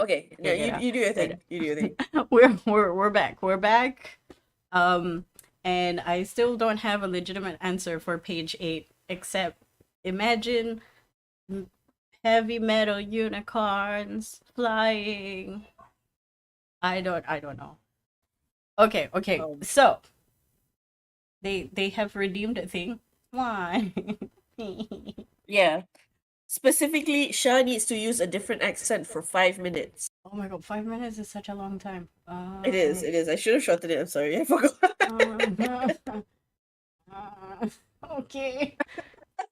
Okay, no, Okay, you do your good. thing. You do your thing. We're back. We're back. Um, and I still don't have a legitimate answer for page 8, except imagine m- heavy metal unicorns flying. I don't know. Okay, okay. Um, So they have redeemed a thing. Why? yeah. Specifically, Shah needs to use a different accent for 5 minutes. Oh my god, 5 minutes is such a long time. It is. It is. I should have shortened it. I'm sorry. I forgot. Uh, okay.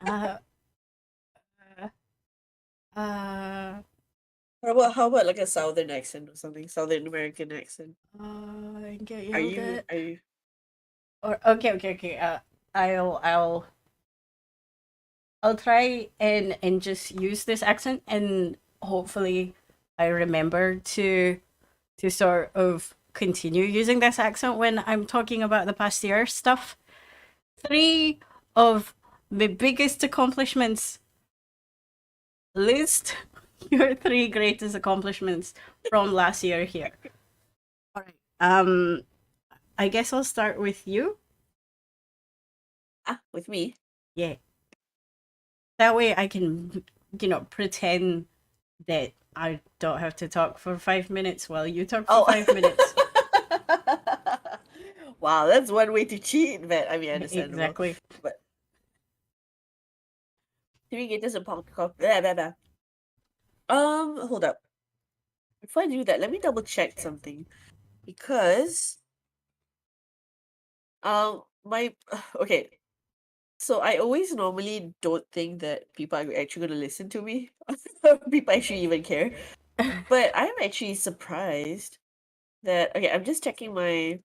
Uh, uh, How about like a Southern accent or something? Southern American accent. get Are yelled you? at. Are you? Or okay, okay, okay. I'll try and just use this accent, and hopefully I remember to sort of continue using this accent when I'm talking about the past year stuff. Three of the biggest accomplishments. List your three greatest accomplishments from last year here. All right. I guess I'll start with you. With me? Yeah. That way I can, pretend that I don't have to talk for 5 minutes while you talk for Oh. 5 minutes. Wow, that's one way to cheat, but I mean, understandable. Exactly. But three gators and popcorn. Blah, blah, blah. Hold up. Before I do that, let me double check something because my okay. So I always normally don't think that people are actually going to listen to me. People actually even care. But I'm actually surprised that okay, I'm just checking my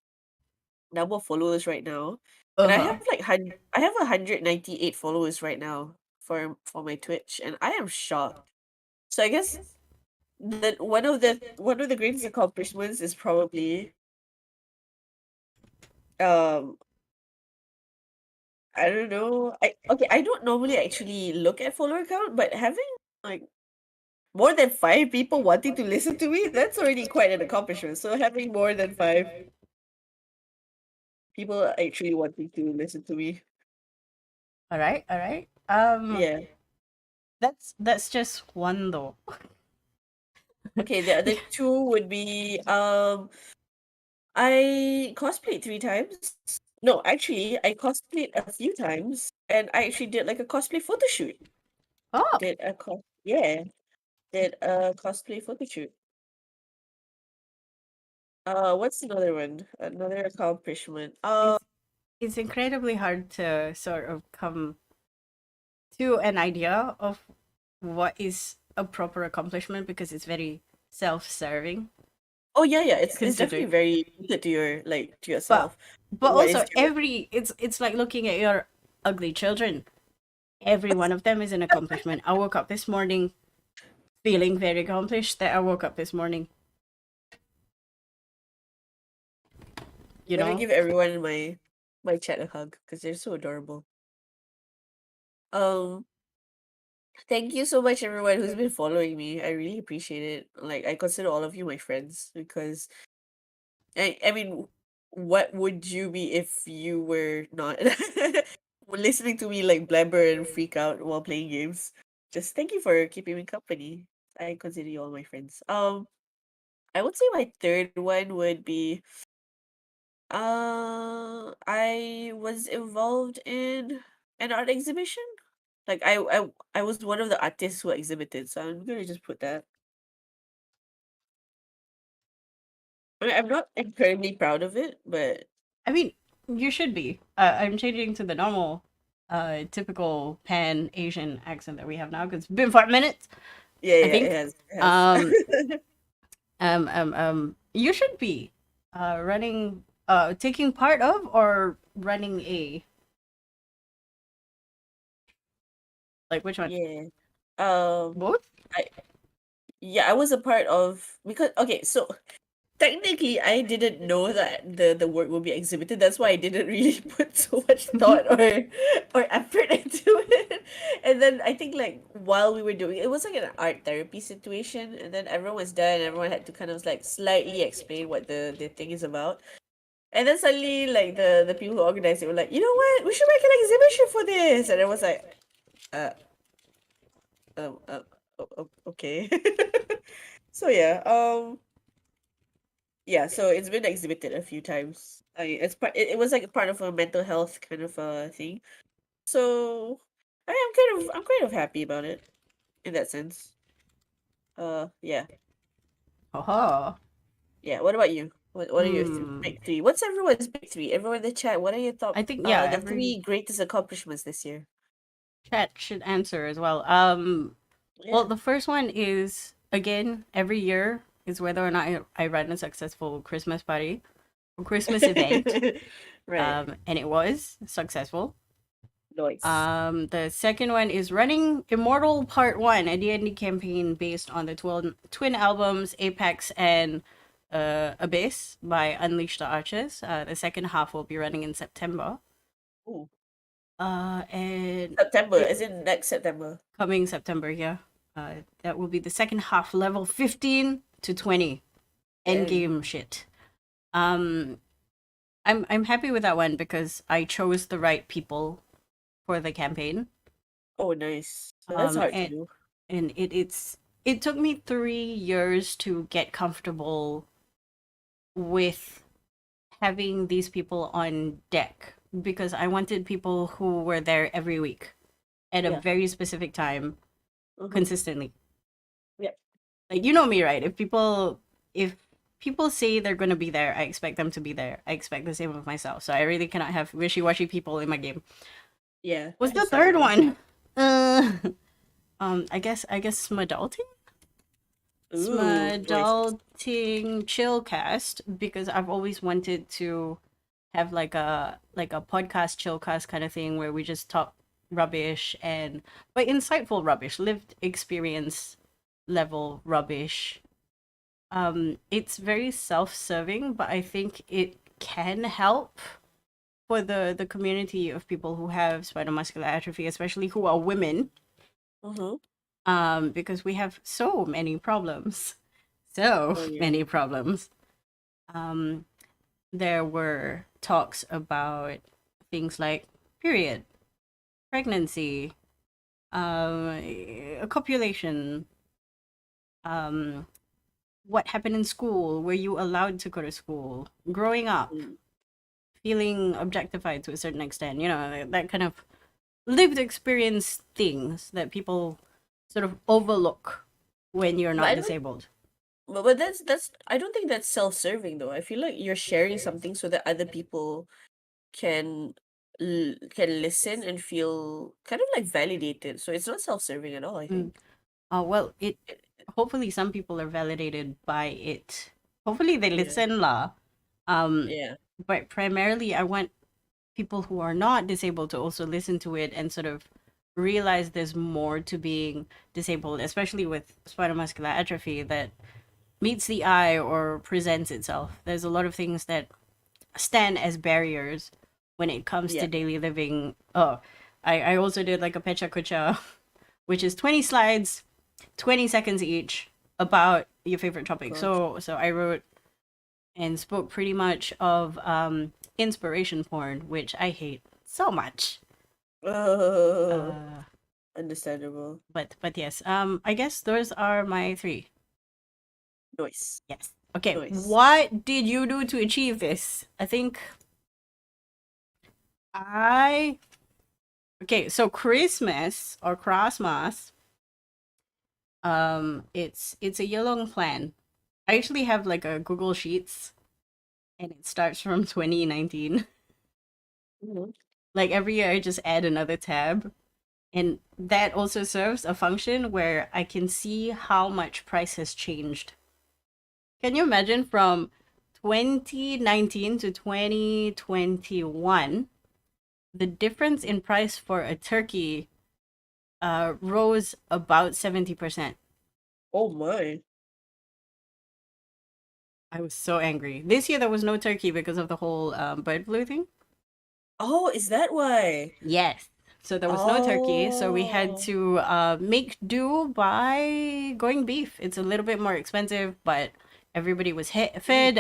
number of followers right now. And I Uh-huh. have like I have 198 followers right now for my Twitch, and I am shocked. So I guess that one of the greatest accomplishments is probably um I don't know. I don't normally actually look at follower count, but having like more than 5 people wanting to listen to me, that's already quite an accomplishment. So having more than 5 people actually wanting to listen to me. All right, all right. Yeah. That's just one though. Okay, the other two would be I cosplayed 3 times. No, actually I cosplayed a few times and I actually did like a cosplay photo shoot. Oh, Yeah, did a cosplay photo shoot. What's another one? Another accomplishment. it's it's incredibly hard to sort of come to an idea of what is a proper accomplishment because it's very self-serving, Oh yeah, yeah. It's definitely considering. very rooted to your to But yourself. but What is also it's like looking at your ugly children. Every one of them is an accomplishment. I woke up this morning feeling very accomplished that I woke up this morning, you Let me know? give everyone in my chat a hug because they're so adorable. Um, Thank you so much everyone who's been following me. I really appreciate it. Like I consider all of you my friends because I mean, what would you be if you were not listening to me like blabber and freak out while playing games? Just thank you for keeping me company. I consider you all my friends. I would say my third one would be I was involved in an art exhibition. Like I was one of the artists who exhibited, so I'm gonna just put that. I'm not incredibly proud of it, but I mean, you should be. I'm changing to the normal, typical Pan Asian accent that we have now because it's been 5 minutes, yeah, I yeah, it think. has, it Um, has. you should be, running, taking part of or running a, like which one? Yeah. Um, Both? I yeah, I was a part of because okay, so technically, I didn't know that the work will be exhibited. That's why I didn't really put so much thought or effort into it. And then I think like while we were doing it, it was like an art therapy situation, and then everyone was done. Everyone had to kind of like slightly explain what the thing is about. And then suddenly, like the people who organized it were like, you know what, we should make an exhibition for this. And I was like, uh, um, uh, okay. So yeah, yeah, so it's been exhibited a few times. It's part. It was like a part of a mental health kind of thing. So I'm kind of happy about it in that sense. Yeah, Oh, yeah. What about you? What are your hmm. big three? What's everyone's big three? Everyone in the chat. What are your I top? think yeah, The every three greatest accomplishments this year. chat should answer as well. Well, Yeah. the first one is again every year is whether or not I run a successful Christmas party or Christmas event. Right. And it was successful. Noise. The second one is running Immortal Part One, a D&D campaign based on the twin albums Apex and Abyss by Unleash the Archers. The second half will be running in September. Ooh. And September, it, as in next September. coming September, yeah. That will be the second half, level 15 to 20 Dang. endgame shit. Um, I'm happy with that one because I chose the right people for the campaign. Oh, nice. So that's hard to And do. it took me 3 years to get comfortable with having these people on deck because I wanted people who were there every week at a Yeah. very specific time Mm-hmm. consistently. Yeah. Like you know me, right? If people say they're gonna be there, I expect them to be there. I expect the same of myself. So I really cannot have wishy-washy people in my game. Yeah. What's the third Understandable. one? Uh I guess Smadalting? Ooh, noise. Smadalting Chillcast because I've always wanted to have like a podcast chillcast kind of thing where we just talk rubbish and but insightful rubbish, lived experience level rubbish. It's very self-serving, but I think it can help for the community of people who have spinal muscular atrophy, especially who are women, Mm-hmm. because we have so many problems, so Oh yeah. many problems. Um, there were talks about things like period, pregnancy, copulation, um, what happened in school, were you allowed to go to school, growing up, Mm. feeling objectified to a certain extent, that kind of lived experience things that people sort of overlook when you're But not I don't. disabled. But that's. I don't think that's self-serving though. I feel like you're sharing something so that other people can can listen and feel kind of like validated. So it's not self-serving at all, I Mm. think. Well, it It- hopefully some people are validated by it. Hopefully they Yeah. listen lah. Um, Yeah. but primarily I want people who are not disabled to also listen to it and sort of realize there's more to being disabled, especially with spinal muscular atrophy that meets the eye or presents itself. There's a lot of things that stand as barriers when it comes to Yeah. daily living. Oh, I also did like a Pecha Kucha, which is 20 slides, 20 seconds each about your favorite topic. Gosh. So I wrote and spoke pretty much of inspiration porn, which I hate so much. Uh, Uh, understandable. but yes, I guess those are my three. Noise. Yes. Okay, Noise. what did you do to achieve this? I think I okay. So Christmas or Christmas, it's a year long plan. I actually have like a Google Sheets, and it starts from 2019. Mhm. Like every year, I just add another tab. And that also serves a function where I can see how much price has changed. Can you imagine from 2019 to 2021, the difference in price for a turkey rose about 70%. Oh my. I was so angry. This year there was no turkey because of the whole bird flu thing. Oh, is that why? Yes. So there was no turkey, so we had Oh. to make do by going beef. It's a little bit more expensive, but everybody was Mm. fed.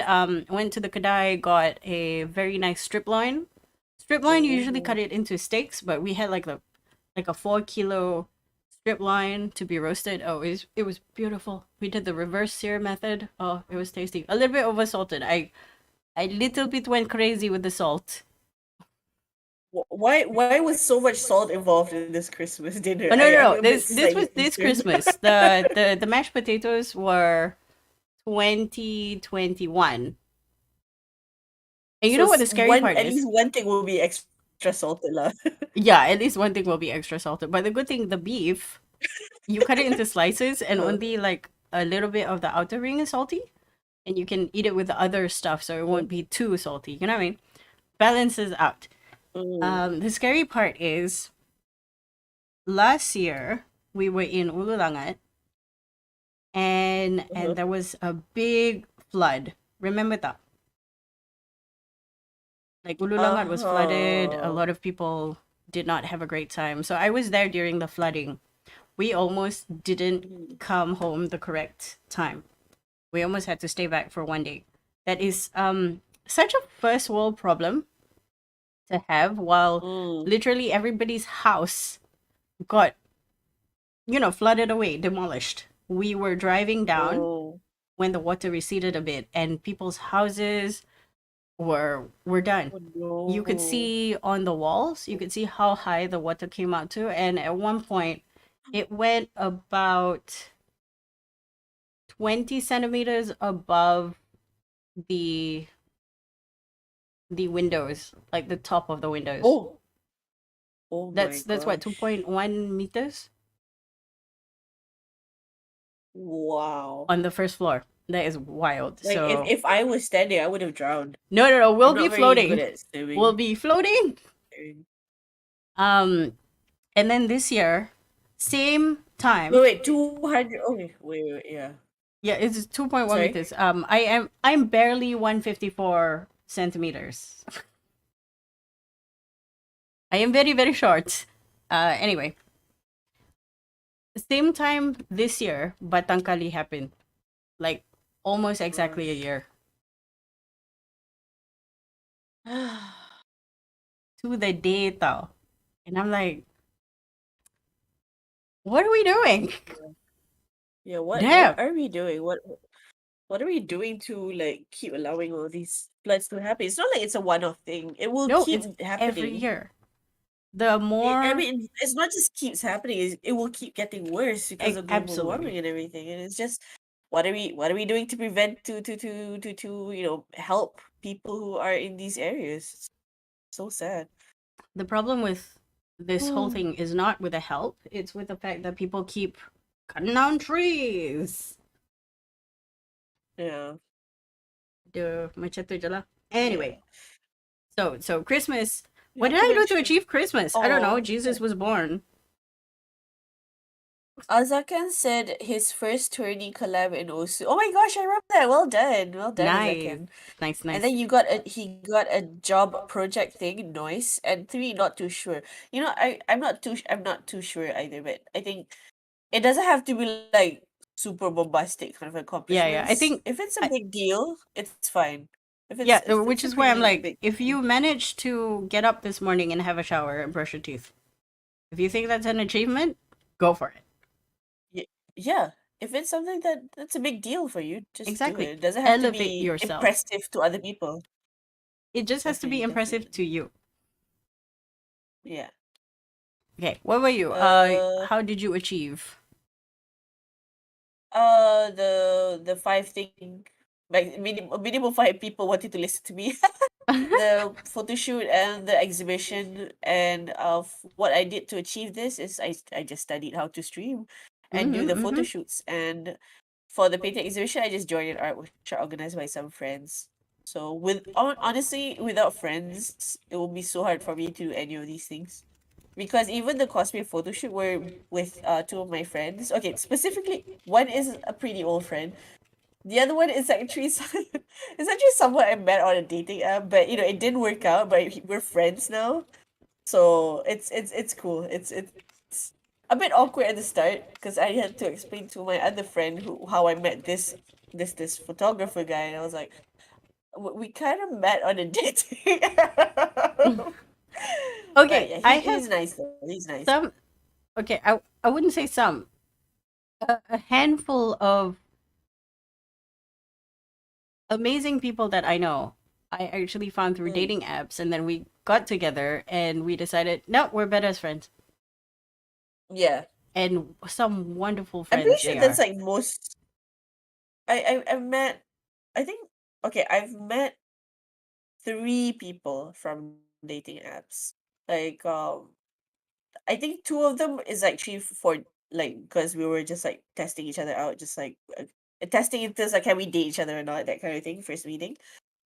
Went to the kadai, got a very nice strip loin. Strip loin, you usually cut Oh. it into steaks, but we had like a 4 kilo strip loin to be roasted. Oh, it was beautiful. We did the reverse sear method. Oh, it was tasty. A little bit over salted. I little bit went crazy with the salt. Why was so much salt involved in this Christmas dinner? Oh no, I'm no, no. a bit This slightly was this concerned. Christmas. The mashed potatoes were 2021. And you So know what the scary one part at is? least one thing will be extra salted lah. Yeah, at least one thing will be extra salted. But the good thing, the beef, you cut it into slices and Uh, only like a little bit of the outer ring is salty. And you can eat it with the other stuff so it uh, won't be too salty. You know what I mean? Balances out. mm, The scary part is last year we were in Ululangat and uh-huh. there was a big flood. Remember that? Like Ululangat was flooded. A Uh-huh. lot of people did not have a great time. So I was there during the flooding. We almost didn't Mm, come home the correct time. We almost had to stay back for 1 day. That is such a first world problem to have while mm. literally everybody's house got, flooded away, demolished. We were driving down Oh, when the water receded a bit and people's houses were done. oh You could no. see on the walls, you could see how high the water came out to, and at one point it went about 20 centimeters above the the windows, like the top of the windows. Oh, oh my That's what, gosh. 2.1 meters Wow. on the first floor. That is wild. Like So if I was standing, I would have drowned. no, no, no, I'm we'll be not very good floating. at We'll swimming. be floating. Um and then this year, same Wait, time. wait, 200. Okay, wait, yeah. Yeah, it's 2.1 Sorry. meters. I'm barely 154 centimeters. I am very, very short. Anyway, same time this year, Batangkali happened. Like almost exactly a Gosh. year. To the day tao. And I'm like, what are we doing? Yeah, what Damn. are we doing? What are we doing to like keep allowing all these floods to happen? It's not like it's a one-off thing. It will No, it's keep every happening. year. The I more mean, it's not just keeps happening, it will keep getting worse because of global absolutely. warming and everything. And it's just what are we doing to prevent help people who are in these areas? It's so sad. The problem with this whole thing is not with the help, it's with the fact that people keep cutting down trees. Yeah. Macam tu je lah. Yeah. Anyway, so Christmas. What Not did to I do to mention. achieve Christmas? I don't know. Oh. Jesus was born. Azakan said his first tourney collab in Osu. Oh my gosh, I remember that. Well done, Nice, Azakan. nice, And nice. then he got a job project thing, noise, and three, not too sure. I'm not too sure either, but I think it doesn't have to be like super bombastic kind of Yeah, yeah. I accomplishments. think, If it's a I, big deal, it's fine. yeah, If which it's a is why I'm pretty like, big if deal. you manage to get up this morning and have a shower and brush your teeth, if you think that's an achievement, go for it. Yeah, if it's something that's a big deal for you, just do it. Exactly. It doesn't have to Elevate be yourself. impressive to other people. It just has to be Definitely, impressive definitely. to you. Yeah. Okay, what about you? Uh, How did you achieve? the five thing, like minimum five people wanted to listen to me. The photo shoot and the exhibition, and of what I did to achieve this is I just studied how to stream and do Mm-hmm, the photo mm-hmm. shoots. And for the painting exhibition, I just joined an art workshop organized by some friends. So honestly, without friends, it will be so hard for me to do any of these things. Because even the cosplay photo shoot were with two of my friends. Okay, specifically, one is a pretty old friend, The other one is actually it's actually someone I met on a dating app, but it didn't work out. But we're friends now, so it's cool. It's a bit awkward at the start because I had to explain to my other friend who how I met this photographer guy, and I was like, we kind of met on a dating app. But Okay, yeah, I he's have nice though. He's nice. some. Okay, I wouldn't say some. A handful of amazing people that I know. I actually found through Mm, dating apps, and then we got together and we decided, no, we're better as friends. yeah, And some wonderful I'm pretty friends sure they that's are. like most. I've met. I think okay. I've met three people from dating apps. Like I think two of them is actually for like because we were just like testing each other out, just like testing if there's like can we date each other or not, that kind of thing. First meeting,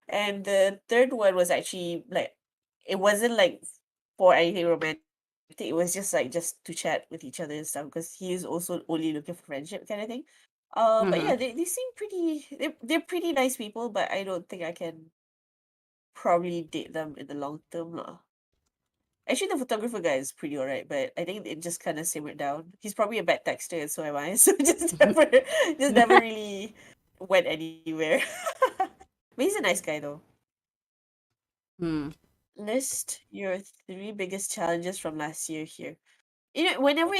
and the third one was actually like it wasn't like for anything romantic. It was just to chat with each other and stuff because he is also only looking for friendship kind of thing. But Mm-hmm. yeah, they seem pretty. They're pretty nice people, but I don't think I can probably date them in the long term lah. Actually, the photographer guy is pretty alright, but I think it just kind of simmered down. He's probably a bad texter, and so am I. So just never really went anywhere. But he's a nice guy though. Hmm. List your three biggest challenges from last year here. Whenever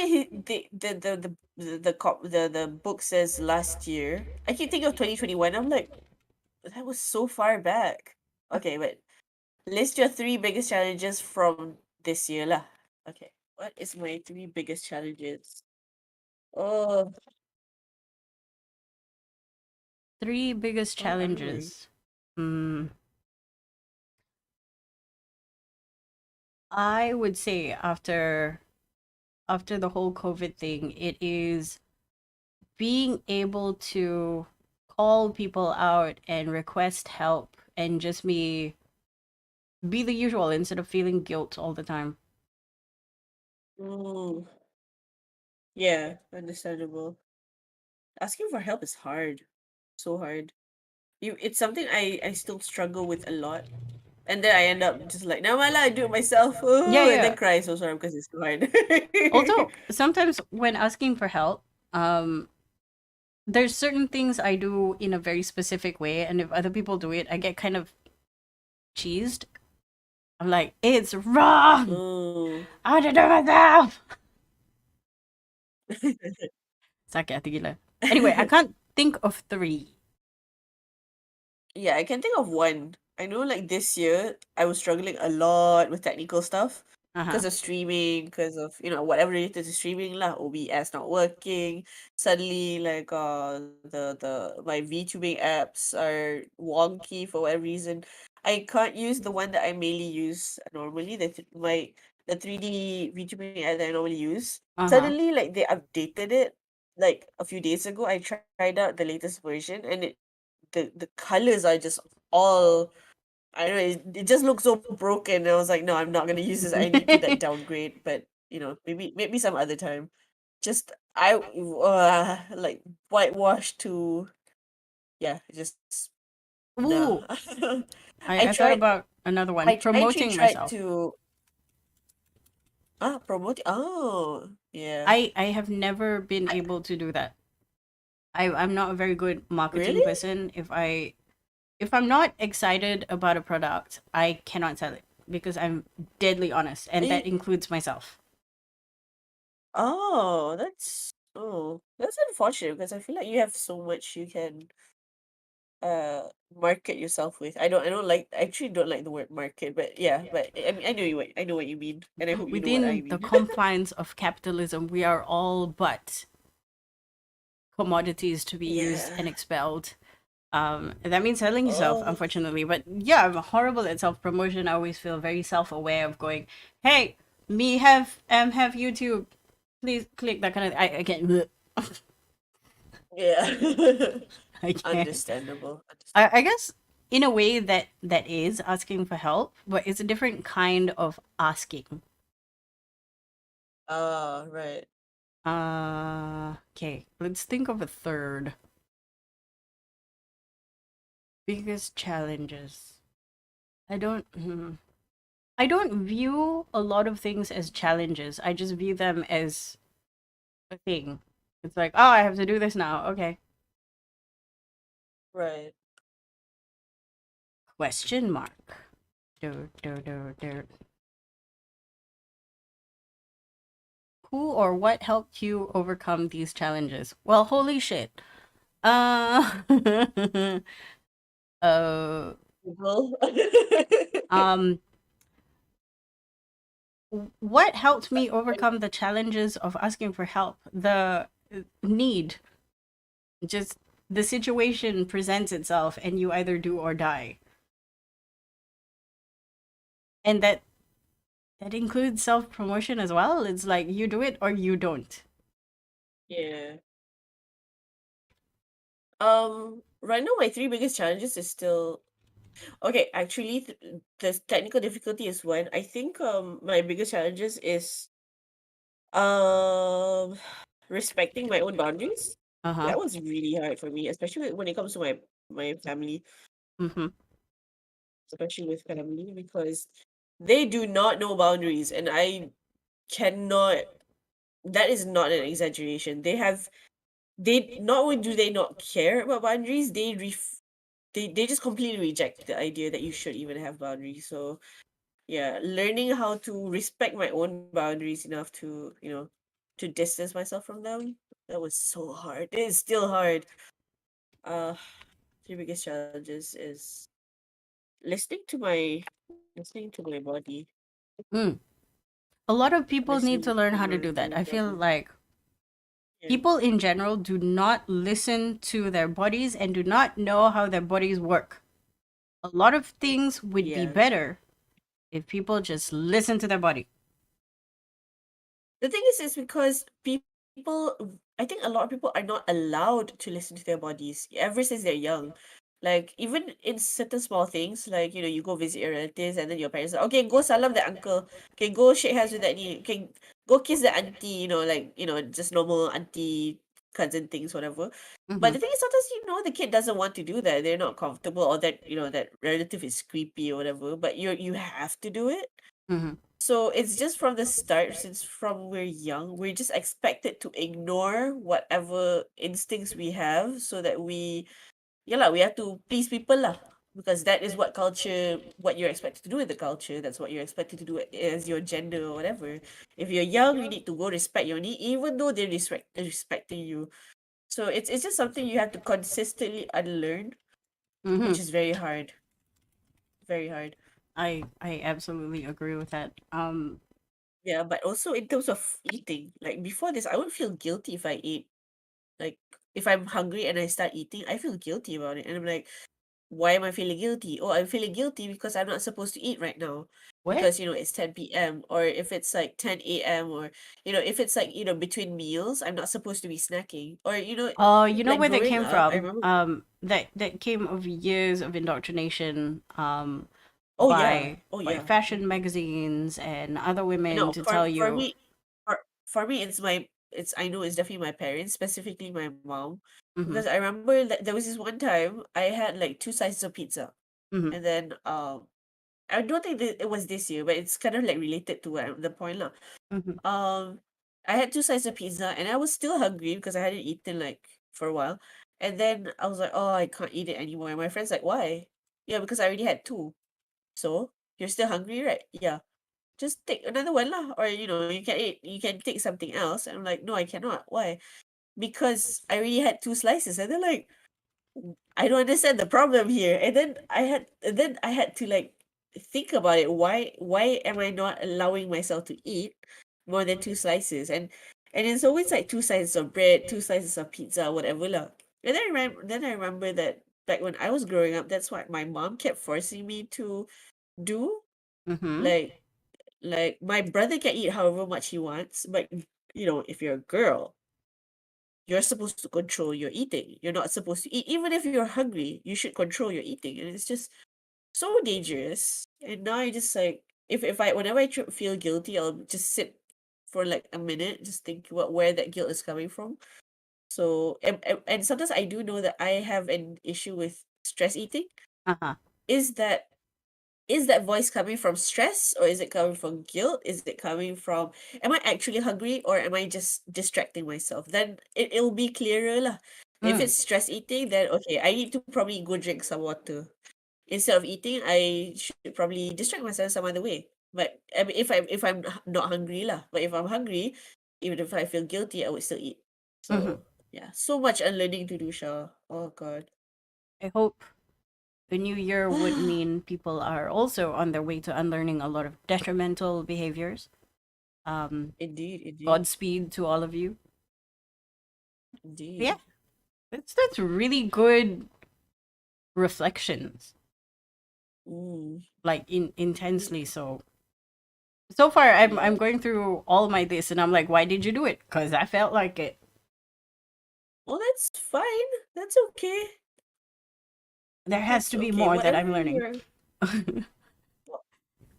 the book says last year, I keep thinking of 2021. I'm like, that was so far back. Okay, but list your three biggest challenges from this year lah. Okay. What is my three biggest challenges? Oh, Three biggest I don't know. challenges. Hmm. I would say after the whole COVID thing, it is being able to call people out and request help and just be the usual instead of feeling guilt all the time. Mm, yeah, understandable. Asking for help is hard. So hard. It's something I still struggle with a lot. And then I end up just like, no, I do it myself. Yeah, Oh, and then yeah. cry so sorry because it's too hard. Also, sometimes when asking for help, there's certain things I do in a very specific way, and if other people do it, I get kind of cheesed. I'm like, it's wrong. Oh. I want to do it myself. Sakit hati gila. Anyway, I can't think of three. Yeah, I can think of one. I know like this year I was struggling a lot with technical stuff Uh because huh. of streaming, because of whatever related to streaming lah. OBS not working. Suddenly like the my VTubing apps are wonky for whatever reason. I can't use the one that I mainly use normally. The 3D VTubing app that I normally use. Uh huh. Suddenly like they updated it like a few days ago. I tried out the latest version and the colors are just all I don't know, it just looks so broken. I was like, no, I'm not gonna use this. I need to like downgrade, but maybe some other time. Just I like whitewash to just no. Ooh, I I thought tried about another one. I actually Promoting tried myself. to promote yeah. I have never been I, able to do that. I'm not a very good marketing really? person. If I'm not excited about a product, I cannot sell it because I'm deadly honest, and that I, includes myself. that's unfortunate because I feel like you have so much you can market yourself with. I don't like I actually don't like the word market, but yeah, but I mean I know what you mean, and I hope you know what I Within the mean. confines of capitalism, we are all but commodities to be used Yeah. and expelled. That means selling yourself, Oh. unfortunately. But yeah, I'm horrible at self promotion. I always feel very self aware of going, "Hey, me have YouTube. Please click that kind of." I can't. Yeah. I can't. Understandable. I guess in a way that is asking for help, but it's a different kind of asking. Right. Okay, let's think of a third. Biggest challenges. I don't. I don't view a lot of things as challenges. I just view them as a thing. It's like, oh, I have to do this now. Okay. Right. Question mark. Dur, dur, dur, dur. Who or what helped you overcome these challenges? Well, holy shit. Uh, uh, Google. um, what helped me overcome the challenges of asking for help? The need. Just the situation presents itself, and you either do or die. And that includes self promotion as well. It's like you do it or you don't. Yeah. Right now my three biggest challenges is still okay. Actually, the technical difficulty is one. I think my biggest challenges is um respecting my own boundaries. Uh huh. That was really hard for me, especially when it comes to my family, Mm-hmm. especially with family, because they do not know boundaries, and I cannot. That is not an exaggeration. They not only do they not care about boundaries, they just completely reject the idea that you should even have boundaries. So yeah, learning how to respect my own boundaries enough to, to distance myself from them, that was so hard. It is still hard. Uh, the biggest challenges is listening to my listening to my body, Mm. A lot of people need to listening learn to how to my do that. I feel body. like Yeah, people in general do not listen to their bodies and do not know how their bodies work. A lot of things would be yes. better if people just listen to their body. The thing is because people, I think a lot of people are not allowed to listen to their bodies ever since they're young. Like even in certain small things, like you go visit your relatives and then your parents are okay, go salam the uncle, okay, go shake hands with that knee, okay, go kiss the auntie, like just normal auntie cousin things, whatever. But Mm-hmm. the thing is, sometimes the kid doesn't want to do that. They're not comfortable, or that that relative is creepy or whatever. But you have to do it. Mm-hmm. So it's just from the start, since from we're young, we're just expected to ignore whatever instincts we have so that yeah lah, we have to please people lah. Because that is what you're expected to do in the culture. That's what you're expected to do as your gender or whatever. If you're young, you need to go respect your need, even though they're respecting you. So it's just something you have to consistently unlearn, Mm-hmm. which is very hard. Very hard. I absolutely agree with that. Yeah, but also in terms of eating, like before this, I would feel guilty if I eat. Like if I'm hungry and I start eating, I feel guilty about it. And I'm like, why am I feeling guilty? Oh, I'm feeling guilty because I'm not supposed to eat right now. What? Because, it's 10 p.m. Or if it's like 10 a.m. or, if it's like, between meals, I'm not supposed to be snacking. Or, You know like where that growing came up, I from? remember, That came of years of indoctrination. oh yeah, oh By yeah. fashion magazines and other women No, to for tell for you. me, for me, it's I know it's definitely my parents, specifically my mom, Mm-hmm. because I remember that there was this one time I had like two slices of pizza, Mm-hmm. and then I don't think that it was this year, but it's kind of like related to the point lah. Mm-hmm. Um, I had two slices of pizza, and I was still hungry because I hadn't eaten like for a while, and then I was like, oh, I can't eat it anymore. And my friend's like, why? Yeah, because I already had two. So you're still hungry, right? Yeah, just take another one lah, or you can take something else. And I'm like, no, I cannot. Why? Because I already had two slices. And they're like, I don't understand the problem here. And then I had to like think about it. Why am I not allowing myself to eat more than two slices? And it's always like two slices of bread, two slices of pizza, whatever lah. And then I remember that back when I was growing up, that's what my mom kept forcing me to do. Mm-hmm. Like my brother can eat however much he wants, but if you're a girl, you're supposed to control your eating. You're not supposed to eat. Even if you're hungry, you should control your eating. And it's just so dangerous. And now I just like, if I whenever I feel guilty, I'll just sit for like a minute, just think where that guilt is coming from. So and sometimes I do know that I have an issue with stress eating, Uh-huh. is that voice coming from stress, or is it coming from guilt? Is it coming from, am I actually hungry, or am I just distracting myself? Then it'll be clearer lah. If Mm. it's stress eating, then okay, I need to probably go drink some water. Instead of eating, I should probably distract myself some other way. But I mean, if I'm not hungry lah, but if I'm hungry, even if I feel guilty, I would still eat. Mm-hmm. So yeah, so much unlearning to do, Shah. Oh God. I hope the new year would mean people are also on their way to unlearning a lot of detrimental behaviors. Indeed, indeed, Godspeed to all of you. But yeah, indeed. that's really good reflections, Mm, like intensely so. So far, I'm yeah. going through all my this, and I'm like, why did you do it? Because I felt like it. Well, that's fine. That's okay. There has That's to be okay. more that Whatever I'm learning. you're.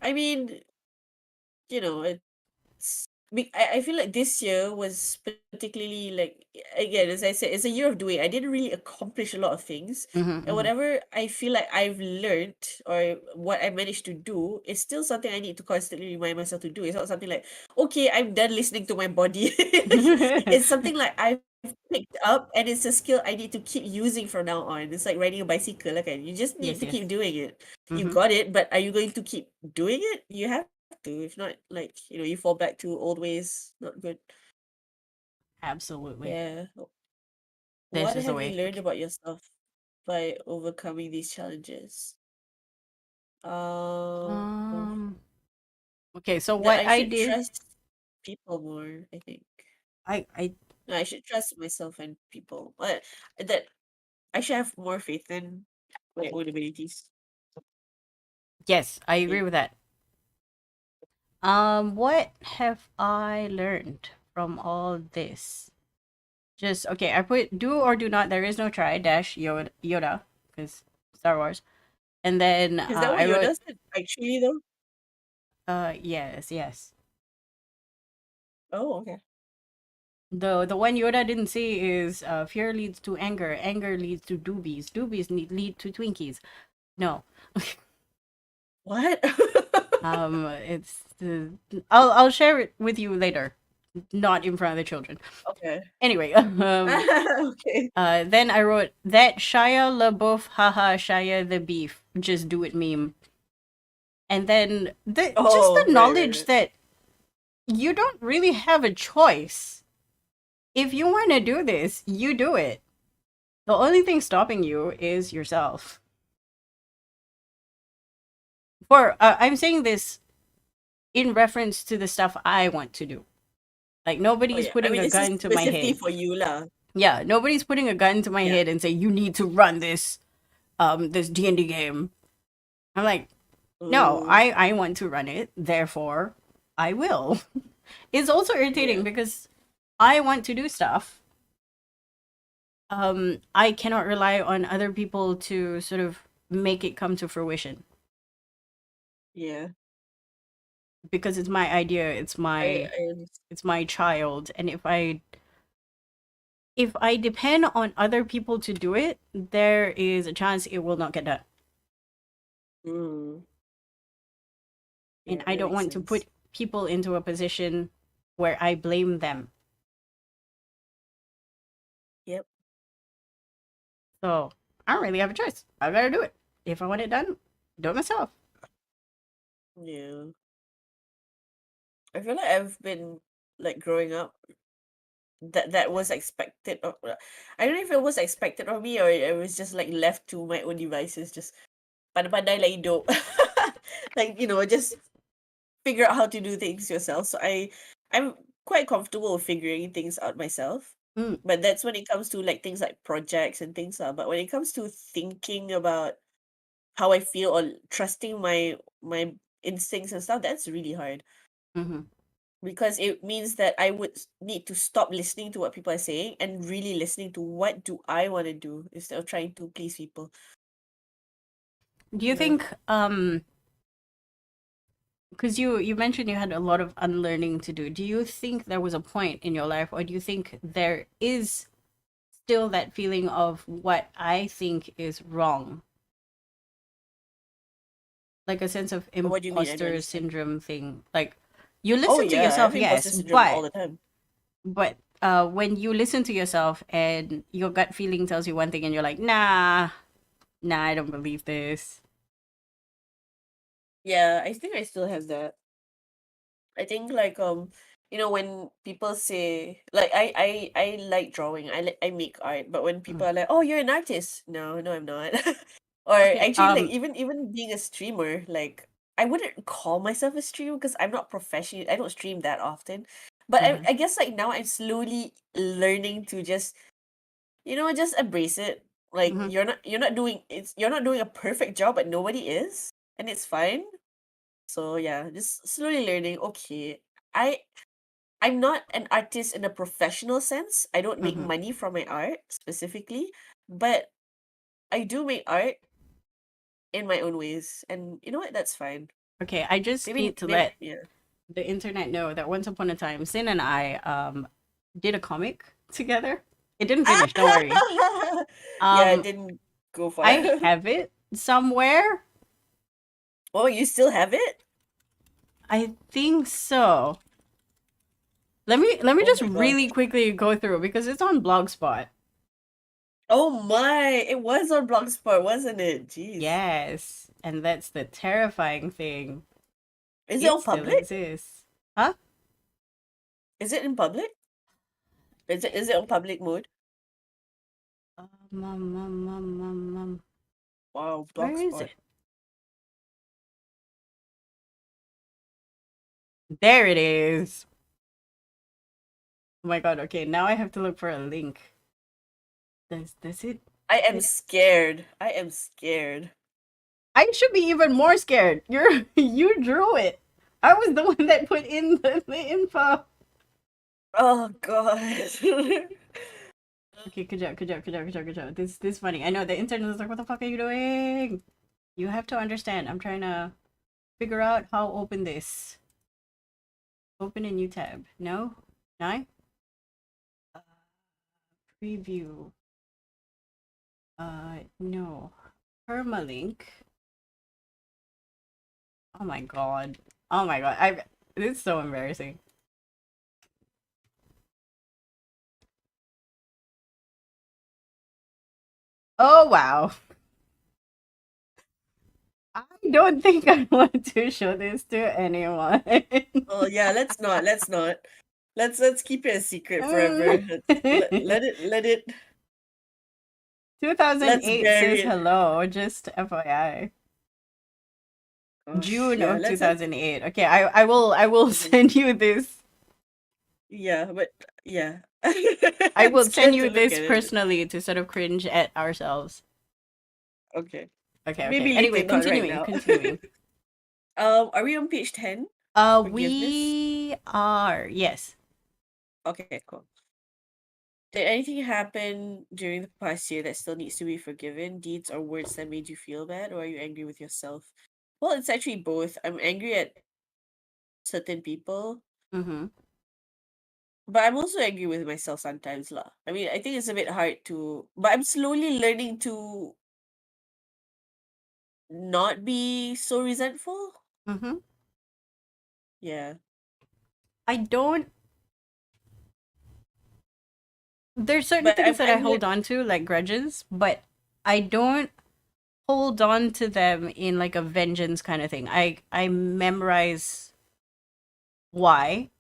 I mean, I feel like this year was particularly like, again, as I said, it's a year of doing. I didn't really accomplish a lot of things. Mm-hmm, And mm-hmm. whatever I feel like I've learned or what I managed to do is still something I need to constantly remind myself to do. It's not something like, okay, I'm done listening to my body. It's something like I've picked up, and it's a skill I need to keep using from now on. It's like riding a bicycle. Like, you just need Yes, to yes. keep doing it. You Mm-hmm. got it, but are you going to keep doing it? You have to. If not, like, you fall back to old ways. Not good. Absolutely. Yeah. This What is the have you way. learned about yourself by overcoming these challenges? Um, Um. Okay, so that what I I should did, trust people more, I think. I No, I should trust myself and people. But that I should have more faith in my own abilities. yes, I Yeah. agree with that. What have I learned from all this? Just okay. I put do or do not. There is no try. Dash Yoda, because Star Wars. And then Is that what I wrote Yoda said? Actually, though? yes, yes. Oh, okay. The one Yoda didn't say is fear leads to anger, anger leads to doobies, doobies lead to Twinkies. No. What? It's the I'll share it with you later, not in front of the children. Okay. Anyway, Okay. then I wrote that Shia LaBeouf, haha, Shia the beef, just do it meme, and then just the Oh, right, knowledge right. that you don't really have a choice. If you want to do this, you do it. The only thing stopping you is yourself. For I'm saying this in reference to the stuff I want to do. Like Oh, nobody's yeah. I putting mean, a it's just gun to my specifically head. for you, lah. Yeah, nobody's putting a gun to my Yeah. head and say you need to run this D&D game. I'm like, no, Mm, I want to run it, therefore I will. It's also irritating yeah. because I want to do stuff. I cannot rely on other people to sort of make it come to fruition Yeah. because it's my idea, I understand. it's my child, and if I depend on other people to do it, there is a chance it will not get done. Mm, And yeah, I that don't makes want to sense. put people into a position where I blame them. Yep. So I don't really have a choice. I gotta do it. If I want it done, do it myself. Yeah. I feel like I've been, like, growing up, that was expected of, I don't know if it was expected of me, or it was just like left to my own devices, just pandai-pandai lah hidup. Like, just figure out how to do things yourself. So I'm quite comfortable with figuring things out myself. Mm. But that's when it comes to like things like projects and things like. But when it comes to thinking about how I feel or trusting my instincts and stuff, that's really hard, Mm-hmm. because it means that I would need to stop listening to what people are saying and really listening to what do I want to do instead of trying to please people. Do you Yeah. think because you mentioned you had a lot of unlearning to do. Do you think there was a point in your life, or do you think there is still that feeling of what I think is wrong like a sense of What do you mean? I don't imposter understand. syndrome thing. Like you Oh listen to yeah, I yourself, have yes, imposter syndrome all the time. but when you listen to yourself and your gut feeling tells you one thing and you're like, nah, I don't believe this. Yeah, I think I still have that. I think like when people say like I like drawing. I make art, but when people Mm. are like, "Oh, you're an artist." No, no, I'm not. Or Okay. actually like even being a streamer, like I wouldn't call myself a streamer because I'm not professional. I don't stream that often. But I, Mhm, I guess like now I'm slowly learning to just just embrace it. Like mhm, you're not doing a perfect job, but nobody is, and it's fine. So yeah, just slowly learning. Okay, I I'm not an artist in a professional sense. I don't make mhm. money from my art specifically, but I do make art in my own ways, and you know what? That's fine. Okay, I just Maybe, need to maybe, let yeah. the internet know that once upon a time, Sin and I did a comic together. It didn't finish, don't worry. Yeah, it Um, didn't go far. I have it somewhere. Oh, you still have it? I think so. Let me Oh just my gosh. really quickly go through because it's on Blogspot. Oh my, it was on Blogspot, wasn't it? Jeez. Yes, and that's the terrifying thing. Is it It on still public? exists. Huh? Is it in public? Is it on public mode? Wow, Where is Blogspot. it? There it is. Oh my god, okay, now I have to look for a link. Does it I am fit? scared. I am scared. I should be even more scared. You drew it. I was the one that put in the info. Oh god. Okay, good job. This funny. I know the internet is like, what the fuck are you doing? You have to understand. I'm trying to figure out how open this. Open a new tab. No? Nine? Uh, preview. No. Permalink. Oh my god. Oh my god. This is so embarrassing. Oh wow. I don't think I want to show this to anyone. Oh yeah, let's not. Let's keep it a secret forever. Let it let's 2008 bury says it. hello, just FYI. Gosh, June yeah, of let's 2008. Okay, I will mhm. send you this. Yeah, but yeah. I I'm will send scared to you look this at it. personally to sort of cringe at ourselves. Okay. Okay. Maybe Anyway, later, not right continuing, now. continuing. Are we on page 10? Forgiveness? We are, yes. Okay, cool. Did anything happen during the past year that still needs to be forgiven? Deeds or words that made you feel bad, or are you angry with yourself? Well, it's actually both. I'm angry at certain people, Mm-hmm. but I'm also angry with myself sometimes, lah. I mean, I think it's a bit hard to, but I'm slowly learning to not be so resentful. Mm-hmm. Yeah, I don't there's certain but things I'm that I I'm hold lear- on to, like grudges, but I don't hold on to them in like a vengeance kind of thing. I memorize why.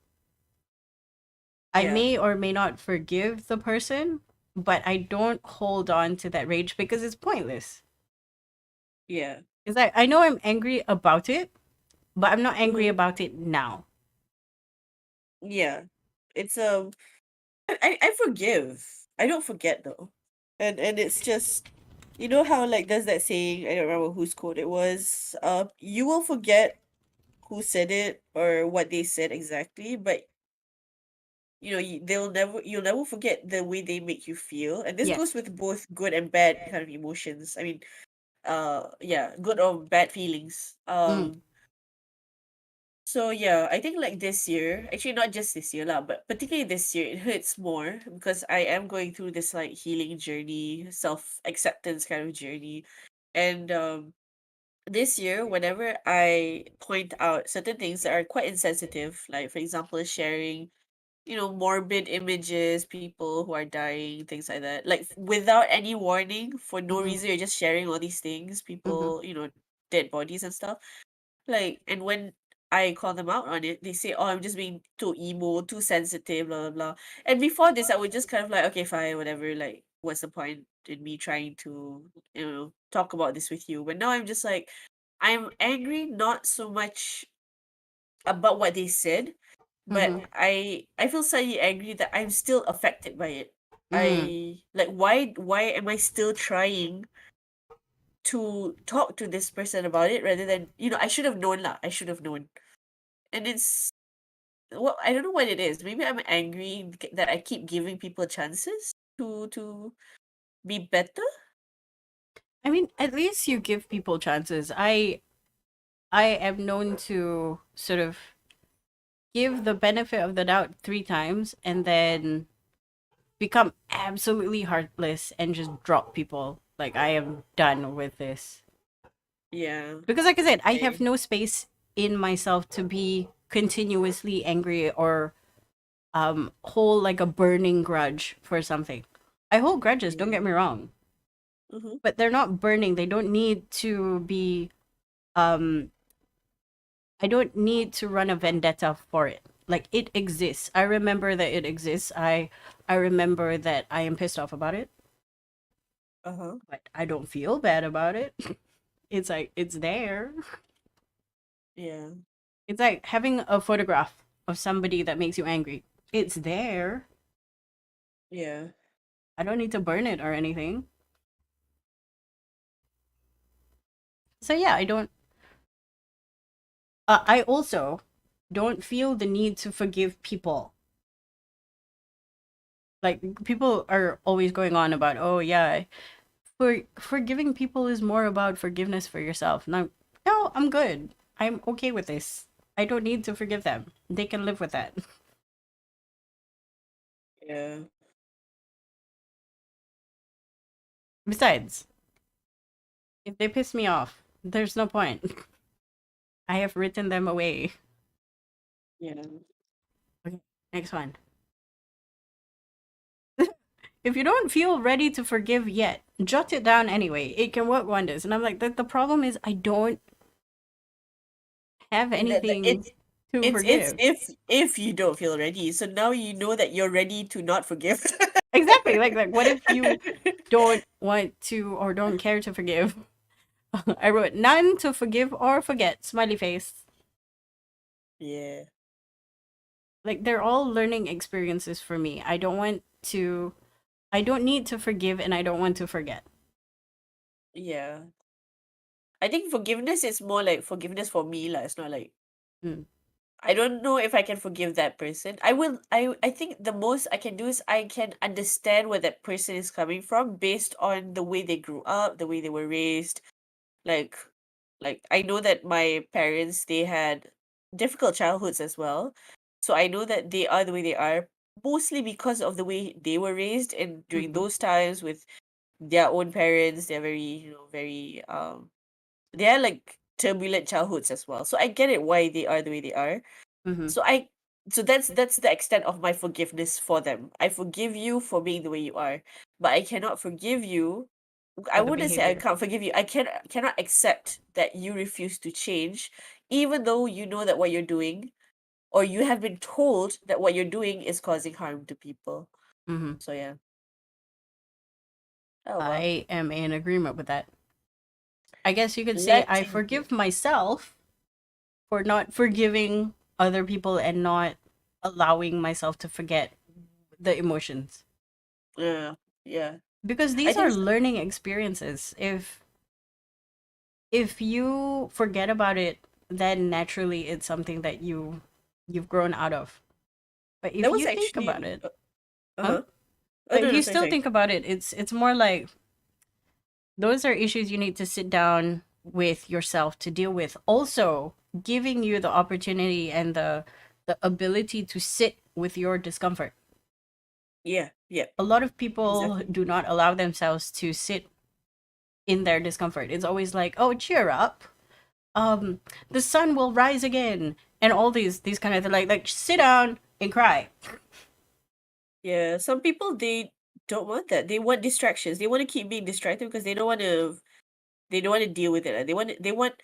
I yeah, may or may not forgive the person, but I don't hold on to that rage because it's pointless. yeah, It's like I know I'm angry about it, but I'm not angry hmm about it now. yeah. It's I forgive. I don't forget though, and it's just how like there's that saying, I don't remember whose quote it was. You will forget who said it or what they said exactly, but you'll never forget the way they make you feel, and this goes Yes. with both good and bad kind of emotions. I mean, yeah, good or bad feelings. Mm. So yeah, I think like this year, actually not just this year lah, but particularly this year, it hurts more because I am going through this like healing journey, self acceptance kind of journey, and this year, whenever I point out certain things that are quite insensitive, like for example, sharing, morbid images, people who are dying, things like that, like without any warning, for no Mm-hmm. reason, you're just sharing all these things, Mm-hmm. people, dead bodies and stuff. Like, and when I call them out on it, they say, "Oh, I'm just being too emo, too sensitive, blah blah blah." And before this, I would just kind of like, "Okay, fine, whatever. Like, what's the point in me trying to, talk about this with you?" But now I'm just like, I'm angry not so much about what they said, but Mm-hmm. I feel slightly angry that I'm still affected by it. Mm. I like, why am I still trying to talk to this person about it rather than, I should have known lah. I should have known. And it's, well, I don't know what it is. Maybe I'm angry that I keep giving people chances to be better. I mean, at least you give people chances. I am known to sort of give the benefit of the doubt 3 times and then become absolutely heartless and just drop people. Like I am done with this. Yeah. Because like I said, I have Okay. no space in myself to be continuously angry or hold like a burning grudge for something. I hold grudges, don't Yeah. get me wrong, Mm-hmm. but they're not burning. They don't need to be um I don't need to run a vendetta for it. Like it exists. I remember that it exists. I remember that I am pissed off about it, Uh-huh. but I don't feel bad about it. It's like it's there. Yeah. It's like having a photograph of somebody that makes you angry. It's there. Yeah. I don't need to burn it or anything. So yeah, I don't I also don't feel the need to forgive people. Like people are always going on about, "Oh yeah, forgiving people is more about forgiveness for yourself." No, no, I'm good. I'm okay with this. I don't need to forgive them. They can live with that. Yeah. Besides, if they piss me off, there's no point. I have written them away. Yeah. Okay, next one. If you don't feel ready to forgive yet, jot it down anyway. It can work wonders. And I'm like, the problem is I don't have anything It's to it's forgive. if you don't feel ready. So now you know that you're ready to not forgive. Exactly. Like what if you don't want to or don't care to forgive? I wrote none to forgive or forget. Smiley face. Yeah. Like they're all learning experiences for me. I don't need to forgive and I don't want to forget. Yeah. I think forgiveness is more like forgiveness for me lah. It's not like, Mm. I don't know if I can forgive that person. I think the most I can do is I can understand where that person is coming from based on the way they grew up, the way they were raised. Like I know that my parents, they had difficult childhoods as well. So I know that they are the way they are mostly because of the way they were raised, and during Mm-hmm. those times with their own parents, they're very, very they are like turbulent childhoods as well. So I get it why they are the way they are. Mm-hmm. So that's the extent of my forgiveness for them. I forgive you for being the way you are, but I cannot forgive you. I For the wouldn't say I behavior. can't forgive you. I cannot accept that you refuse to change, even though you know that what you're doing, or you have been told that what you're doing is causing harm to people. Mm-hmm. So yeah. Oh well. I am in agreement with that. I guess you could say I Letting go. forgive myself for not forgiving other people and not allowing myself to forget the emotions. Yeah. Yeah. Because I these are think learning experiences. If you forget about it, then naturally it's something that you've grown out of. But that if was you think about actually it, huh? uh-huh. Oh But no if no you sorry still sorry. think about it, it's more like those are issues you need to sit down with yourself to deal with. Also, giving you the opportunity and the ability to sit with your discomfort. Yeah, yeah, A lot of people exactly. do not allow themselves to sit in their discomfort. It's always like, "Oh, cheer up." the sun will rise again, and all these kind of like sit down and cry. Yeah, some people they don't want that. They want distractions. They want to keep being distracted because they don't want to deal with it. They want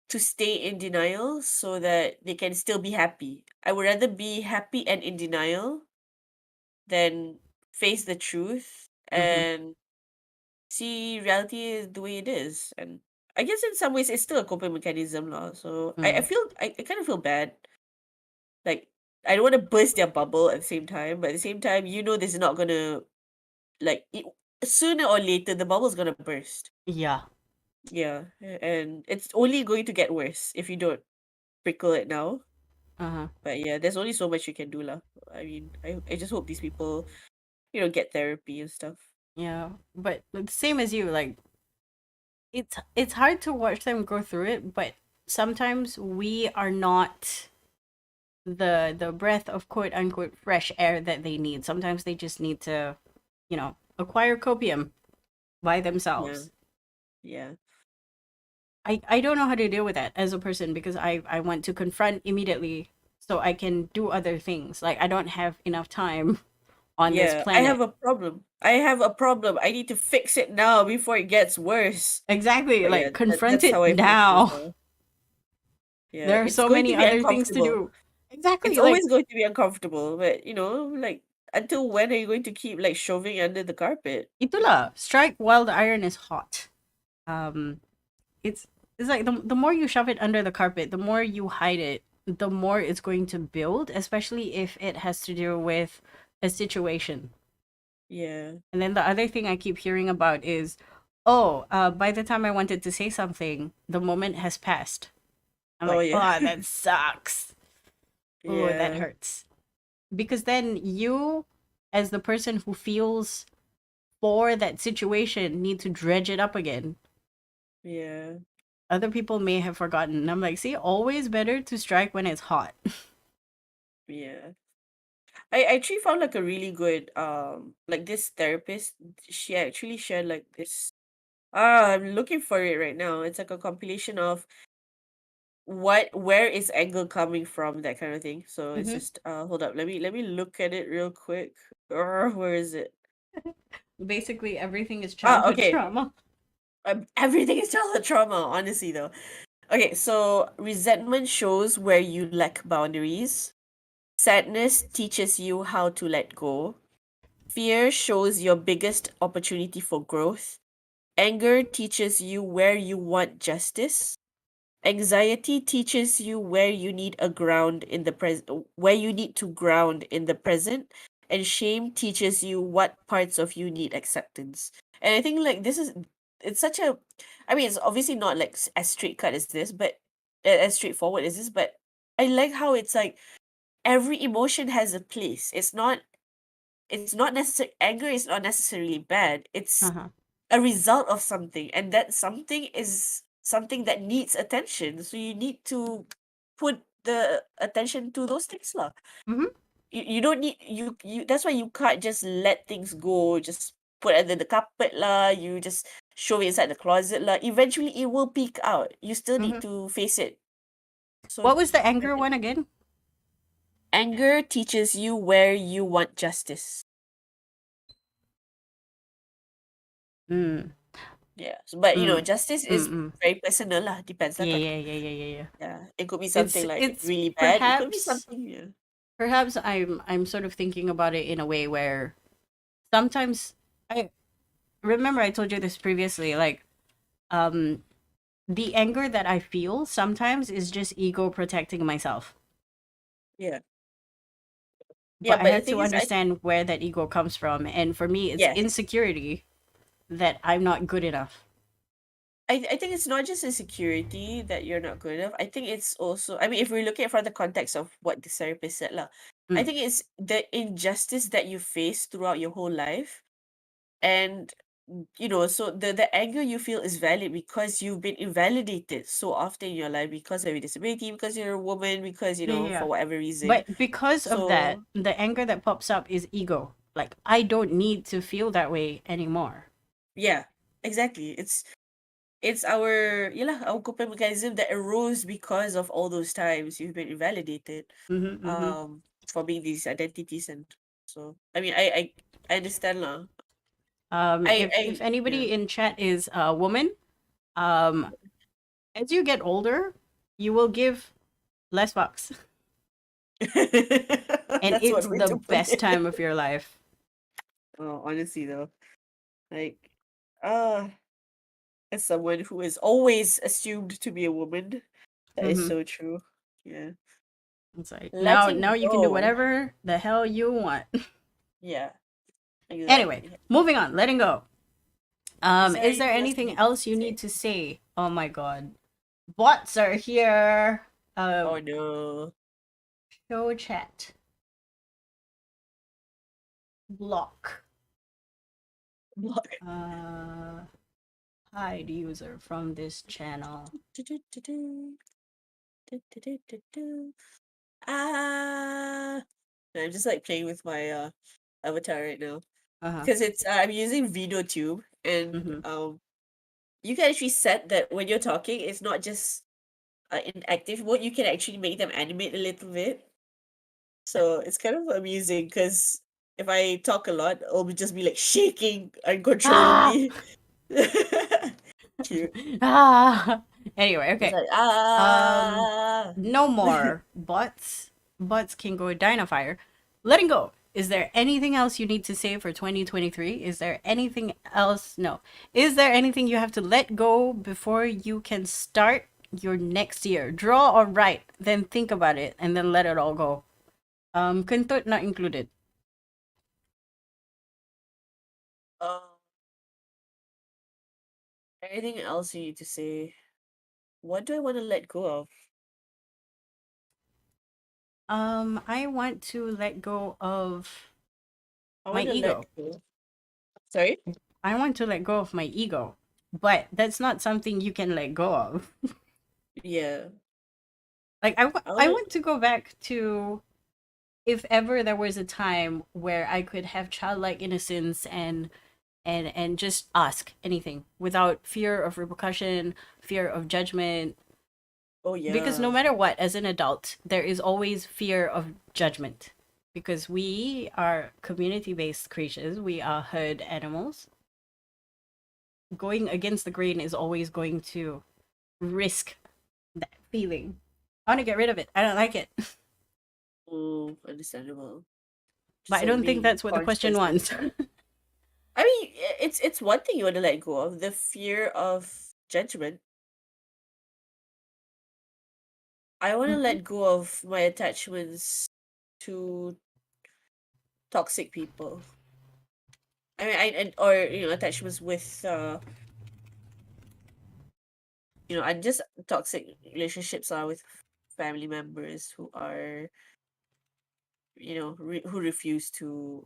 to stay in denial so that they can still be happy. I would rather be happy and in denial than face the truth Mm-hmm. and see reality the way it is. And I guess in some ways it's still a coping mechanism, lah. So Mm. I kind of feel bad. Like I don't want to burst their bubble at the same time, but at the same time, this is not gonna sooner or later the bubble's gonna burst. Yeah. Yeah, and it's only going to get worse if you don't prickle it now. Uh-huh. But yeah, there's only so much you can do, lah. I mean, I just hope these people, get therapy and stuff. Yeah. But the same as you, like it's hard to watch them go through it, but sometimes we are not the breath of quote unquote fresh air that they need. Sometimes they just need to, acquire copium by Yeah, themselves. yeah, I don't know how to deal with that as a person because I want to confront immediately so I can do other things. Like I don't have enough time on this yeah. I have planet. a problem. I have a problem. I need to fix it now before it gets worse. Exactly, But yeah, like confront that's it how I function as now. well. Yeah, There are it's so going many to be other things to uncomfortable. do. It's Exactly, like always going to be uncomfortable, but like until when are you going to keep like shoving under the carpet? itulah, strike while the iron is hot. Um it's it's like the more you shove it under the carpet, the more you hide it, the more it's going to build, especially if it has to do with a situation. Yeah. And then the other thing I keep hearing about is, oh, by the time I wanted to say something, the moment has passed. I'm Oh like, yeah. oh, that sucks. Oh, that Yeah. hurts. Because then you, as the person who feels for that situation, need to dredge it up again. Yeah. Other people may have forgotten. And I'm like, see, always better to strike when it's hot. Yeah. I actually found like a really good like this therapist. She actually shared like this. I'm looking for it right now. It's like a compilation of where is anger coming from, that kind of thing. So it's Hmm. just hold up. Let me look at it real quick. Where is it? Basically, everything is childhood Okay. trauma. Everything is childhood trauma, honestly though. Okay, so resentment shows where you lack boundaries. Sadness teaches you how to let go. Fear shows your biggest opportunity for growth. Anger teaches you where you want justice. Anxiety teaches you where you need a ground in the present, where you need to ground in the present. And shame teaches you what parts of you need acceptance. And I think like it's such a, I mean, it's obviously not like as straight cut as this, but as straightforward as this, but I like how it's like every emotion has a place. It's not necessary, anger is not necessarily bad. It's Uh-huh. a result of something, and that something is something that needs attention. So you need to put the attention to those things lah. Hmm. You don't need you that's why you can't just let things go, just put under the carpet lah, you just shove it inside the closet lah. Eventually it will peek out. You still need Hmm. to face it. What So was the I anger think one again? anger teaches you where you want justice. Mm. Yeah. But Mm. justice is Mm-mm. very personal lah. Depends lah. Yeah, yeah, yeah, yeah, yeah, yeah. Yeah. It could be It's something like it's really bad. It could be perhaps something, yeah. perhaps I'm sort of thinking about it in a way where sometimes I remember I told you this previously, like um the anger that I feel sometimes is just ego protecting myself. Yeah. Yeah, But I but the had thing to is understand where that ego comes from, and for me it's yes. insecurity that I'm not good enough. I think it's not just insecurity that you're not good enough. I think it's also, I mean, if we're looking at from the context of what the therapist said lah, I Mm. think it's the injustice that you face throughout your whole life. And so the anger you feel is valid because you've been invalidated so often in your life because of your disability, because you're a woman, because Yeah, yeah, for yeah. whatever reason. But because of that, So the anger that pops up is ego. Like I don't need to feel that way anymore. yeah, exactly. it's our our coping mechanism that arose because of all those times you've been invalidated Mm-hmm, mm-hmm. forming these identities. And so I mean I understand lah. If Yeah. anybody in chat is a woman, um, as you get older, you will give less fucks, and That's it's one way the to put best time it. of your life. Oh, honestly though, like uh as someone who is always assumed to be a woman, that is Mm-hmm. so true. Yeah. It's like now Letting you can do go. whatever the hell you want. Yeah, Anyway, exactly. moving on. Letting go. Is there Is there anything else you anything need else to you need say? to say? Oh my god, bots are here. Oh no. Show chat block. Block. Uh, hide user from this channel. Ah, I'm just like playing with my avatar right now Uh huh. because it's I'm using VideoTube, and Mm-hmm. you can actually set that when you're talking, it's not just in active mode. You can actually make them animate a little bit, so it's kind of amusing because if I talk a lot, it'll just be like shaking Ah. uncontrollably. Cute. Ah. Anyway, It's okay. like Um, ah. no more bots. Bots can go Dynafire. Letting go. Is there anything else you need to say for 2023? Is there anything else? No. Is there anything you have to let go before you can start your next year? Draw or write, then think about it, and then let it all go. Kentut not included. Um, anything else you need to say? What do I want to let go of? I want to let go of I my want to let ego. go. Sorry? I want to let go of my ego, but that's not something you can let go of. Yeah. Like I want I to. want to go back to if ever there was a time where I could have childlike innocence and just ask anything without fear of repercussion, fear of judgment. Oh, Because no yeah. matter what, as an adult, there is always fear of judgment. Because we are community based creatures, we are herd animals. Going against the grain is always going to risk that feeling. I want to get rid of it. I don't like it. Oh, understandable. But Just I like don't think being that's what the question conscious of. wants. I mean, it's one thing you want to let go of, the fear of judgment. I want to Mhm, let go of my attachments to toxic people. I mean, or attachments with and just toxic relationships are with family members who are who refuse to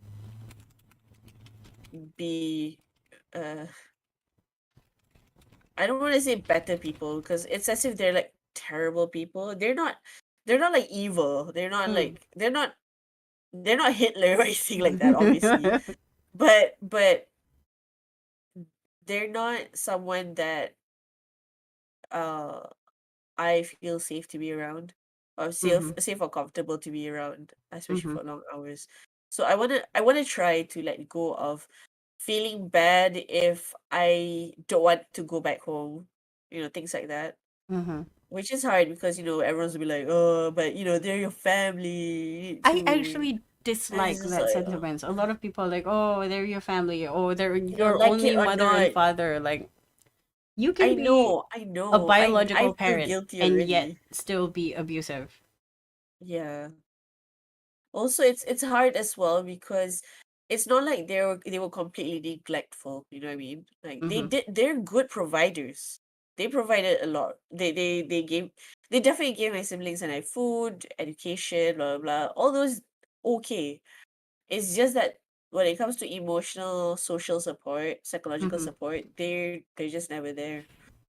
be uh I don't want to say better people because it's as if they're like terrible people. They're not like evil. mm. They're not Hitler or anything like that, obviously. But they're not someone that uh I feel safe to be around, or safe Mhm, safe or comfortable to be around, especially mhm, for long hours. So I wanna try to let go of feeling bad if I don't want to go back home, things like that. mhm. Which is hard because everyone's will be like, oh, but they're your family. You need I to. actually And it's dislike just that like, sentiment. A lot of people are like, "Oh, they're your family. Oh, they're your like it only or mother and not. father." Like, you can I be know, I a know. I biological feel parent guilty and yet already. still be abusive. Yeah. Also, it's hard as well because it's not like they were completely neglectful, you know what I mean? Like Mhm, they're good providers. They provided a lot. They definitely gave my siblings and I food, education, blah blah blah. All those okay. It's just that when it comes to emotional, social support, psychological mhm, support, they're just never there.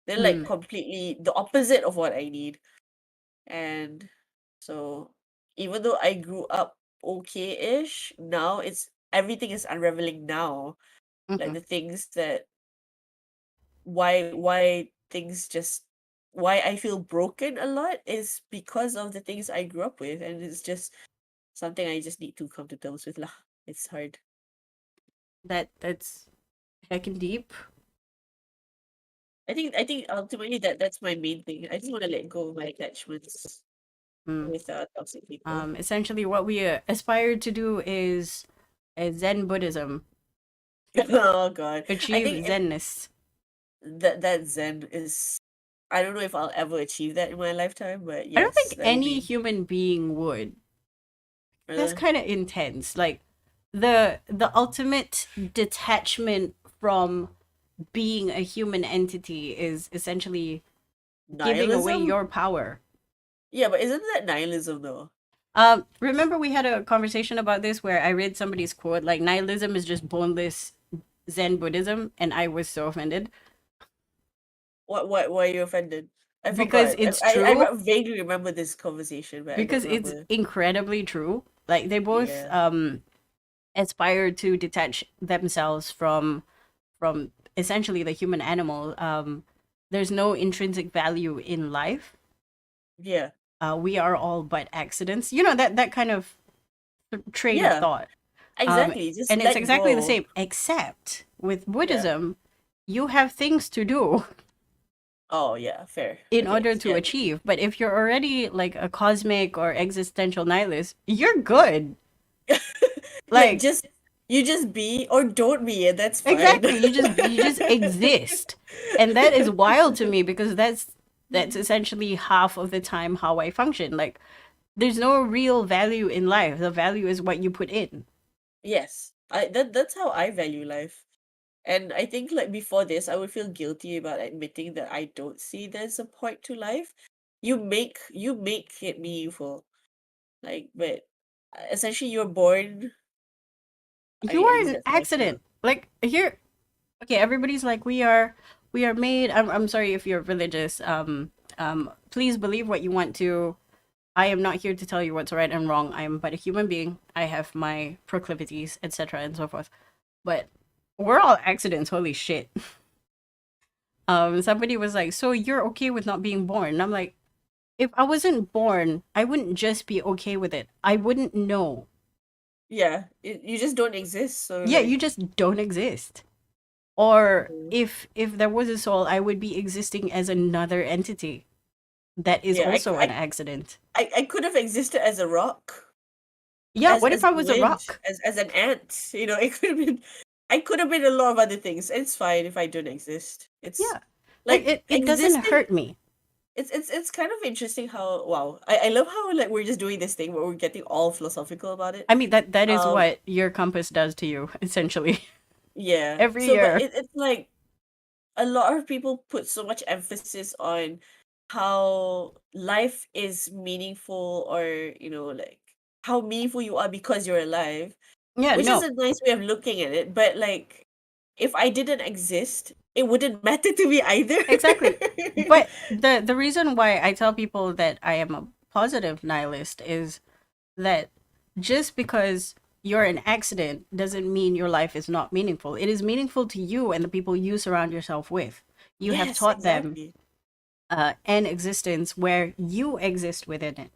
They're like mm, completely the opposite of what I need. And so even though I grew up okay-ish, now it's everything is unraveling now. Like mhm, the things that why things just why I feel broken a lot is because of the things I grew up with, and it's just something I just need to come to terms with lah. It's hard. That's heckin' deep. I think ultimately that's my main thing. I just want to let go of my attachments Mm. with toxic people. Essentially, what we aspire to do is Zen Buddhism, Oh God, I achieve think Zenness. that Zen is. I don't know if I'll ever achieve that in my lifetime, but I don't yes, think that would any be. human being would. That's Uh, kind of intense. Like the ultimate detachment from being a human entity is essentially giving away Nihilism? your power. Yeah, but isn't that nihilism though? Remember we had a conversation about this where I read somebody's quote like nihilism is just boneless Zen Buddhism, and I was so offended What why are you offended? I because forgot. it's true. Vaguely remember this conversation, but I don't Because it's remember. incredibly true. Like they both Yeah. aspire to detach themselves from essentially the human animal. There's no intrinsic value in life. Yeah. We are all but accidents. You know that kind of train of Yeah. thought. Um, Exactly. Just and it's let exactly the go. same, except with Yeah. Buddhism, you have things to do Oh yeah, fair. in Okay. order to Yeah. achieve. But if you're already like a cosmic or existential nihilist, you're good. Like Like just you just be or don't be, and that's fine. exactly, you just exist, and that is wild to me because that's essentially half of the time how I function. Like there's no real value in life. The value is what you put in. Yes. That's how I value life. And I think like before this, I would feel guilty about admitting that I don't see there's a point to life. You make it meaningful. Like, but essentially you're born. You I are guess an that's how I feel. accident. Like here, okay, everybody's like we are made. I'm sorry if you're religious. Please believe what you want to. I am not here to tell you what's right and wrong. I am but a human being. I have my proclivities, etc., and so forth. But we're all accidents. Holy shit. Somebody was like, "So you're okay with not being born?" And I'm like, "If I wasn't born, I wouldn't just be okay with it. I wouldn't know. Yeah, you just don't exist. So Yeah, you like, just don't exist. Or mm, if there was a soul, I would be existing as another entity that is yeah, also an accident. I could have existed as a rock, Yeah, what if as I the was a wind, rock? as an ant. It could have been. I could have been a lot of other things. It's fine if I don't exist. It's Yeah. Like like it doesn't existing. hurt me. It's kind of interesting how wow. I love how like we're just doing this thing where we're getting all philosophical about it. I mean that is Um what your compass does to you, essentially. yeah. Every So but year. it's like a lot of people put so much emphasis on how life is meaningful, or like how meaningful you are because you're alive, Yeah, which is no. a nice way of looking at it, but like if I didn't exist it wouldn't matter to me either. Exactly. But the reason why I tell people that I am a positive nihilist is that just because you're an accident doesn't mean your life is not meaningful. It is meaningful to you and the people you surround yourself with. You have Yes, taught them exactly. an existence where you exist within it.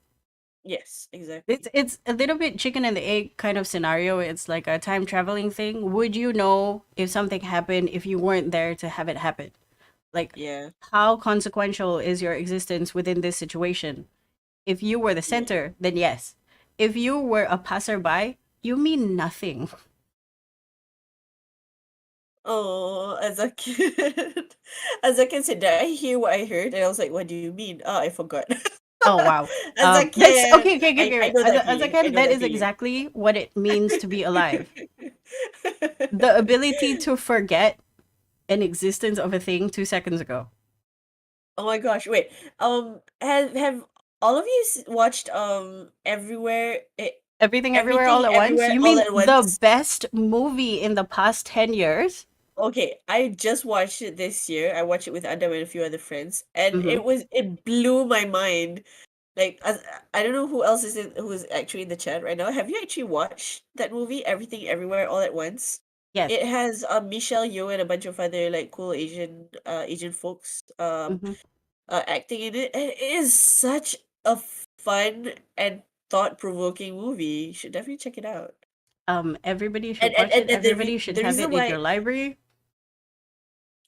Yes, exactly. It's a little bit chicken and the egg kind of scenario. It's like a time traveling thing. Would you know if something happened if you weren't there to have it happen? Like, Yeah. how consequential is your existence within this situation? If you were the Yeah. center, then yes. If you were a passerby, you mean nothing. Oh, as a kid, as a kid said, did I hear what I heard? And I was like, what do you mean? Oh, I forgot. Oh wow. As a That's kid, okay, okay, okay, I okay. know As that a feeling. I kid, know that that is feeling. exactly what it means to be alive. The ability to forget an existence of a thing 2 seconds ago. Oh my gosh, wait. Have all of you watched Everything Everywhere All Everything at Once. Everywhere You All mean at the Once? best movie in the past 10 years? Okay, I just watched it this year. I watched it with Adam and a few other friends, and Mm-hmm. it blew my mind. Like, I don't know who else who's actually in the chat right now. Have you actually watched that movie, Everything Everywhere All at Once? Yes. It has Michelle Yeoh and a bunch of other like cool Asian folks Hmm. acting in it, and it is such a fun and thought-provoking movie. You should definitely check it out. Everybody And should watch it. and Everybody should the have reason it in why your library.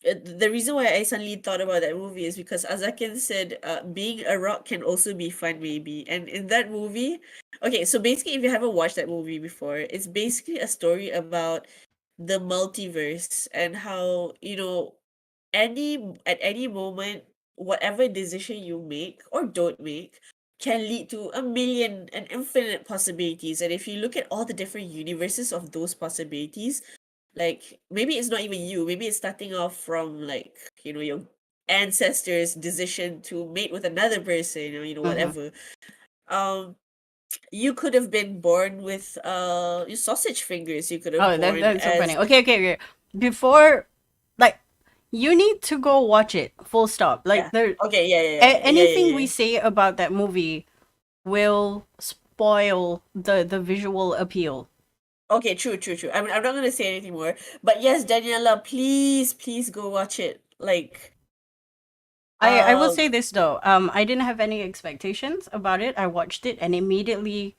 I suddenly thought about that movie is because Azakin said being a rock can also be fun maybe. And in that movie, okay, so basically if you haven't watched that movie before, it's basically a story about the multiverse and how, at any moment, whatever decision you make or don't make can lead to a million and infinite possibilities. And if you look at all the different universes of those possibilities, like maybe it's not even you, maybe it's starting off from like, your ancestors' decision to mate with another person, or Hmm. whatever. Um you could have been born with sausage fingers. You could have Oh, born that's so as funny. Okay, okay, okay. Before, like, you need to go watch it. Full stop. Like, yeah. Okay, yeah, anything yeah. we say about that movie will spoil the visual appeal. Okay, true. I mean, I'm not gonna say anything more. But yes, Daniela, please go watch it. Like, I will uh, say this though. I didn't have any expectations about it. I watched it and immediately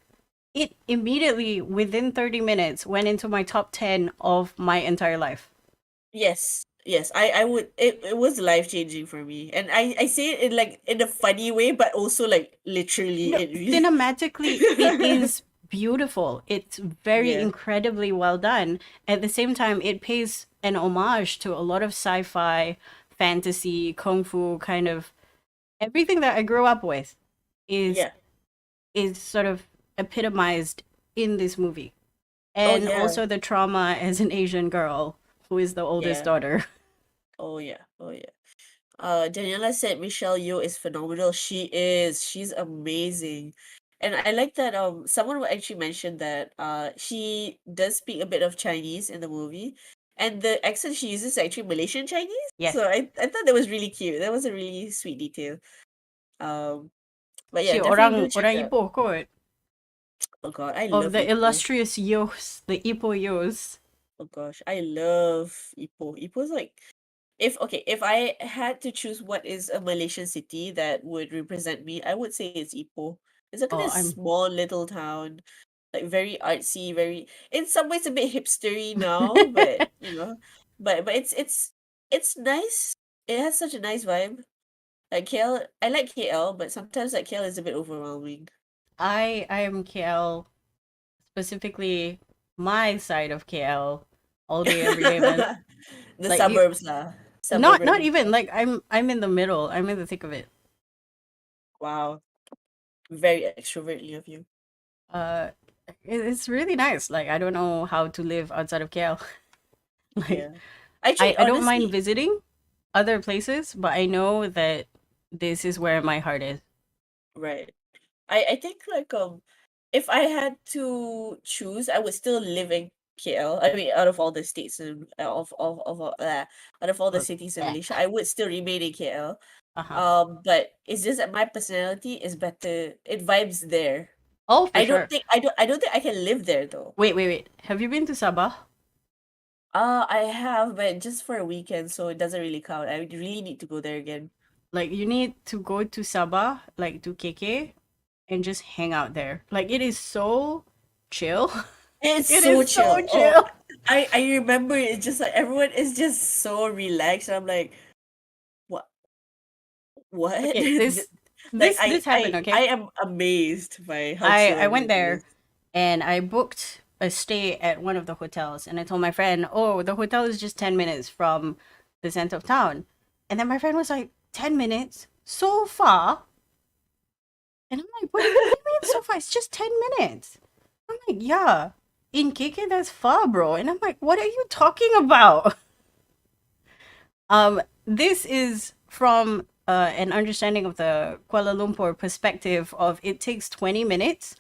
within 30 minutes went into my top 10 of my entire life. yes. I would. It was life changing for me, and I say it in like in a funny way, but also like literally, No, it really. cinematically it is beautiful. It's very Yeah, incredibly well done. At the same time, it pays an homage to a lot of sci-fi, fantasy, kung fu kind of everything that I grew up with is yeah. sort of epitomized in this movie. Oh And yeah, also the trauma as an Asian girl who is the oldest yeah. daughter. Oh yeah. Daniela said Michelle Yeoh is phenomenal. She is. She's amazing. And I like that someone actually mentioned that she does speak a bit of Chinese in the movie. And the accent she uses is actually Malaysian Chinese. Yes. So I thought that was really cute. That was a really sweet detail. Um but Si yeah, definitely do orang check orang out. Ipoh kot, Oh god, I of love the Ipoh. illustrious Yos, the Ipoh Yos. Oh gosh, I love Ipoh. Ipoh's like if I had to choose what is a Malaysian city that would represent me, I would say it's Ipoh. It's like Oh, this I'm small little town, like very artsy, very in some ways a bit hipstery now, but but it's nice. It has such a nice vibe. Like KL, I like KL, but sometimes like KL is a bit overwhelming. I am KL, specifically my side of KL, all day every day, man. The Like you, suburbs lah, not suburban. even like I'm in the middle. I'm in the thick of it. Wow, very extrovertly of you. Uh, it's really nice. Like I don't know how to live outside of KL. Like Yeah. Actually, I don't mind honestly, visiting other places, but I know that this is where my heart is. right. I think like if I had to choose, I would still live in KL. I mean, out of all the states and out of all the cities in Malaysia, I would still remain in KL. Uh huh. But it's just that my personality is better. It vibes there. Oh, for sure. I don't think I can live there though. Wait. Have you been to Sabah? I have, but just for a weekend, so it doesn't really count. I would really need to go there again. Like you need to go to Sabah, like to KK, and just hang out there. Like it is so chill. It's It so is so chill. Oh, chill. I remember it's just like everyone is just so relaxed. I'm like, what? What? Okay, Like this happened. I Okay, am amazed by how chill I went everyone is. there and I booked a stay at one of the hotels, and I told my friend, "Oh, the hotel is just 10 minutes from the center of town," and then my friend was like, "10 minutes? So far?" And I'm like, what do you mean so far? It's just 10 minutes. I'm like, yeah. In KK, that's far, bro. And I'm like, what are you talking about? This is from an understanding of the Kuala Lumpur perspective of it takes 20 minutes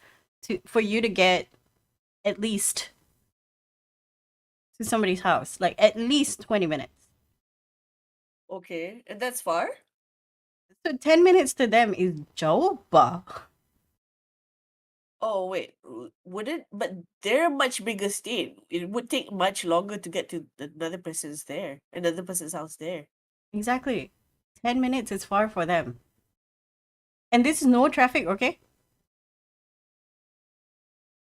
for you to get at least to somebody's house. Like at least 20 minutes. Okay, and that's far? So 10 minutes to them is jauh bah. Oh wait, would it? But they're a much bigger state. It would take much longer to get to another person's house there. Exactly. 10 minutes is far for them. And this is no traffic, okay?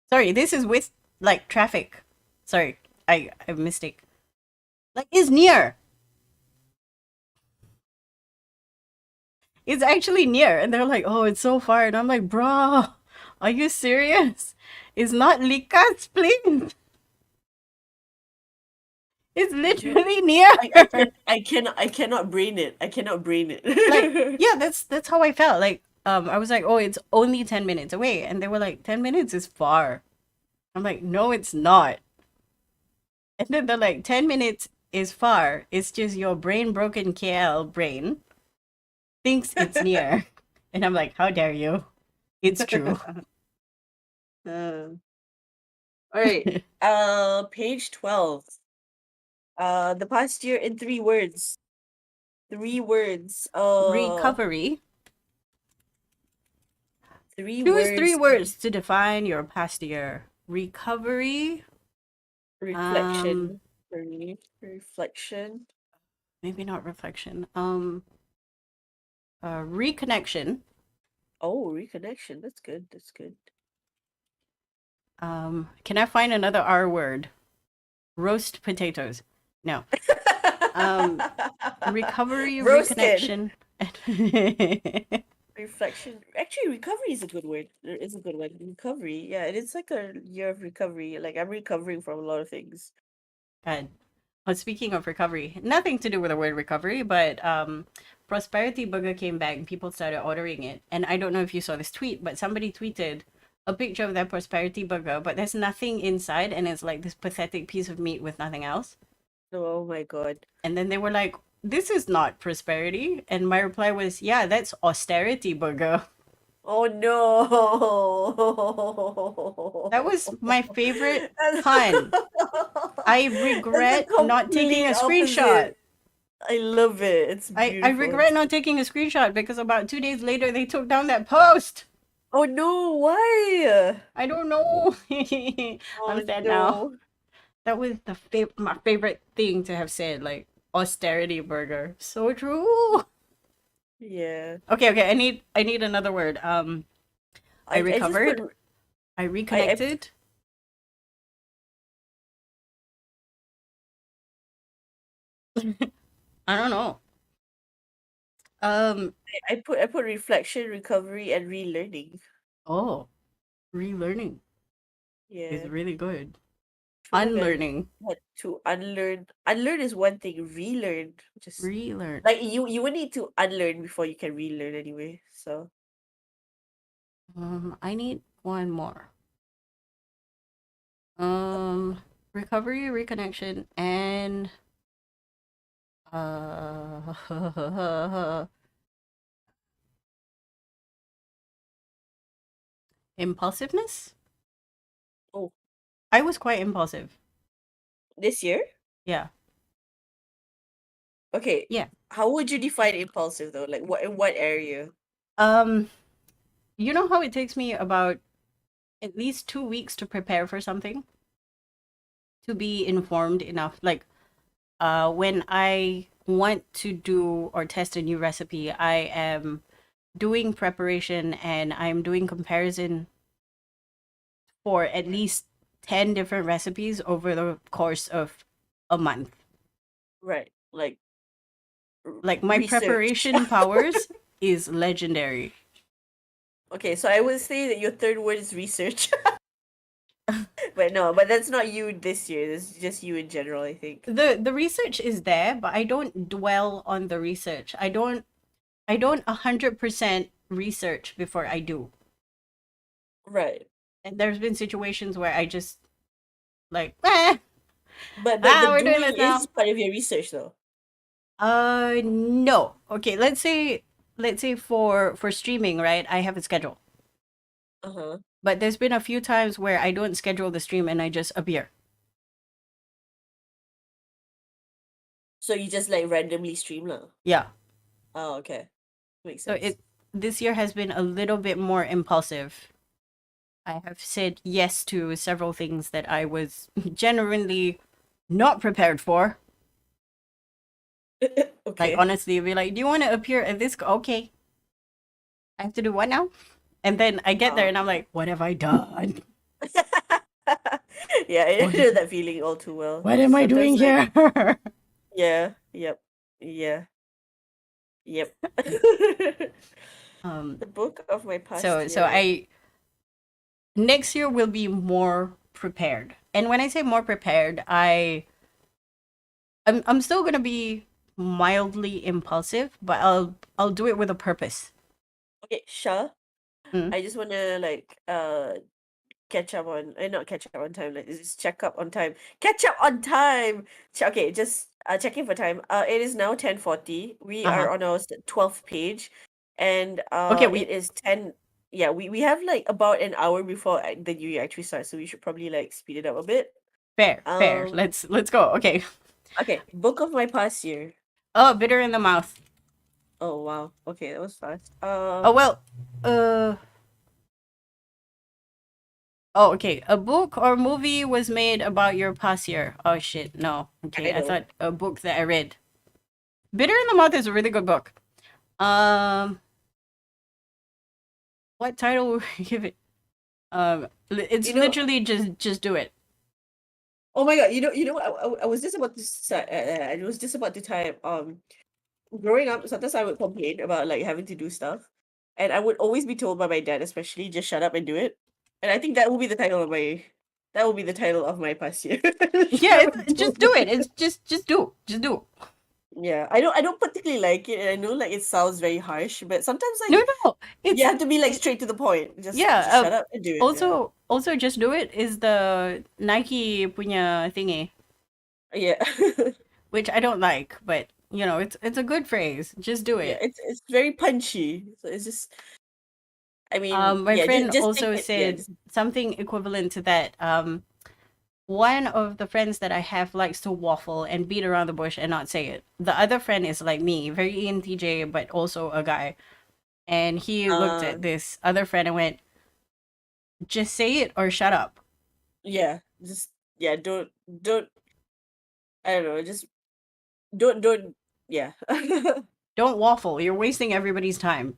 Sorry, this is with like traffic. Sorry, I mistake. Like it's near. It's actually near. And they're like, oh, it's so far. And I'm like, bro, are you serious? It's not Likas, please. It's Dude, literally near. I cannot brain it. I cannot brain it. Like, yeah, that's how I felt. Like, I was like, oh, it's only 10 minutes away. And they were like, 10 minutes is far. I'm like, no, it's not. And then they're like, 10 minutes is far. It's just your brain broken KL brain thinks it's near. And I'm like, how dare you? It's true. All right. Page 12. The past year in 3 words. 3 words. Recovery. Three Choose three words. words to define your past year. Recovery. Reflection for me. Reflection. Maybe not reflection. Reconnection. Oh, reconnection. That's good. That's good. Can I find another R word? Roast potatoes. No. Recovery, Roasted. reconnection. Reflection. Actually, recovery is a good word. It is a good one. Recovery. Yeah, and it's like a year of recovery. Like I'm recovering from a lot of things. God. Well, speaking of recovery, nothing to do with the word recovery, but Prosperity Burger came back and people started ordering it. And I don't know if you saw this tweet, but somebody tweeted a picture of that Prosperity Burger, but there's nothing inside, and it's like this pathetic piece of meat with nothing else. Oh my god. And then they were like, this is not prosperity. And my reply was, yeah, that's austerity burger. Oh no. That was my favorite That's pun. I that's a regret not taking complete a screenshot. opposite. I love it. It's I beautiful. regret not taking a screenshot because about 2 days later they took down that post. Oh no, why? I don't know. Oh I'm sad now. no. That was my favorite thing to have said, like austerity burger. So true. Yeah. Okay. I need another word. I I just recovered. put I I reconnected. I don't know. Um. I put reflection, recovery, and relearning. Oh, relearning is Yeah. really good. Should have Unlearning. had to unlearn. Unlearn is one thing. Relearn, just Relearn. like you would need to unlearn before you can relearn anyway. So I need one more. Recovery, reconnection, and impulsiveness. oh, I was quite impulsive. this year? Yeah, Okay. yeah. How would you define impulsive though? Like what in what area? Um, you know how it takes me about at least 2 weeks to prepare for something, to be informed enough. Like, when I want to do or test a new recipe, I am doing preparation and I'm doing comparison for at least 10 different recipes over the course of a month. Right. Like Like my research. preparation powers is legendary. Okay, so I would say that your third word is research. But no, but that's not you this year. This is just you in general, I think. The research is there, but I don't dwell on the research. I don't 100% research before I do. Right. And there's been situations where I just like, But the we're doing doing this now. is part of your research though. No. Okay, let's say for streaming, right? I have a schedule. Uh-huh. But there's been a few times where I don't schedule the stream and I just appear. So you just like randomly stream lah. Yeah. Oh, okay. Makes So sense. this year has been a little bit more impulsive. I have said yes to several things that I was genuinely not prepared for. Like Okay. honestly, be like, "Do you want to appear at this?" Okay, I have to do what now? And then I get there Um, and I'm like, "What have I done? yeah, I What know that feeling all too well. what am I doing Sometimes, like, here?" yeah, yep, yeah, yep. um. The book of my past So year. I next year will be more prepared. And when I say more prepared, I'm still gonna be mildly impulsive, but I'll do it with a purpose. Okay, Shah, Mm. I just wanna like catch up on not catch up on time, like just check up on time. Catch up on time. Okay, just checking for time. It is now 10:40. We Uh-huh. are on our 12th page, and Okay, it we is 10. Yeah, we have like about an hour before the new year actually starts, so we should probably like speed it up a bit. fair. Um, Let's go. Okay. okay, book of my past year. Oh, bitter in the mouth. Oh wow. Okay, that was fast. Oh well. Uh. Oh, okay. A book or movie was made about your past year. Oh shit. No. Okay. I I know. thought a book that I read. Bitter in the Mouth is a really good book. Um. What title would we give it? It's You know, literally just do it. oh my God, I was just about to say, I was just about to type, growing up, sometimes I would complain about like having to do stuff, and I would always be told by my dad, especially, just shut up and do it. And I think that will be the title of my past year. Shut Yeah, up and do just do it. it. It's just do. Yeah, I don't particularly like it, and I know like it sounds very harsh, but sometimes No, like no. you It's have to be like straight to the point. Just yeah. shut up and do it. Yeah, Also just do it is the Nike punya thingy, yeah, which I don't like, but it's a good phrase. Just do yeah. it. It's very punchy, so it's just. I mean, My yeah, friend just take also it. Yeah, said just something equivalent to that. One of the friends that I have likes to waffle and beat around the bush and not say it. The other friend is like me, very ENTJ, but also a guy. And he looked uh at this other friend and went, just say it or shut up. yeah, just yeah, don't I don't know, just don't yeah. Don't waffle. You're wasting everybody's time.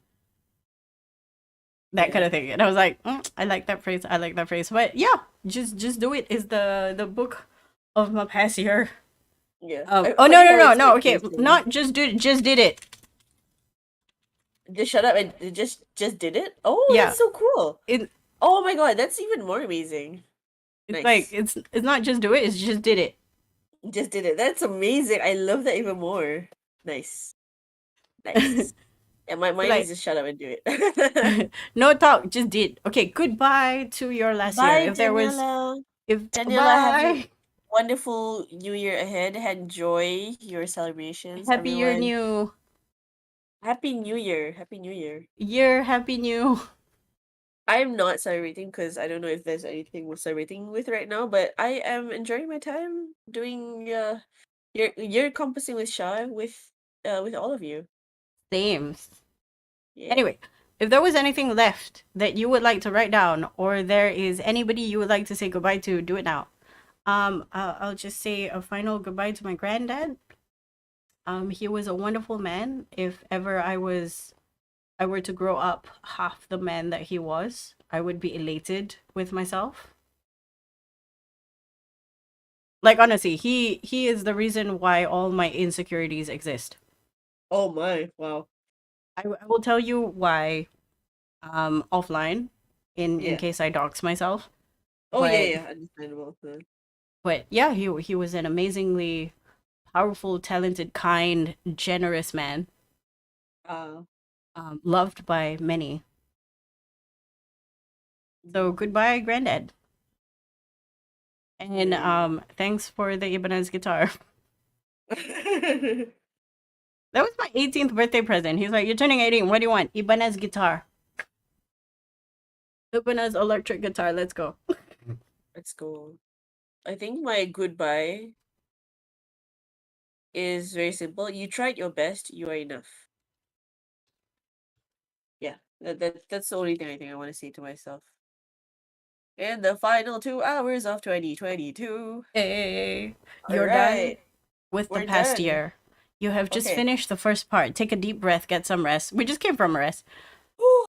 That kind Yeah. of thing. And I was like, I like that phrase. I like that phrase. But yeah, just do it is the book of my past year. Yeah. Oh Putting our no. Okay, expectations. not just do it. Just did it. Just shut up and just did it? Oh, Yeah. that's so cool. It Oh my God, that's even more amazing. it's like Nice. it's not just do it. It's just did it. Just did it. That's amazing. I love that even more. Nice. Nice. Yeah, mine is Like just shut up and do it. no talk. Just did. Okay. Goodbye to your last year. Bye, If there was Daniela. if Daniela, have a bye. wonderful new year ahead. Enjoy your celebrations, Happy year everyone. new Happy New Year. Happy New Year. year. Happy new. I'm not celebrating because I don't know if there's anything worth celebrating with right now, but I am enjoying my time doing year compassing with Shah with all of you. Same. Yeah. Anyway, if there was anything left that you would like to write down, or there is anybody you would like to say goodbye to, do it now. I'll just say a final goodbye to my granddad. He was a wonderful man. If ever I were to grow up half the man that he was, I would be elated with myself. Like honestly, he is the reason why all my insecurities exist. Oh my. Wow. I will tell you why offline in Yeah. case I dox myself. Oh yeah, But yeah. Understandable. yeah, he was an amazingly powerful, talented, kind, generous man, Uh, loved by many. So goodbye, granddad, and yeah. thanks for the Ibanez guitar. That was my 18th birthday present. He's like, "You're turning 18. What do you want? Ibanez guitar, Ibanez electric guitar. Let's go." Let's go. I think my goodbye is very simple. You tried your best, you are enough. Yeah. That's the only thing I think I want to say to myself. in the final 2 hours of 2022. Hey, All you're done right, with the we're past done. year. You have just Okay. finished the first part. Take a deep breath, get some rest. We just came from a rest. Whew.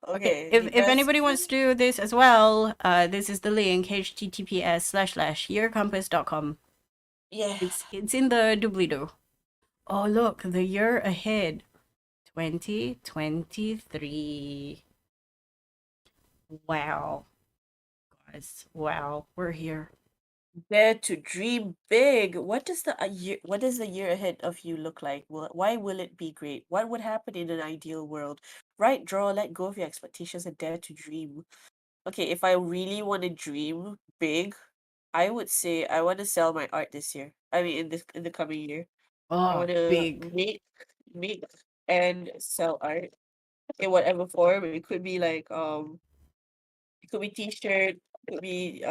Okay, Okay, if deep if breaths. anybody wants to do this as well, this is the link https://yearcompass.com. Yeah. It's in the doobly doo. Oh look, the year ahead, 2023. Wow, guys, wow, we're here. Dare to dream big. What does the year ahead of you look like? Why will it be great? What would happen in an ideal world? Write, draw, let go of your expectations and dare to dream. Okay, if I really want to dream big, I would say I want to sell my art this year. I mean, in the coming year, I Oh, want to big. make and sell art in whatever form. It could be like it could be t-shirt, it could be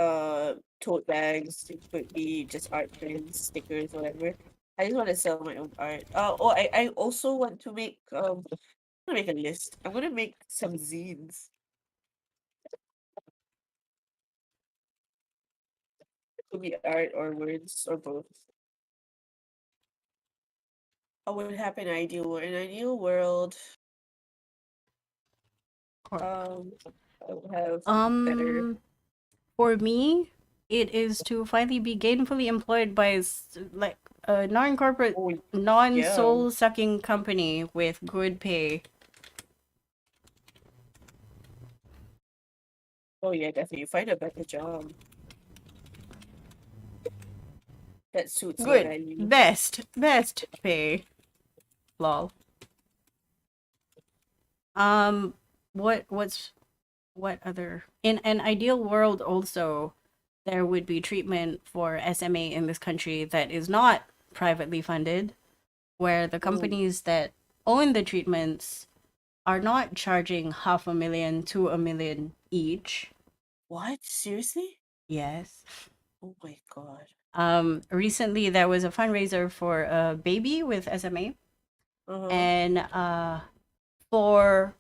tote bags, it could be just art prints, stickers, whatever. I just want to sell my own art. I also want to make I'm gonna make a list. I'm gonna make some zines. It could be art or words or both. What would happen in an ideal world? In an ideal world, um, I would have better. Um, for me, it is to finally be gainfully employed by like a non-corporate, Oh yeah. non-soul sucking company with good pay. Oh yeah, definitely. Find a better job that suits your Good, value. best pay. Lol. Um, what other in an ideal world also there would be treatment for SMA in this country that is not privately funded, where the Oh, companies that own the treatments are not charging 500,000 to 1 million each. what? Seriously? Yes. Oh my God. Recently there was a fundraiser for a baby with SMA, Uh-huh. and for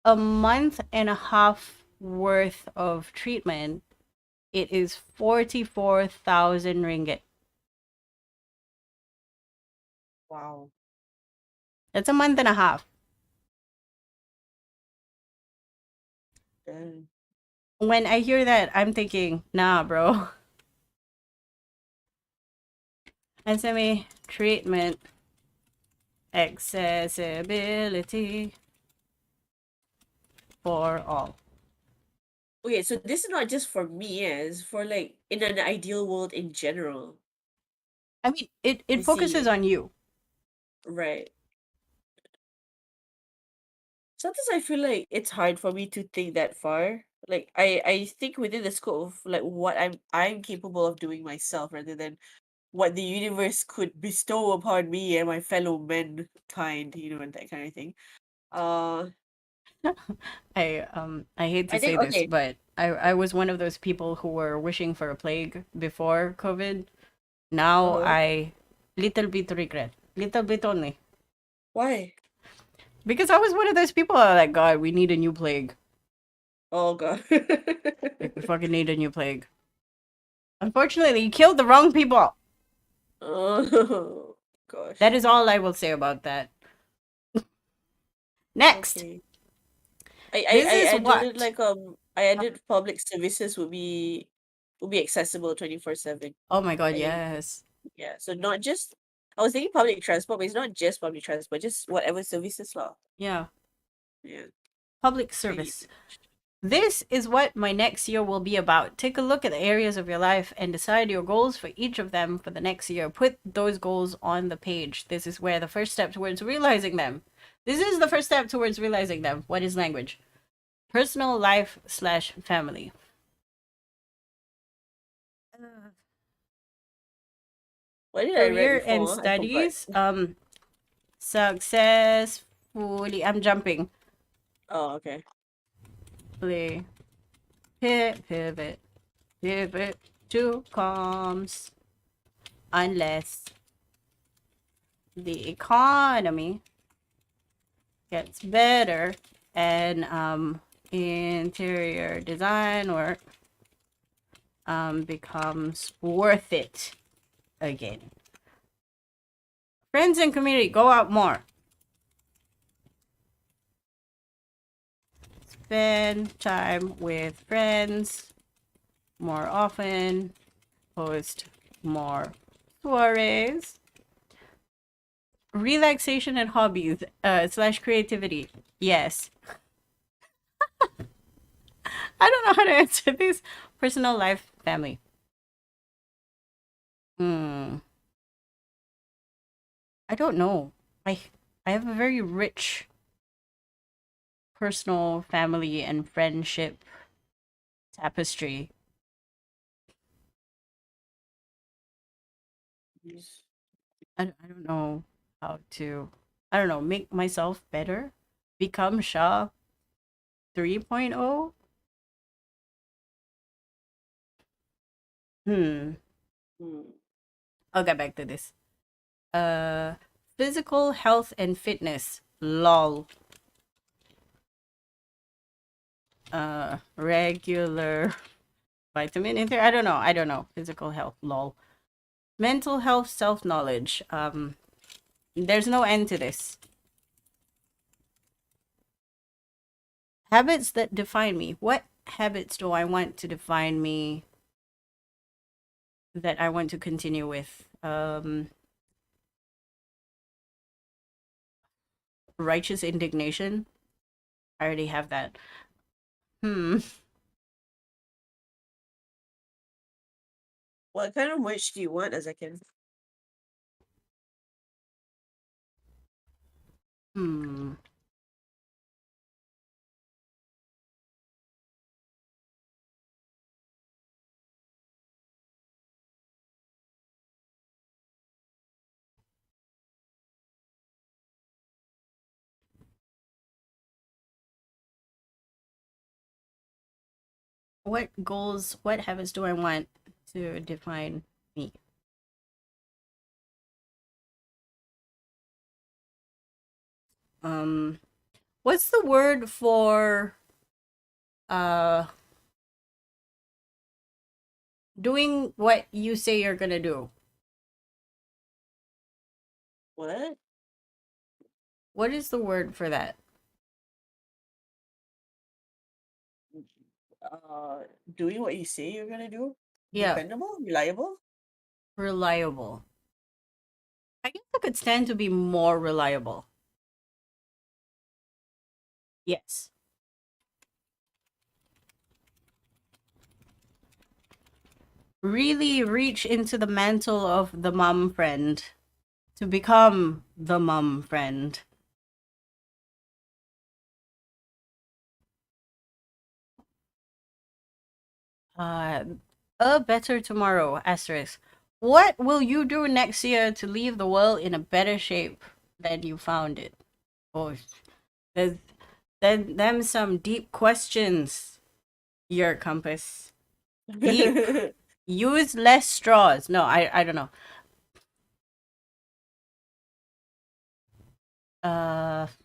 a month and a half worth of treatment, it is 44,000 ringgit. Wow. That's a month and a half. Damn. When I hear that, I'm thinking, nah, bro. SMA treatment accessibility for all. Okay, so this is not just for me, it's for like in an ideal world in general. I mean, I it focuses see. on you. Right. Sometimes I feel like it's hard for me to think that far. Like I think within the scope of like what I'm capable of doing myself rather than what the universe could bestow upon me and my fellow mankind, and that kind of thing. Uh, I hate to I say think this, okay. but I was one of those people who were wishing for a plague before COVID. Now Uh-huh. I little bit regret. Little bit only. Why? Because I was one of those people that are like, God, we need a new plague. Oh God. Like we fucking need a new plague. Unfortunately, you killed the wrong people. Oh That gosh. is all I will say about that. Next. Okay. This is I added what? like I added public services would be accessible 24/7. Oh my god, I think yes. yeah. So not just I was thinking public transport, but it's not just public transport, just whatever services law. Yeah. Yeah. Public I need service. This is what my next year will be about. Take a look at the areas of your life and decide your goals for each of them for the next year. Put those goals on the page. This is where the first step towards realizing them. This is the first step towards realizing them. What is language? Personal life slash family. what did I read Career and before? I forgot. studies. Successfully. I'm jumping. Oh, okay. Play. Pivot. Pivot to comms. Unless the economy gets better and interior design work becomes worth it again. Friends and community, go out more. Spend time with friends more often. Host more soirees. Relaxation and hobbies slash creativity. Yes. I don't know how to answer this. Personal life, family. I don't know. I have a very rich personal, family, and friendship tapestry. I don't know how to, I don't know, make myself better, become Shah 3.0. Hmm. Hmm. I'll get back to this. Uh, Physical health and fitness. Lol. Regular vitamin intake. I don't know. I don't know. Physical health. Lol. Mental health, self knowledge. There's no end to this. Habits that define me. What habits do I want to define me that I want to continue with? Righteous indignation. I already have that. Hmm. What kind of wish do you want, as I can? Hmm. What goals, what habits do I want to define me? Um, what's the word for uh doing what you say you're gonna do? What? What is the word for that? Uh, Doing what you say you're gonna do? Yeah, Dependable? Reliable? reliable. I guess I could stand to be more reliable. Yes. Really reach into the mantle of the mom friend to become the mom friend. Uh, a better tomorrow, asterisk. What will you do next year to leave the world in a better shape than you found it? Oh, there's them some deep questions. Your compass. Deep. Use less straws. No, I don't know.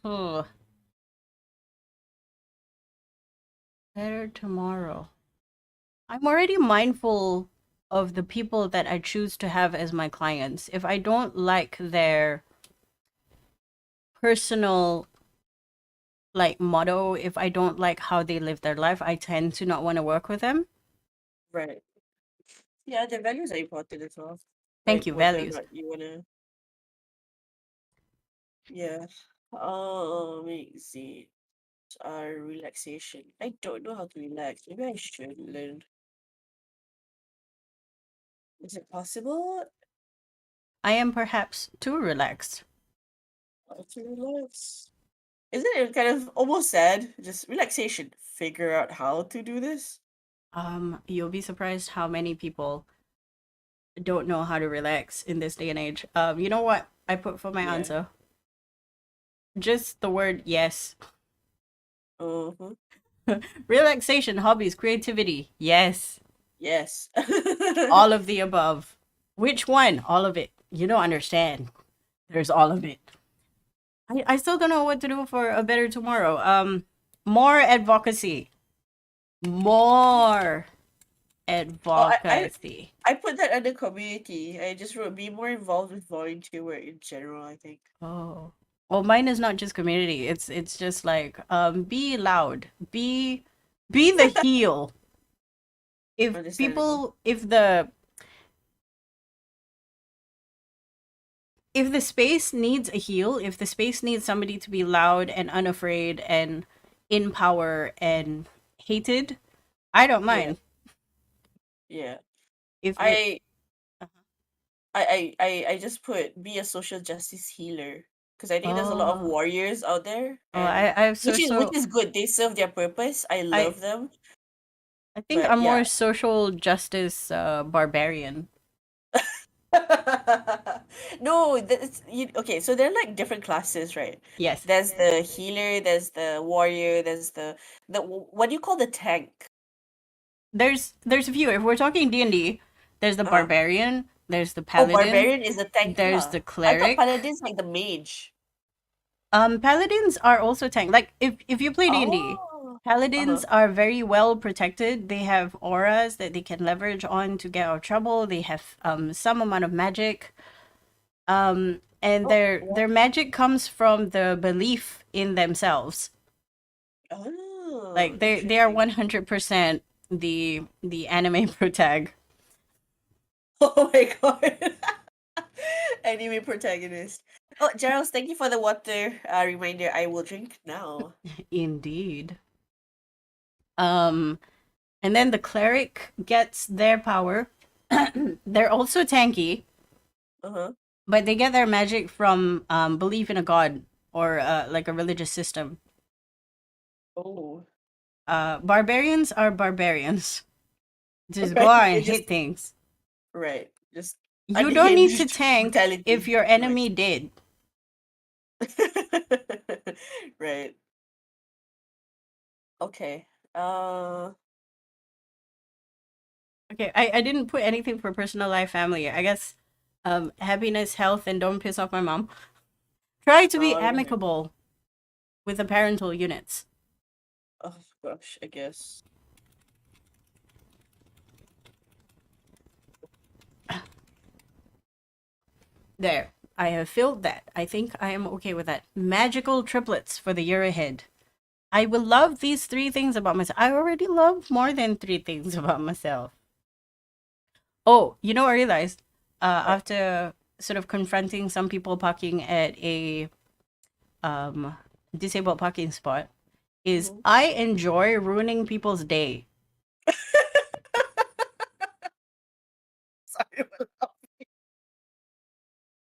Oh, better tomorrow. I'm already mindful of the people that I choose to have as my clients. If I don't like their personal like motto, if I don't like how they live their life, I tend to not want to work with them. Right. Yeah, the values are important as well. Thank Like you, whether or values. not you wanna. Yeah. Let me see. Relaxation. I don't know how to relax. Maybe I should learn. Is it possible I am perhaps too relaxed. to relax? Isn't it kind of almost sad? Just relaxation. Figure out how to do this. You'll be surprised how many people don't know how to relax in this day and age. You know what I put for my Yeah. answer? Just the word yes. Uh-huh. Relaxation, hobbies, creativity. Yes. Yes. All of the above. Which one? All of it. You don't understand. There's all of it. I still don't know what to do for a better tomorrow. More advocacy. More Oh, I advocacy. I put that under community. I just wrote be more involved with volunteer work in general, I think. Oh. Well, mine is not just community. It's just like be loud. Be the heel. If Understandable. people if the space needs a heel, if the space needs somebody to be loud and unafraid and in power and hated, I don't Yeah, mind. yeah. If it I uh-huh. I just put be a social justice healer because I think there's a lot of Oh. warriors out there, Oh, and I have which social is good. They serve their purpose. I I love them, I think but I'm yeah. more social justice barbarian. No, that's okay. So they're like different classes, right? Yes. There's the healer, there's the warrior, there's the what do you call the tank? There's a few. If we're talking D&D, there's the Uh-huh. barbarian, there's the Oh, paladin, barbarian is the tank. there's Huh? the I thought cleric. paladin's like the mage. Paladins are also tank. Like if you play D&D, Oh. Uh-huh. paladins are very well protected. They have auras that they can leverage on to get out of trouble. They have some amount of magic. And Oh, their magic comes from the belief in themselves. oh, Like they are interesting. 100% the anime protag. Oh my god. Anime protagonist. Oh, Gerald, thank you for the water reminder. I will drink now. Indeed. Um and then the cleric gets their power. They're also tanky, Uh-huh. but they get their magic from belief in a god or like a religious system. Oh. Barbarians are barbarians. Just go Right. out They and just hit things. right. Just You don't need to unhinged tank if brutality. your Right. enemy did. Right. Okay. Uh Okay, I didn't put anything for personal life, family. I guess happiness, health, and don't piss off my mom. Try to be right. amicable with the parental units. Oh gosh, I guess. There. I have filled that. I think I am okay with that. Magical triplets for the year ahead. I will love these three things about myself. I already love more than three things about myself. Oh, you know, I realized What? after sort of confronting some people parking at a um, disabled parking spot, is Mhm. I enjoy ruining people's day. Sorry,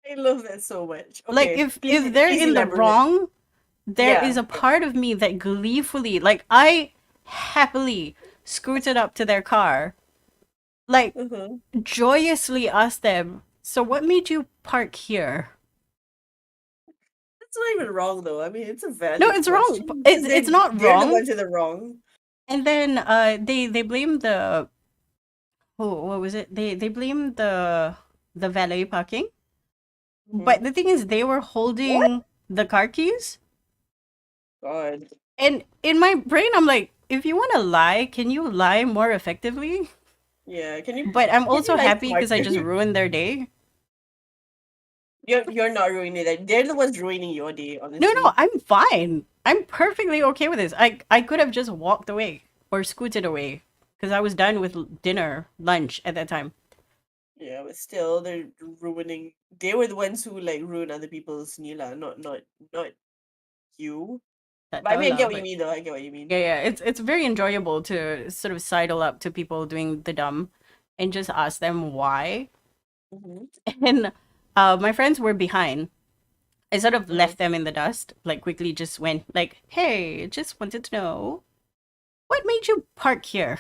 I love that so much. Like Okay, if they're please in the elaborate. wrong, there is Yeah. a part of me that gleefully, like I happily scooted up to their car, like Uh-huh. joyously asked them, "So what made you park here?" That's not even wrong though. I mean, it's a No, valid it's wrong. question because It's not they're the wrong. ones in the wrong. And then they blame the oh, what was it? They blame the valet parking. Hmm. But the thing is, they were What? holding the car keys, God. and in my brain, I'm like, if you want to lie, can you lie more effectively? Yeah. But I'm Can you also lie happy because I smarter? just ruined their day. You're not ruining that. They're the ones ruining your day, No, no, honestly. I'm fine. I'm perfectly okay with this. I could have just walked away or scooted away because I was done with dinner, lunch at that time. Yeah, but still, they're ruining. They were the ones who like ruin other people's Nila, not you. That But I tahu mean, I lah, get what you but mean, though. I get what you mean. yeah, yeah, it's very enjoyable to sort of sidle up to people doing the dumb and just ask them why. Mm-hmm. And my friends were behind. I sort of Uh-huh. left them in the dust, like quickly just went like, "Hey, just wanted to know what made you park here?"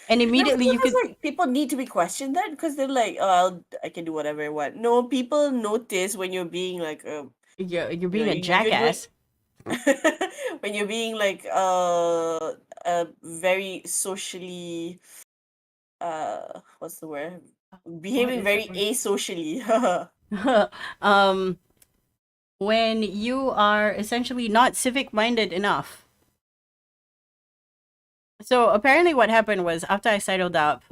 And No, but immediately you sometimes could, like people need to be questioned that because they're like, oh, I can do whatever I want. No, people notice when you're being like, you're you know, being a you're doing jackass. when you're being like, very socially, what's the word? What Behaving is the very word? asocially. um, when you are essentially not civic minded enough. So apparently, what happened was after I settled up,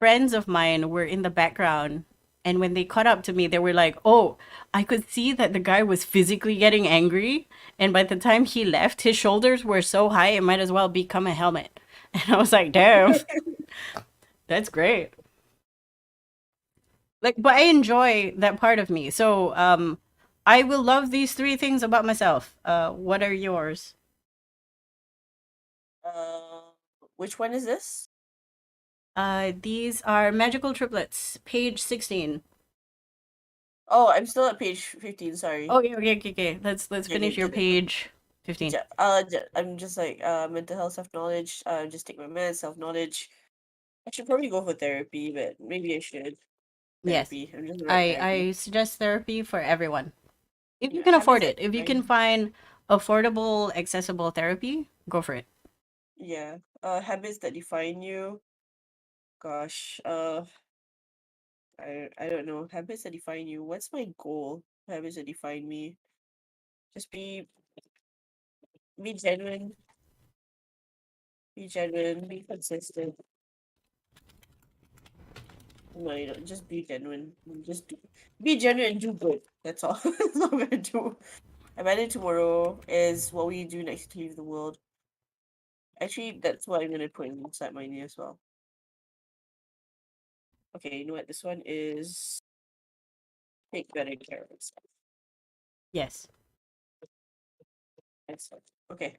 friends of mine were in the background. And when they caught up to me, they were like, "Oh, I could see that the guy was physically getting angry. And by the time he left, his shoulders were so high, it might as well become a helmet." And I was like, damn, that's great. Like, but I enjoy that part of me. So, I will love these three things about myself. What are yours? Uh, which one is this? These are magical triplets, page 16. Oh, I'm still at page 15. Sorry. Okay, okay, okay, okay. Let's Okay, finish your page 15. I'm just like mental health, self knowledge. Just take my meds, self knowledge. I should probably go for therapy, but maybe I should. Yes. Therapy. I'm just about I therapy. suggest therapy for everyone. If you Yeah, can habits afford that it. If you define can you. find affordable, accessible therapy, go for it. Yeah. Habits that define you. Gosh. I don't know. Habits that define you. What's my goal? Habits that define me. Just be genuine. Be genuine. Be consistent. No, you don't. Just be genuine. Be genuine and do good. That's all. That's all I'm gonna do. Imagine tomorrow is what will you do next to leave the world. Actually, that's what I'm gonna put inside my name as well. Okay, you know what? This one is take better care of yourself. Yes. Excellent. Okay.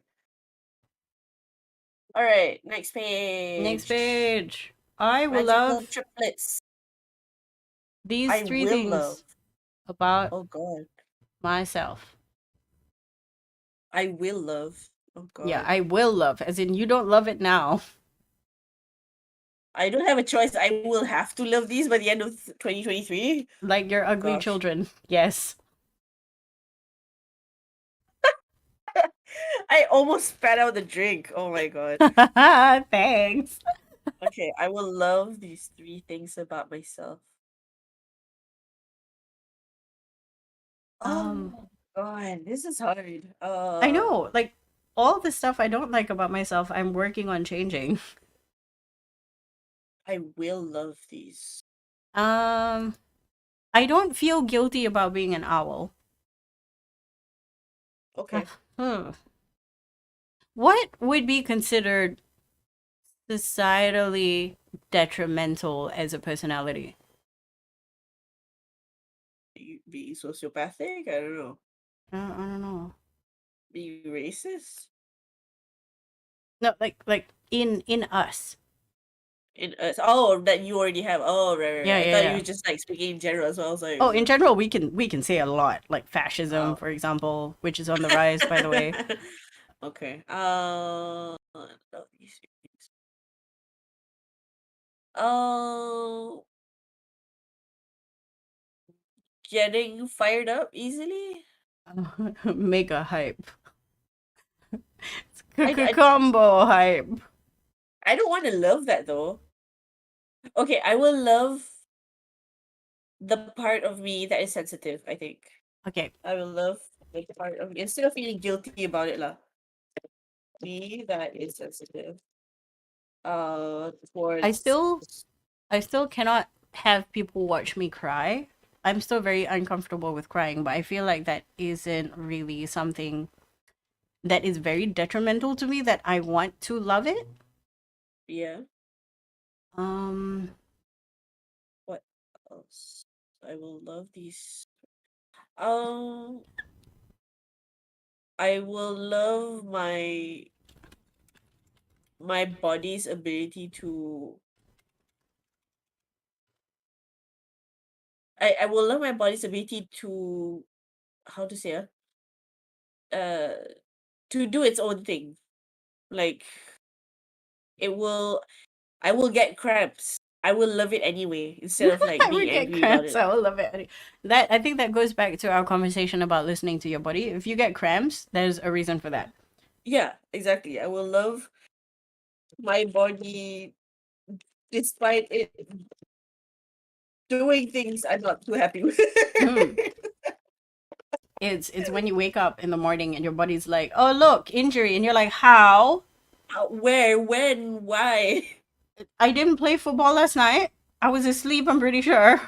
All right. Next Next page. page. I will Magical love triplets. these I three will love. things about Oh God. myself. I will love. Oh Yeah, God. I will love, as in you don't love it now. I don't have a choice. I will have to love these by the end of 2023. Like your ugly Gosh. children. Yes. I almost spat out the drink. Oh my God. Thanks. Okay, I will love these three things about myself. Um, Oh God, this is hard. I know, like all the stuff I don't like about myself, I'm working on changing. I will love these. Um, I don't feel guilty about being an owl. Uh, Okay. hmm. What would be considered societally detrimental as a personality? Be sociopathic? I don't know. I don't know. Be racist? No, like in us. In oh, that you already have. Oh, right. Yeah, I yeah, thought you yeah. were just like speaking in general, so I was like, Oh, in general, we can say a lot, like fascism, oh. for example, which is on the rise, by the way. Okay. No, these things. Oh, getting fired up easily. Mega hype. I, I, Combo hype. I don't want to love that though. Okay, I will love the part of me that is sensitive, I think. Okay, I will love the part of me instead of feeling guilty about it lah. Me that is sensitive. I Towards still I still cannot have people watch me cry. I'm still very uncomfortable with crying, but I feel like that isn't really something that is very detrimental to me that I want to love it. yeah. Um What else? I will love these. Um, I will love my body's ability to. I will love my body's ability to how to say uh to do its own thing. Like it will I will get cramps. I will love it anyway instead of like I being would get angry about cramps. it. I will love it. That I think that goes back to our conversation about listening to your body. If you get cramps, there's a reason for that. Yeah, exactly. I will love my body despite it doing things I'm not too happy with. Hmm. It's when you wake up in the morning and your body's like, oh look, injury, and you're like, how? Where? When? Why? I didn't play football last night. I was asleep, I'm pretty sure.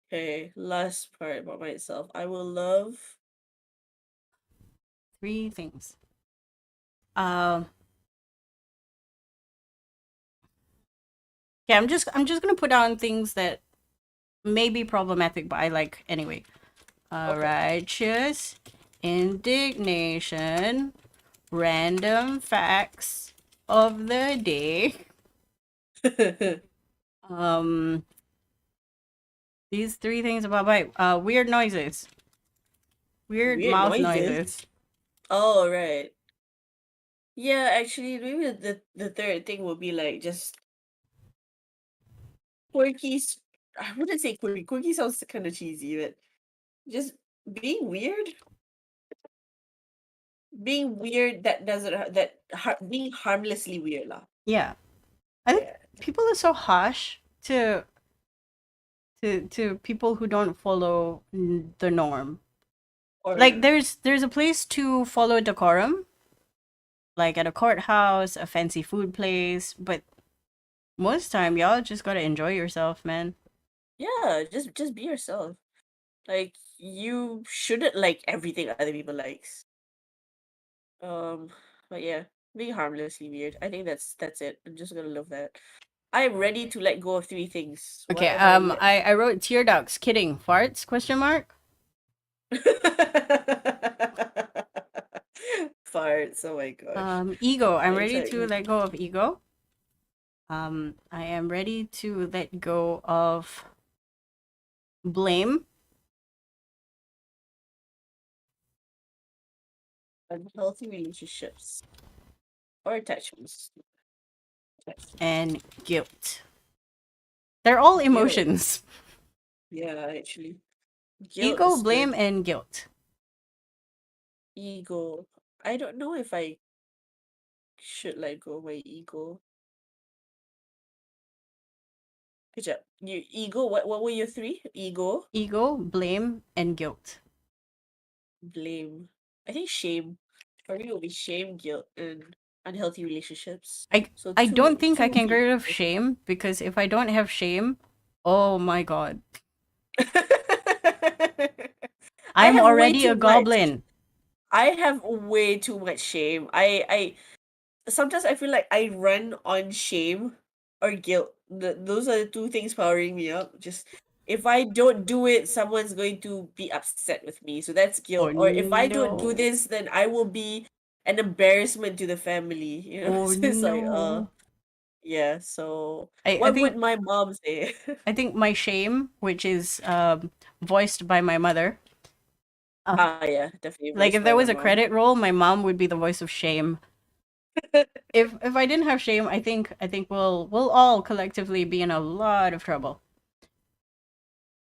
Okay, last part about myself. I will love. 3 things. Um yeah, I'm just gonna put down things that may be problematic, but I like anyway. Okay. Righteous indignation, random facts of the day. Um, these 3 things about bite. Weird noises, weird Weird mouth noises. noises. Oh, right. Yeah, actually, maybe the third thing would be like just quirky. I wouldn't say quirky. Quirky sounds kind of cheesy, but just being weird. Being weird that doesn't being harmlessly weird lah. Yeah, I think Yeah. people are so harsh to people who don't follow the norm. Like Or there's a place to follow decorum, like at a courthouse, a fancy food place, but most time y'all just gotta enjoy yourself, man. yeah, just be yourself. Like you shouldn't like everything other people likes. Um, but yeah, being harmlessly weird. I think that's it. I'm just gonna love that. I'm ready to let go of 3 things. What Okay, have I let? I wrote tear ducts. Kidding. Farts? Question mark. Farts. Oh my gosh. Ego. I'm It's ready like, to let go of ego. I am ready to let go of blame. unhealthy relationships or attachments. And guilt. They're all Guilt. emotions. Yeah, actually. Guilt Ego, is blame, good. and guilt. Ego. I don't know if I should let go of my ego. Good job. You ego. What were your 3? Ego, Ego, blame, and guilt. blame. I think shame. For me, it will be shame, guilt, and unhealthy relationships. I So I don't two think I two can get big rid of ones. shame because if I don't have shame, oh my god, I I'm have way already a too much. goblin. I have way too much shame. I sometimes I feel like I run on shame or guilt. Those are the 2 things powering me up. Just if I don't do it, someone's going to be upset with me. So that's Oh guilt. Or if I don't do no. this, then I will be an embarrassment to the family. You know, Oh so it's like, no. yeah. So I what would think my mom say? I think my shame, which is voiced by my mother. Uh, Yeah, definitely like voiced if by there my was a mom. credit roll, my mom would be the voice of shame. If I didn't have shame, I think we'll all collectively be in a lot of trouble.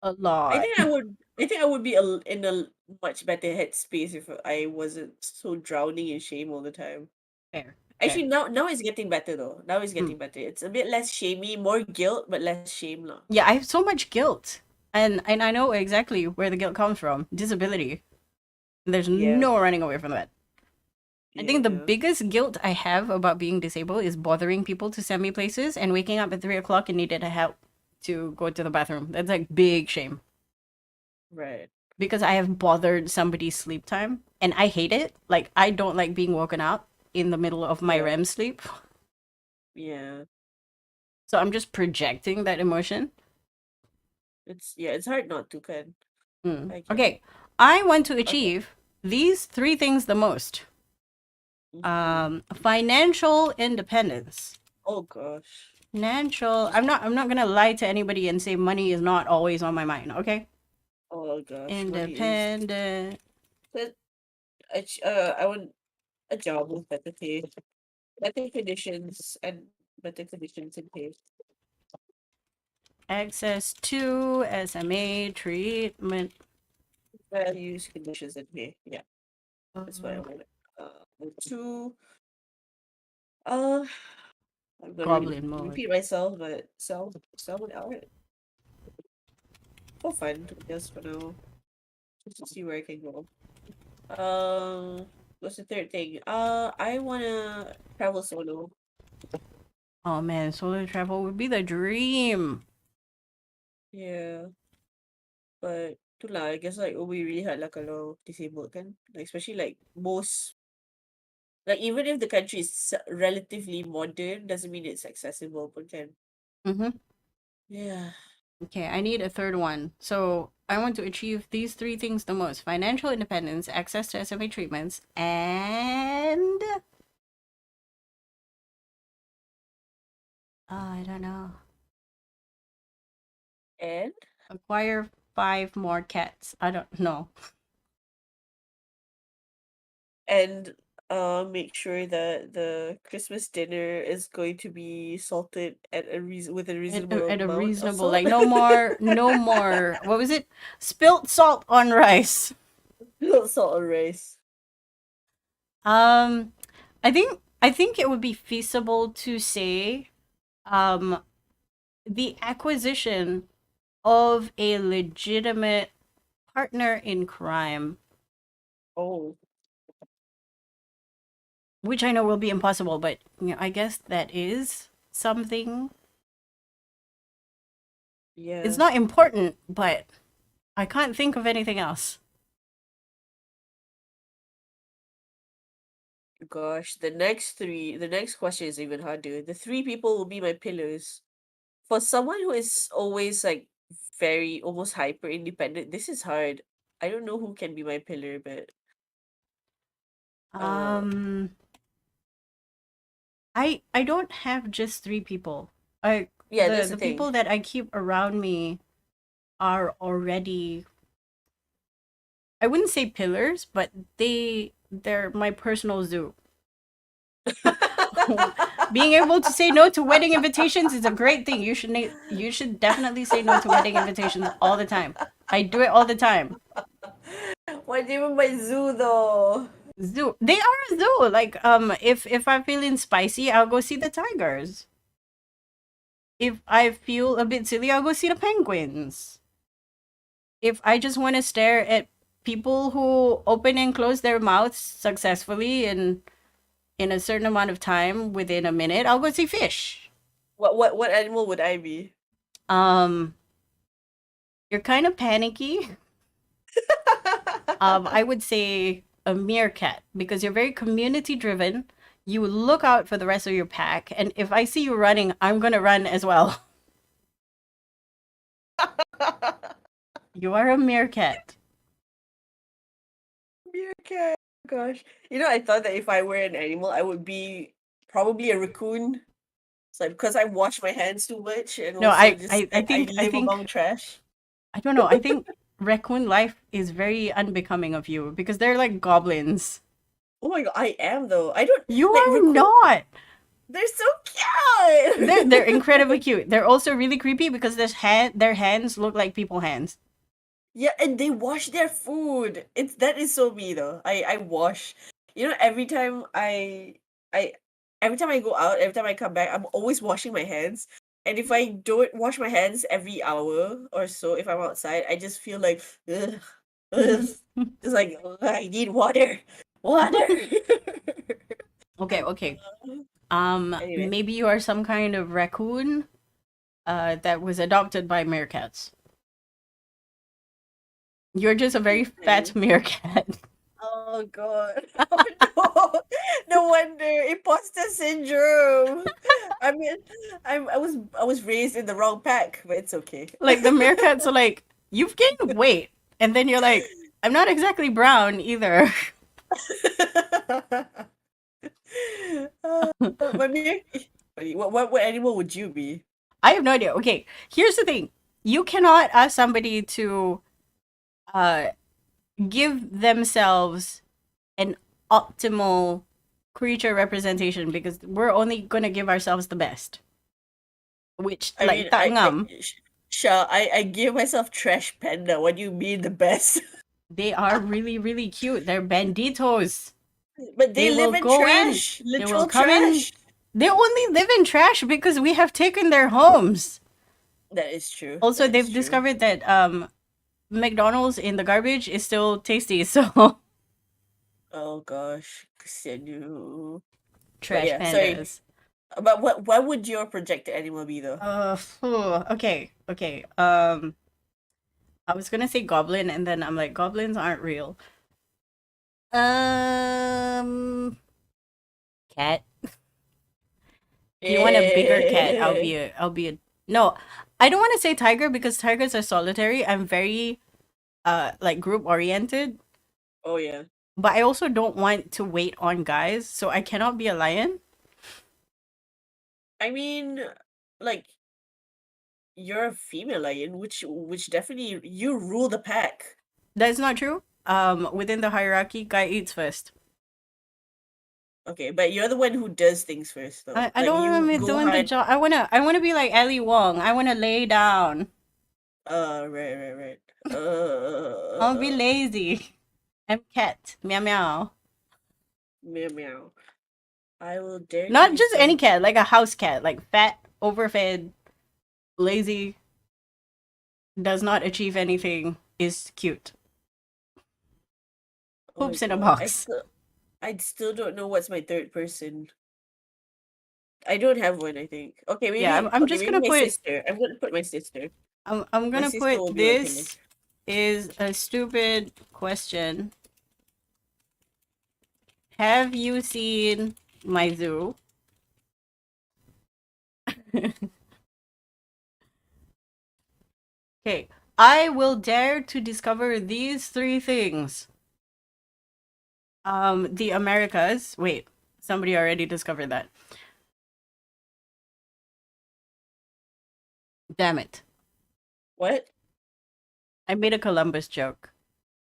A I lot. think I would. I think I would be in a much better headspace if I wasn't so drowning in shame all the time. Fair. Fair. Actually, now it's getting better though. Now it's Mm. getting better. It's a bit less shamey, more guilt, but less shame lah. Yeah, I have so much guilt. And I know exactly where the guilt comes from. Disability. There's Yeah, no running away from that. I think the yeah, biggest guilt I have about being disabled is bothering people to send me places and waking up at 3 o'clock and needed help to go to the bathroom. That's like big shame right. because I have bothered somebody's sleep time and I hate it. Like I don't like being woken up in the middle of my Yeah, REM sleep. yeah. So I'm just projecting that emotion. It's hard not to can. Mm. I get it. Okay, I want to Okay. achieve these 3 things the most. Mhm. Financial independence. Oh gosh. Financial. Just I'm not gonna lie to anybody and say money is not always on my mind. Okay. oh gosh. Money is. Independent. But I want a job with better pay, better conditions, and better conditions and pay. Access to SMA treatment. Values, conditions, and pay. Yeah, that's what I Uh, want. And 2, uh, I'm gonna Goblin mode. repeat myself, but sell an art for fun, I guess for now. Let's see where I can go. What's the third thing? I wanna travel solo. Oh man, solo travel would be the dream. Yeah, but itulah, I guess like it will be really hard lah kalau disabled kan. Like especially like most like even if the country is relatively modern, doesn't mean it's accessible pun kan. Mm-hmm. Yeah. Okay, I need a third one. So I want to achieve these three things the most: financial independence, access to SMA treatments, and I don't know. And Acquire 5 more cats. I don't know. and make sure that the Christmas dinner is going to be salted at a with a reasonable At a amount of reasonable, salt. like no more. What was it? Spilt salt on rice. No salt on rice. Um, I think it would be feasible to say, um, the acquisition of a legitimate partner in crime, Oh, which I know will be impossible, but I guess that is something. It's yeah. not important, but I can't think of anything else. Gosh, the next question is even harder. The three people will be my pillars. For someone who is always like very almost hyper independent, this is hard. I don't know who can be my pillar, but uh Um, I don't have just 3 people. I yeah, the that's the the thing. people that I keep around me are already, I wouldn't say pillars, but they're my personal zoo. Being able to say no to wedding invitations is a great thing. You should definitely say no to wedding invitations all the time. I do it all the time. What do you mean by zoo though? Zoo. They are a zoo. Like if I'm feeling spicy, I'll go see the tigers. If I feel a bit silly, I'll go see the penguins. If I just want to stare at people who open and close their mouths successfully in a certain amount of time within a minute, I'll go see fish. What animal would I be? Um, you're kind of panicky. I would say a meerkat because you're very community driven. You look out for the rest of your pack, and if I see you running, I'm gonna run as well. You are a meerkat. Meerkat. Gosh. You know, I thought that if I were an animal, I would be probably a raccoon. It's like because I wash my hands too much and No, also just I I live think among trash. I don't know. I think raccoon life is very unbecoming of you because they're like goblins. Oh my god, I am though. I don't You like are raccoon. not. They're so cute. They're incredibly cute. They're also really creepy because their hands look like people hands. Yeah, and they wash their food. It's that is so me though. I wash. You know, I every time I go out, every time I come back, I'm always washing my hands. And if I don't wash my hands every hour or so, if I'm outside, I just feel like ugh, ugh. Just like "Ugh, I need water, water. Okay, okay. Anyway, Maybe you are some kind of raccoon that was adopted by meerkats. You're just a very fat maybe. meerkat. Oh god. Oh no. No wonder. Imposter syndrome. I mean, I was raised in the wrong pack, but it's okay. Like the meerkats are like, you've gained weight, and then you're like, I'm not exactly brown either. But me, what animal would you be? I have no idea. Okay, here's the thing: you cannot ask somebody to uh give themselves an optimal creature representation because we're only gonna give ourselves the best. Which I like mean, Tangam, I give myself trash panda. What do you mean the best? they are really really cute. They're banditos. But They they will live in go in. trash, They will literal come in. trash. They only live in trash because we have taken their homes. That is true. Also, That is they've true. discovered that McDonald's in the garbage is still tasty. So Oh gosh, Xianu. But trash yeah, sorry. pandas. But what would your projected animal be though? Okay, okay. I was gonna say goblin, and then I'm like, goblins aren't real. Um, cat. If you want a bigger cat, I'll be a. No, I don't want to say tiger because tigers are solitary. I'm very like group oriented, Oh yeah. but I also don't want to wait on guys, so I cannot be a lion. I mean, like you're a female lion, which definitely you rule the pack. That's not true. Within the hierarchy, guy eats first. Okay, but you're the one who does things first though. I Like don't want you me go doing the hard. job. I wanna be like Ali Wong. I wanna lay down. Right, right, right. I'll be lazy. I'm cat. Meow meow. Meow meow. I will dare to Not just any discover. cat, like a house cat, like fat, overfed, lazy, does not achieve anything, is cute. Oh my Poops in a god. box. I still don't know what's my third person. I don't have one, I think. Yeah, I'm just Maybe gonna my put sister. I'm gonna put my sister. I'm My gonna sister put will be my pillar. this is a stupid question. Have you seen my zoo? Okay. I will dare to discover these three things. The Americas. Wait, somebody already discovered that. Damn it. What? I made a Columbus joke.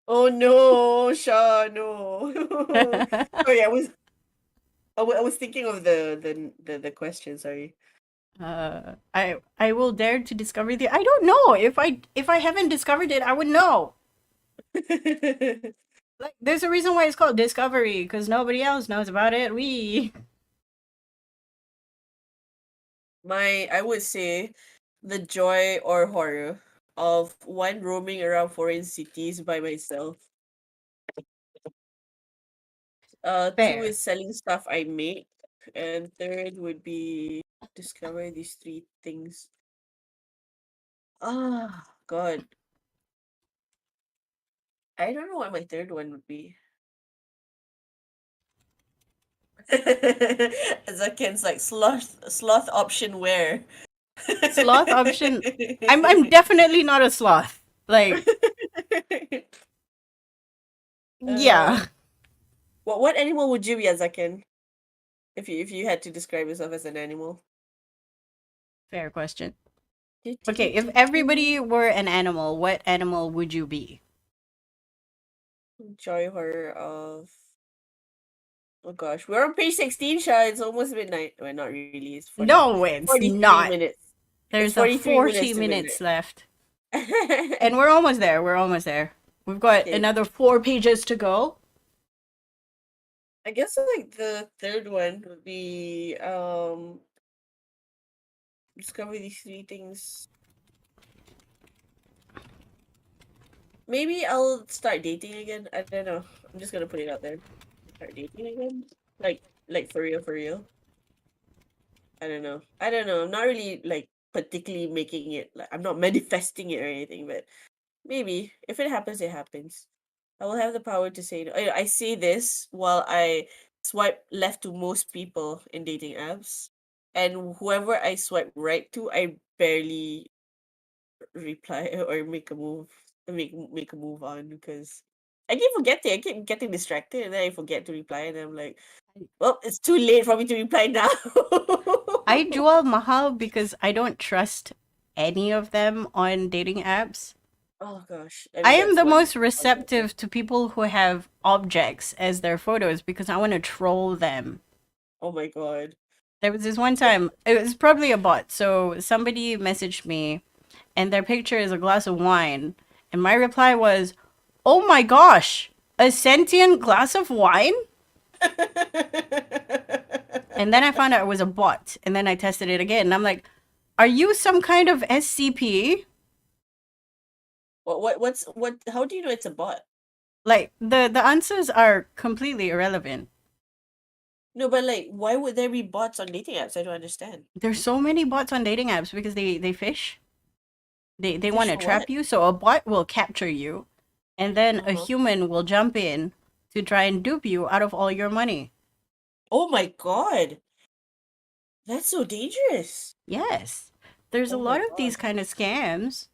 Oh no, Shaw, no. Sorry, I was thinking of the question, sorry. I will dare to discover the. I don't know if I haven't discovered it, I would know. Like, there's a reason why it's called Discovery because nobody else knows about it. We. I would say the joy or horror of one roaming around foreign cities by myself. Two Fair. is selling stuff I make, and third would be discover these three things. Ah, God, I don't know what my third one would be. Zaken's like sloth option where? Sloth option. I'm definitely not a sloth. Like, uh, yeah. what animal would you be, Azaken? If you had to describe yourself as an animal? Fair question. Okay, if everybody were an animal, what animal would you be? Joy horror of oh gosh, we're on page 16, Sha. It's almost midnight. Well, not really. No, it's 43 not. minutes. It's There's a 43 minutes 40 to minutes midnight. left. And we're almost there. We're almost there. We've got Okay. another 4 pages to go. I guess like the third one would be discover these three things. Maybe I'll start dating again. I don't know. I'm just gonna put it out there. Start dating again? Like for real, for real. I don't know. I don't know. I'm not really like particularly making it like I'm not manifesting it or anything, but maybe if it happens, it happens. I will have the power to say no. I say this while I swipe left to most people in dating apps, and whoever I swipe right to, I barely reply or make a move on because I keep forgetting. I keep getting distracted, and then I forget to reply, and I'm like, well, it's too late for me to reply now. I dual mahal because I don't trust any of them on dating apps. Oh gosh, I I mean am that's the one. most receptive to people who have objects as their photos because I want to troll them. Oh my god. There was this one time, it was probably a bot. So somebody messaged me and their picture is a glass of wine. And my reply was, "Oh my gosh, a sentient glass of wine?" And then I found out it was a bot. And then I tested it again. And I'm like, "Are you some kind of SCP?" what? How do you know it's a bot? Like the answers are completely irrelevant. No, but like, why would there be bots on dating apps? I don't understand. There's so many bots on dating apps because they fish. They want Fish to for what? trap you, so a bot will capture you, and then a Uh-huh. human will jump in to try and dupe you out of all your money. Oh my god, that's so dangerous. Yes. There's a Oh my lot of these god. kind of scams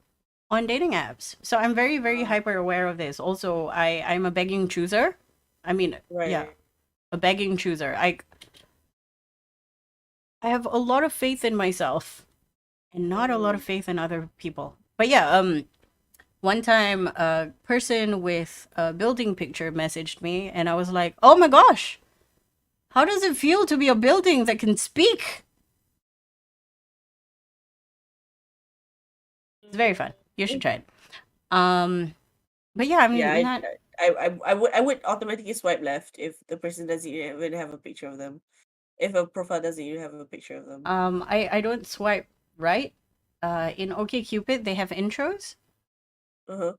on dating apps. So I'm very, very Wow. hyper aware of this. Also, I'm a begging chooser. I mean, yeah, Right. a begging chooser. I have a lot of faith in myself and not a lot Mm. of faith in other people. But yeah, one time a person with a building picture messaged me and I was like, "Oh my gosh. How does it feel to be a building that can speak?" It's very fun. You should try it. Um but yeah, I Yeah, mean, not I would automatically swipe left if the person doesn't even have a picture of them. If a profile doesn't even have a picture of them. I don't swipe right. In OkCupid they have intros. Uh-huh.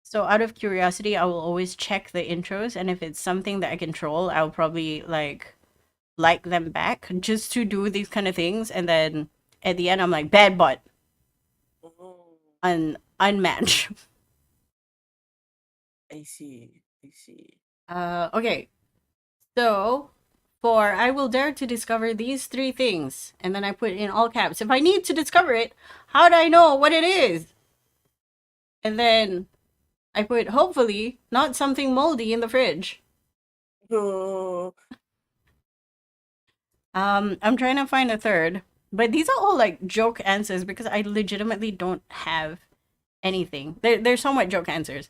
So out of curiosity, I will always check the intros, and if it's something that I control, I'll probably like them back just to do these kind of things, and then at the end, I'm like bad bot, Oh, unmatch. I see. I see. Okay, so for I will dare to discover these three things, and then I put in all caps. If I need to discover it, how do I know what it is? And then I put hopefully not something moldy in the fridge. Oh, I'm trying to find a third, but these are all like joke answers because I legitimately don't have anything. They're somewhat joke answers.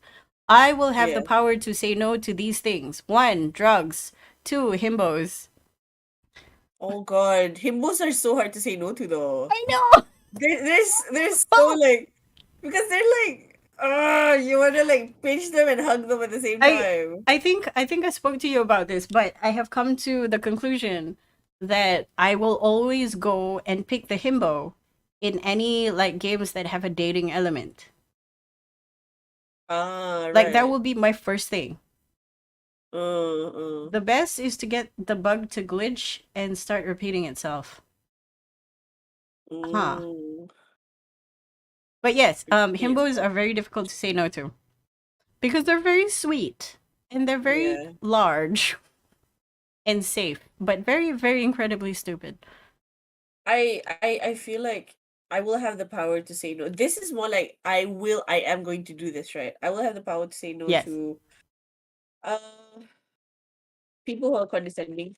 I will have the yeah. power to say no to these things. One, drugs. Two, himbos. Oh god. Himbos are so hard to say no to though. I know. There's so like because they're like you wanna like pinch them and hug them at the same I time. I think I spoke to you about this, but I have come to the conclusion that I will always go and pick the himbo in any like games that have a dating element. Ah, Like that right. will be my first thing. Uh. The best is to get the bug to glitch and start repeating itself. Huh. Mm. But yes, Repeating himbos are itself. very difficult to say no to because they're very sweet and they're very Yeah. large and safe, but very, very incredibly stupid. I feel like I will have the power to say no. This is more like I am going to do this, right? I will have the power to say no Yes. to uh people who are condescending.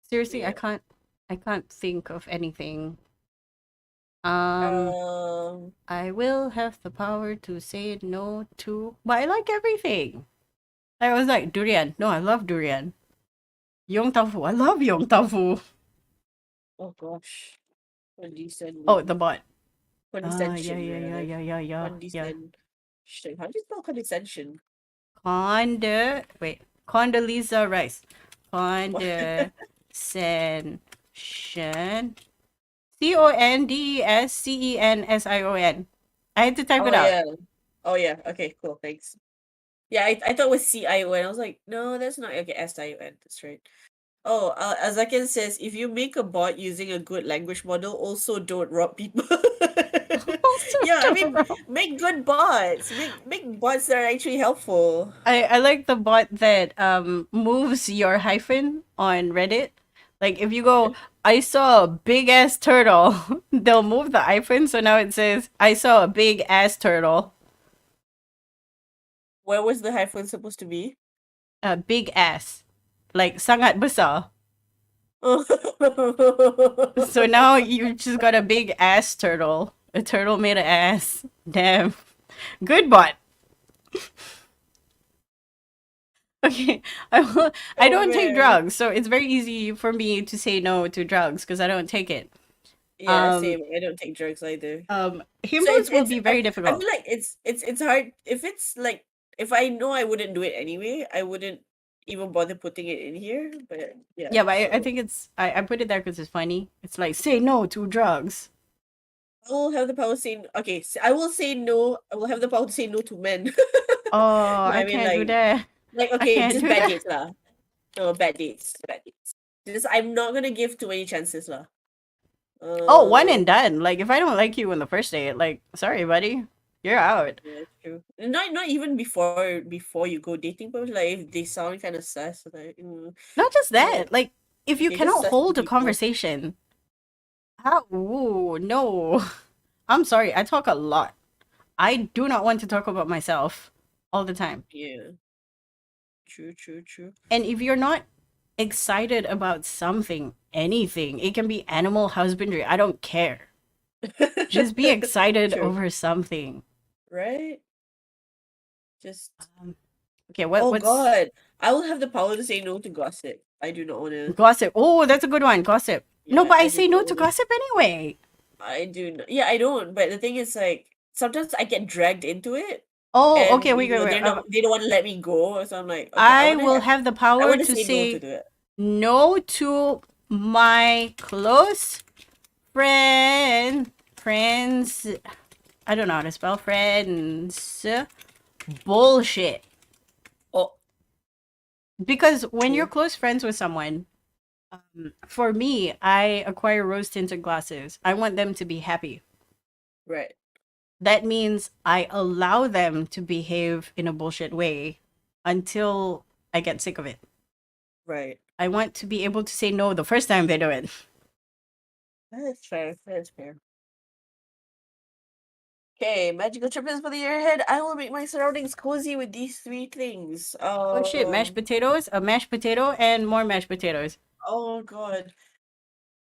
Seriously, I Yeah. can't. I can't think of anything. Um, Um I will have the power to say no to, but I like everything. I was like durian. No, I love durian. Yong tau fu. I love yong tau fu. oh gosh. Oh, the Condescending. bot. Yeah, Condescension yeah, yeah, rather. yeah, yeah, yeah, yeah. Condescend. Shit, how do you spell condescension? Wait, Condoleezza Rice. What? Condescension. Condescension. I had to type Oh it out. yeah. Oh yeah. Okay, cool. Thanks. Yeah, I thought it was CION. I was like, no, that's not okay. SION. That's right. Oh, Azakin says if you make a bot using a good language model, also don't rob people. Also, Yeah, I mean, Doro. make good bots. Make bots that are actually helpful. I like the bot that moves your hyphen on Reddit. Like if you go, I saw a big ass turtle, they'll move the hyphen so now it says I saw a big ass turtle. Where was the hyphen supposed to be? A big ass. Like sangat besar. So now you just got a big ass turtle. A turtle made an ass. Damn. Good bot. Okay. I Oh don't take man. drugs, so it's very easy for me to say no to drugs because I don't take it. Yeah, Um same. I don't take drugs either. So himbos will be very I difficult. feel like it's hard if it's like if I know I wouldn't do it anyway, I wouldn't even bother putting it in here. But yeah, Yeah, but I so think I put it there because it's funny. It's like say no to drugs. I will have the power to say okay. I will say no. I will have the power to say no to men. Oh, But I I mean, can't do that. I okay, can't just do bad that. dates lah. No, bad dates, bad dates. Just I'm not gonna give too many chances lah. Oh, one Uh, and done. Like if I don't like you in the first date, like sorry, buddy, you're out. yeah, it's true. Not even before you go dating, but like if they sound kind of sus, like Not just that. no, Like if you they're just cannot sus hold a people. conversation, how? Ooh, no. I'm sorry. I talk a lot. I do not want to talk about myself all the time. Yeah, true, true, true. And if you're not excited about something, anything, it can be animal husbandry. I don't care. Just be excited True, over something. right? Just Um, okay, oh what's God, I will have the power to say no to gossip. I do not wanna. gossip? Oh, that's a good one. Gossip. No, Yeah, but I I do say no not to wanna. gossip anyway. I do not. Yeah, I don't. But the thing is, like, sometimes I get dragged into it, Oh, and okay, wait, wait, wait. they don't want to let me go. So I'm like, okay, I will have the I power want to to say no to say do it. no to my close friends. I don't know how to spell friends. Bullshit. Oh, Because when you're true. close friends with someone, for me, I acquire rose tinted glasses. I want them to be happy. Right. That means I allow them to behave in a bullshit way until I get sick of it. Right. I want to be able to say no the first time they do it. That's fair. That's fair. Okay, magical trip is for the year ahead. I will make my surroundings cozy with these three things. Oh shit, mashed potatoes, a mashed potato, and more mashed potatoes. Oh God.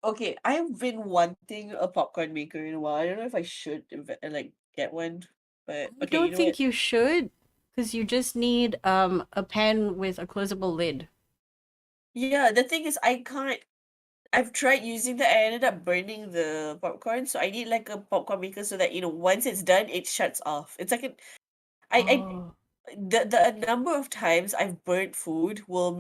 Okay, I've been wanting a popcorn maker in a while. I don't know if I should like get one, but I okay, you don't know what? think you should, because you just need a pan with a closable lid. Yeah, the thing is, I can't. I've tried using that. I ended up burning the popcorn, so I need like a popcorn maker so that once it's done, it shuts off. It's like Oh. the number of times I've burnt food will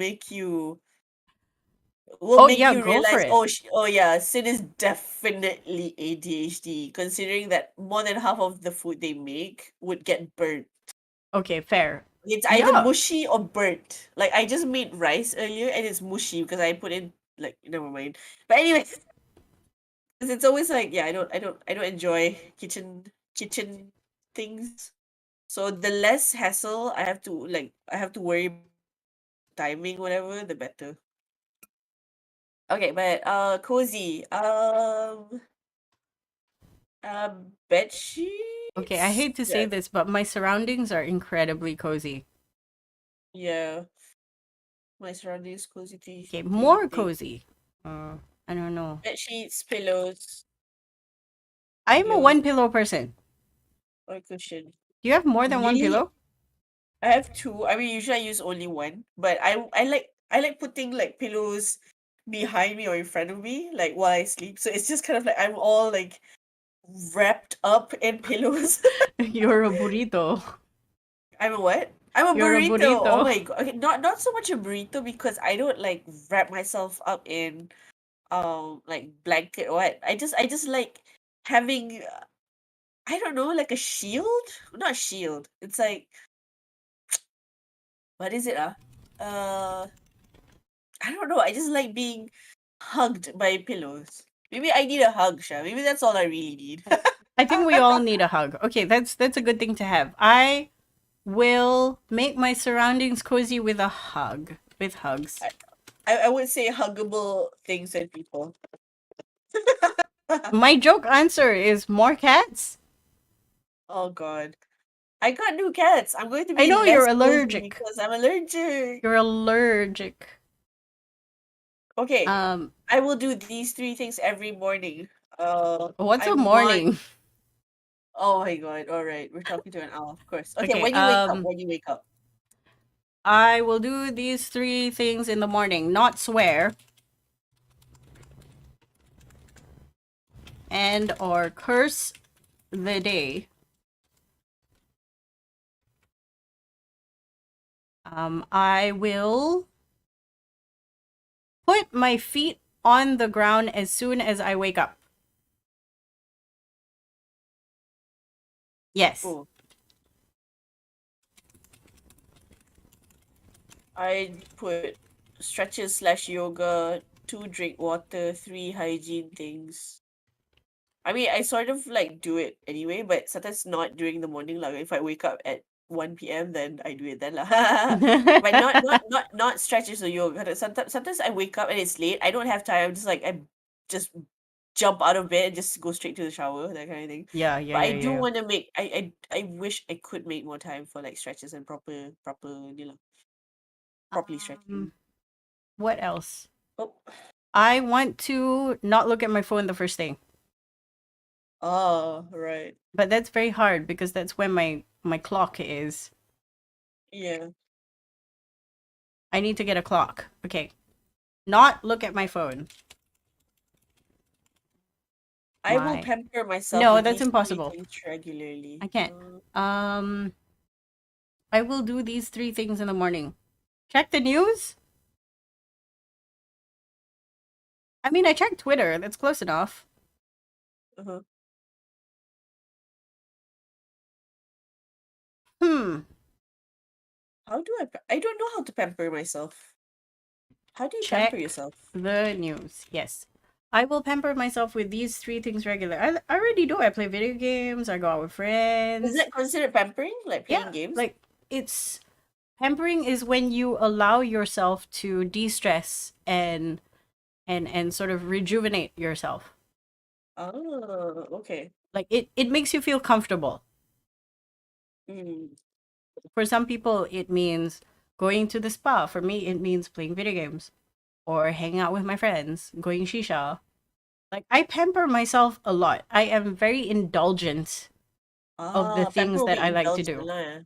Oh make yeah, you go for realize, it. oh yeah, Sin is definitely ADHD, considering that more than half of the food they make would get burnt. Okay, fair. It's either Yeah. mushy or burnt. Like I just made rice earlier and it's mushy because I put in like never mind. But anyway, 'cause it's always like, yeah, I don't enjoy kitchen things. So the less hassle I have to worry timing whatever, the better. Okay, but cozy. Bed Okay, I sheets? hate to say Yes. this, but my surroundings are incredibly cozy. Yeah. My surroundings cozy Okay, theme. more cozy. I don't know. Bed sheets, pillows, I'm a pillows, one pillow person. or cushion. Do you have more than one Usually pillow? I have two. I mean, usually I use only one, but I like putting like pillows behind me or in front of me, like while I sleep. So it's just kind of like I'm all like wrapped up in pillows. You're a burrito. I'm a what? I'm a You're a burrito. Oh burrito. my god. Okay, not so much a burrito because I don't like wrap myself up in like blanket or what. I just like having I don't know, like a shield? Not a shield. It's like what is it? Uh I don't know. I just like being hugged by pillows. Maybe I need a hug, Sha. Maybe that's all I really need. I think we all need a hug. Okay, that's a good thing to have. I will make my surroundings cozy with a hug. With hugs. I, I would say huggable things and people. My joke answer is more cats. Oh god. I can't do cats. I'm going to I be know you're less cozy allergic. because I'm allergic. You're allergic. Okay, Um, I will do these three things every morning. what's I a want. morning? Oh my god! All right, we're talking to an owl, of course. Okay, Okay, when you wake up, when you wake up. I will do these three things in the morning, not swear and or curse the day. I will put my feet on the ground as soon as I wake up. Yes. Oh, I put stretches slash yoga, two drink water, three hygiene things. I mean, I sort of like do it anyway, but sometimes not during the morning. Like if I wake up at 1 p.m., then I do it then lah. But not stretches or yoga. Sometimes I wake up and it's late. I don't have time. I'm just like I just jump out of bed and just go straight to the shower, that kind of thing. Yeah, yeah, But I yeah, do yeah, want to make. I wish I could make more time for like stretches and properly yeah. stretching. What else? Oh, I want to not look at my phone the first thing, oh, right. but that's very hard because that's when my clock is. Yeah. I need to get a clock. Okay, not look at my phone. I will My pamper myself no, with that's these three impossible. things regularly. I can't. I will do these three things in the morning. Check the news. I mean, I checked Twitter. That's close enough. Uh-huh. Hmm. How do I don't know how to pamper myself. How do you pamper Check yourself? the news. Yes. I will pamper myself with these three things regularly. I already do. I play video games. I go out with Is friends. that considered pampering? Like playing Yeah, games? like it's pampering is when you allow yourself to de-stress and sort of rejuvenate yourself. Oh, okay. Like it makes you feel comfortable. Mm. For some people it means going to the spa. For me it means playing video games or hanging out with my friends, going shisha. Like I pamper myself a lot. I am very indulgent of the Pamper things will that be I like to indulgent do. lah.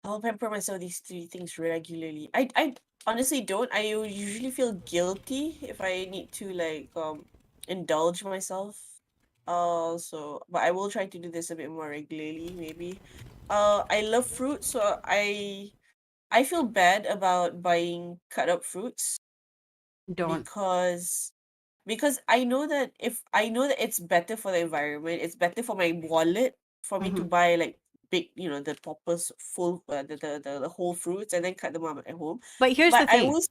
I'll pamper myself these three things regularly. I honestly don't. I usually feel guilty if I need to like indulge myself. So but I will try to do this a bit more regularly, maybe. I love fruit, so I feel bad about buying cut up fruits Don't. because I know that it's better for the environment, it's better for my wallet for me to Mhm. buy like big, the poppers full, the whole fruits and then cut them up at home. But here's But the I thing. always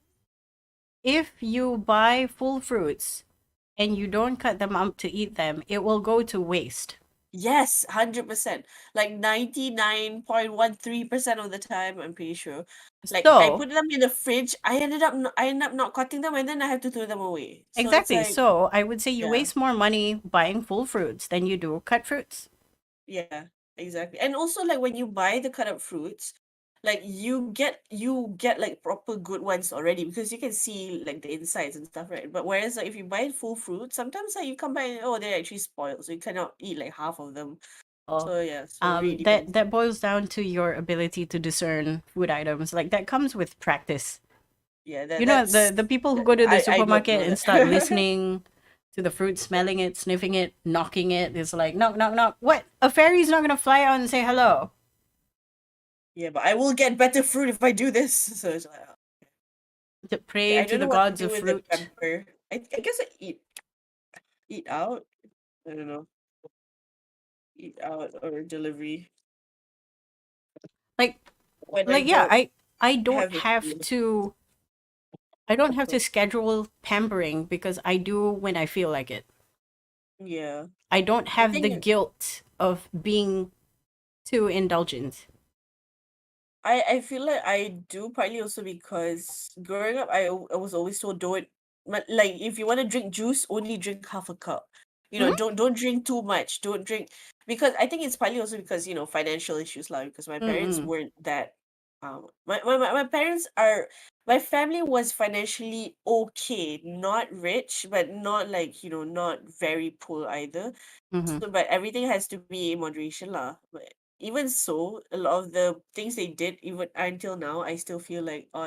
If you buy full fruits and you don't cut them up to eat them, it will go to waste. yes, 100%. Like 99.13% of the time, I'm pretty sure. Like I So, put them in the fridge, I end up not cutting them and then I have to throw them away. So it's exactly. like, So, I would say you yeah. waste more money buying full fruits than you do cut fruits. Yeah, exactly. And also like when you buy the cut up fruits, like you get like proper good ones already because you can see like the insides and stuff, right? But whereas like if you buy full fruit, sometimes like you come back and oh they're actually spoiled, so you cannot eat like half of them. Oh, So yeah, so it really that depends. that boils down to your ability to discern food items. Like that comes with practice. Yeah, You know, that's the people who go to the I don't supermarket know and start that. listening to the fruit, smelling it, sniffing it, knocking it, it's like knock, knock, knock. What? A fairy's not gonna fly out and say hello. Yeah, but I will get better fruit if I do this. So it's like To yeah, pray I to don't the know what to gods do of with the fruit. pepper. I guess I eat out. I don't know, eat out or delivery Like, when I like yeah, don't I don't have a have feel. to. I don't have to schedule pampering because I do when I feel like it. Yeah. I don't The have the thing is, guilt of being too indulgent. I feel like I do partly also because growing up, I was always told don't like if you want to drink juice, only drink half a cup. Mhm. Don't drink too much. Don't drink because I think it's partly also because financial issues like because my parents Mm-mm. weren't that my parents are my family was financially okay, not rich, but not like not very poor either. Mm-hmm. So, but everything has to be in moderation, lah. But even so, a lot of the things they did, even until now, I still feel like, oh,